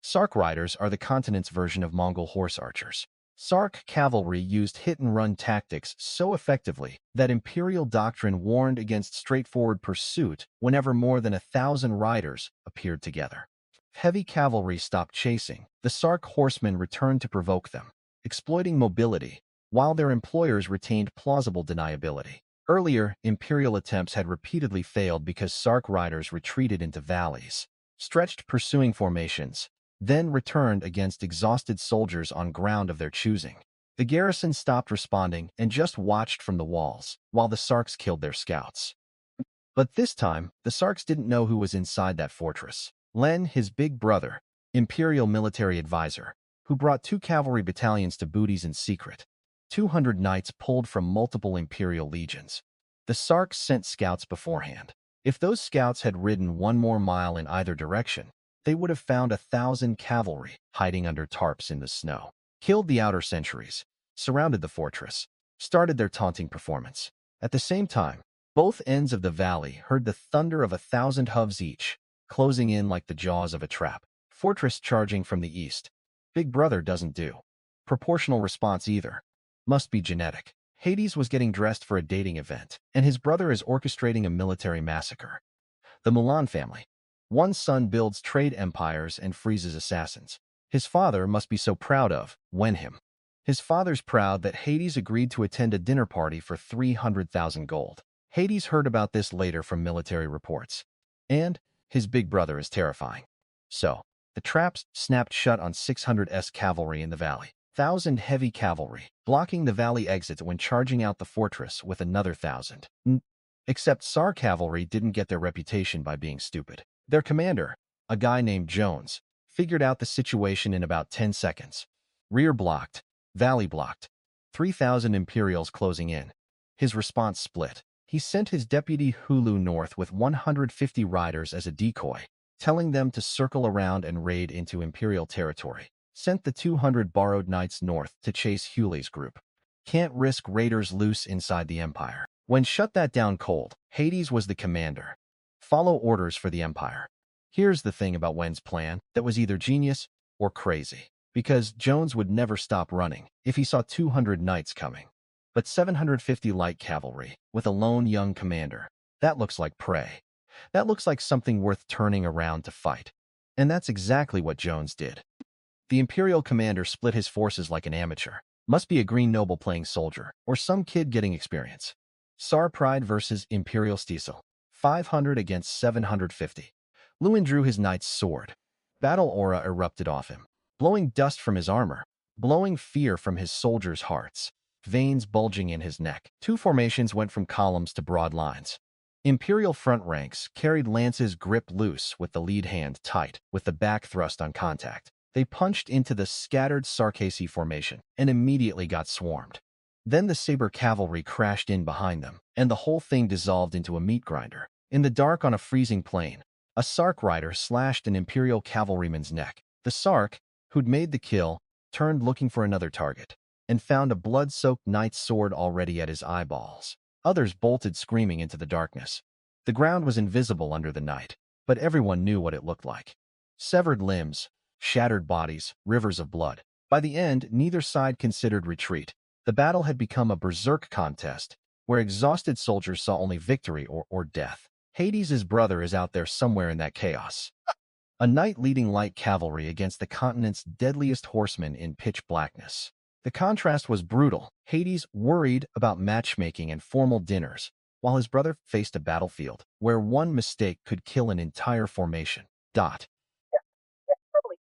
Sark riders are the continent's version of Mongol horse archers. Sark cavalry used hit-and-run tactics so effectively that imperial doctrine warned against straightforward pursuit whenever more than 1,000 riders appeared together. Heavy cavalry stopped chasing. The Sark horsemen returned to provoke them, exploiting mobility, while their employers retained plausible deniability. Earlier, imperial attempts had repeatedly failed because Sark riders retreated into valleys, stretched pursuing formations, then returned against exhausted soldiers on ground of their choosing. The garrison stopped responding and just watched from the walls, while the Sarks killed their scouts. But this time, the Sarks didn't know who was inside that fortress. Len, his big brother, imperial military advisor, who brought 2 cavalry battalions to booties in secret. 200 knights pulled from multiple imperial legions. The Sarks sent scouts beforehand. If those scouts had ridden 1 more mile in either direction, they would have found 1,000 cavalry hiding under tarps in the snow, killed the outer sentries, surrounded the fortress, started their taunting performance. At the same time, both ends of the valley heard the thunder of 1,000 hooves each, closing in like the jaws of a trap. Fortress charging from the east. Big brother doesn't do. Proportional response either. Must be genetic. Hades was getting dressed for a dating event, and his brother is orchestrating a military massacre. The Mulan family. One son builds trade empires and freezes assassins. His father must be so proud of him. His father's proud that Hades agreed to attend a dinner party for 300,000 gold. Hades heard about this later from military reports. And his big brother is terrifying. So, the traps snapped shut on 600 cavalry in the valley. 1,000 heavy cavalry, blocking the valley exit when charging out the fortress with another 1,000. Except Sar cavalry didn't get their reputation by being stupid. Their commander, a guy named Jones, figured out the situation in about 10 seconds. Rear blocked, valley blocked, 3,000 Imperials closing in. His response split. He sent his deputy Hulu north with 150 riders as a decoy, telling them to circle around and raid into Imperial territory. Sent the 200 borrowed knights north to chase Hewley's group. Can't risk raiders loose inside the Empire. When shut that down cold, Hades was the commander. Follow orders for the Empire. Here's the thing about Wen's plan that was either genius or crazy, because Jones would never stop running if he saw 200 knights coming. But 750 light cavalry, with a lone young commander, that looks like prey. That looks like something worth turning around to fight. And that's exactly what Jones did. The Imperial commander split his forces like an amateur. Must be a green noble playing soldier, or some kid getting experience. Sar Pride versus Imperial Stiesel. 500 against 750. Lewin drew his knight's sword. Battle aura erupted off him, blowing dust from his armor, blowing fear from his soldiers' hearts. veins bulging in his neck. Two formations went from columns to broad lines. Imperial front ranks carried lances gripped loose with the lead hand tight, with the back thrust on contact. They punched into the scattered Sarkasi formation and immediately got swarmed. Then the saber cavalry crashed in behind them, and the whole thing dissolved into a meat grinder. In the dark on a freezing plain, a Sark rider slashed an Imperial cavalryman's neck. The Sark, who'd made the kill, turned looking for another target, and found a blood-soaked knight's sword already at his eyeballs. Others bolted screaming into the darkness. The ground was invisible under the night, but everyone knew what it looked like. Severed limbs, shattered bodies, rivers of blood. By the end, neither side considered retreat. The battle had become a berserk contest, where exhausted soldiers saw only victory or death. Hades' brother is out there somewhere in that chaos. A knight leading light cavalry against the continent's deadliest horsemen in pitch blackness. The contrast was brutal. Hades worried about matchmaking and formal dinners, while his brother faced a battlefield where one mistake could kill an entire formation.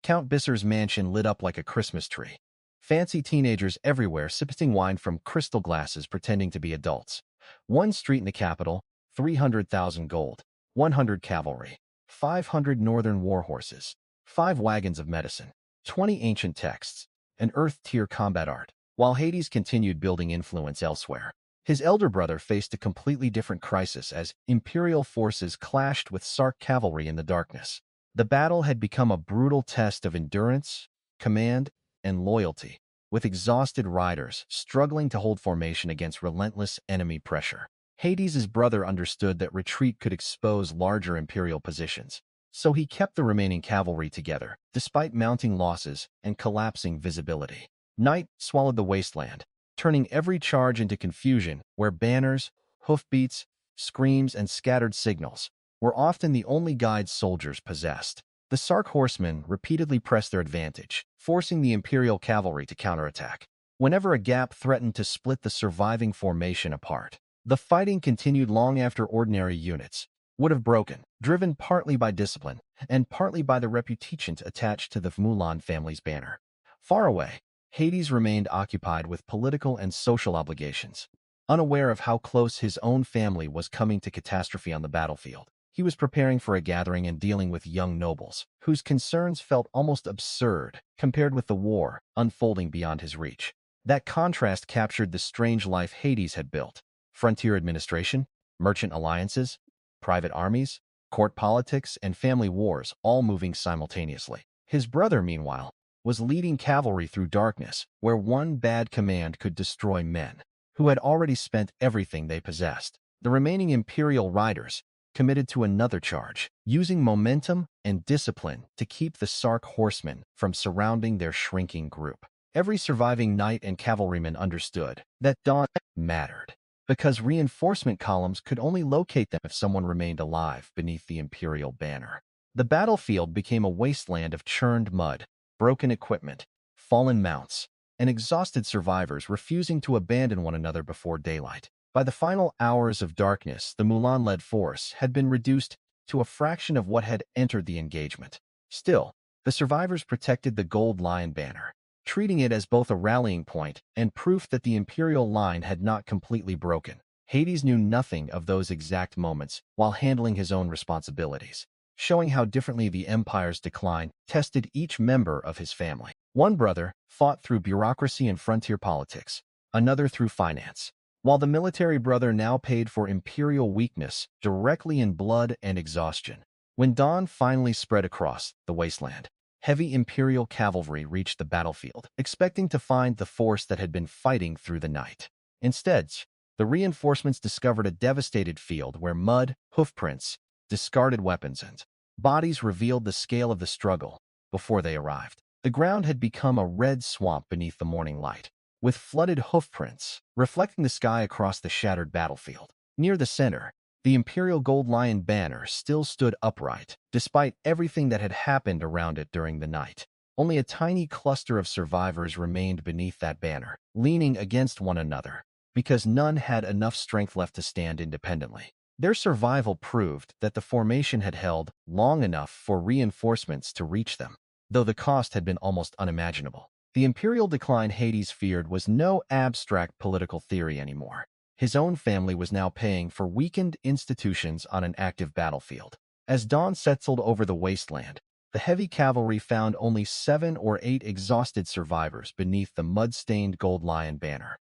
Count Bisser's mansion lit up like a Christmas tree. Fancy teenagers everywhere sipping wine from crystal glasses pretending to be adults. One street in the capital, 300,000 gold, 100 cavalry, 500 northern war horses, 5 wagons of medicine, 20 ancient texts, an Earth-tier combat art. While Hades continued building influence elsewhere, his elder brother faced a completely different crisis as Imperial forces clashed with Sark cavalry in the darkness. The battle had become a brutal test of endurance, command, and loyalty, with exhausted riders struggling to hold formation against relentless enemy pressure. Hades' brother understood that retreat could expose larger Imperial positions, so he kept the remaining cavalry together, despite mounting losses and collapsing visibility. Night swallowed the wasteland, turning every charge into confusion where banners, hoofbeats, screams, and scattered signals were often the only guides soldiers possessed. The Sark horsemen repeatedly pressed their advantage, forcing the Imperial cavalry to counterattack. Whenever a gap threatened to split the surviving formation apart, the fighting continued long after ordinary units would have broken, driven partly by discipline and partly by the reputation attached to the Mulan family's banner. Far away, Hades remained occupied with political and social obligations, unaware of how close his own family was coming to catastrophe on the battlefield. He was preparing for a gathering and dealing with young nobles, whose concerns felt almost absurd compared with the war unfolding beyond his reach. That contrast captured the strange life Hades had built. Frontier administration, merchant alliances, private armies, court politics, and family wars all moving simultaneously. His brother, meanwhile, was leading cavalry through darkness, where one bad command could destroy men who had already spent everything they possessed. The remaining Imperial riders committed to another charge, using momentum and discipline to keep the Sark horsemen from surrounding their shrinking group. Every surviving knight and cavalryman understood that dawn mattered, because reinforcement columns could only locate them if someone remained alive beneath the Imperial banner. The battlefield became a wasteland of churned mud, broken equipment, fallen mounts, and exhausted survivors refusing to abandon one another before daylight. By the final hours of darkness, the Mulan-led force had been reduced to a fraction of what had entered the engagement. Still, the survivors protected the Gold Lion banner, treating it as both a rallying point and proof that the Imperial line had not completely broken. Hades knew nothing of those exact moments while handling his own responsibilities, showing how differently the Empire's decline tested each member of his family. One brother fought through bureaucracy and frontier politics, another through finance, while the military brother now paid for Imperial weakness directly in blood and exhaustion. When dawn finally spread across the wasteland, heavy Imperial cavalry reached the battlefield, expecting to find the force that had been fighting through the night. Instead, the reinforcements discovered a devastated field where mud, hoofprints, discarded weapons, and bodies revealed the scale of the struggle before they arrived. The ground had become a red swamp beneath the morning light, with flooded hoofprints reflecting the sky across the shattered battlefield. Near the center, the Imperial Gold Lion banner still stood upright, despite everything that had happened around it during the night. Only a tiny cluster of survivors remained beneath that banner, leaning against one another, because none had enough strength left to stand independently. Their survival proved that the formation had held long enough for reinforcements to reach them, though the cost had been almost unimaginable. The imperial decline Hades feared was no abstract political theory anymore. His own family was now paying for weakened institutions on an active battlefield. As dawn settled over the wasteland, the heavy cavalry found only 7 or 8 exhausted survivors beneath the mud-stained gold lion banner.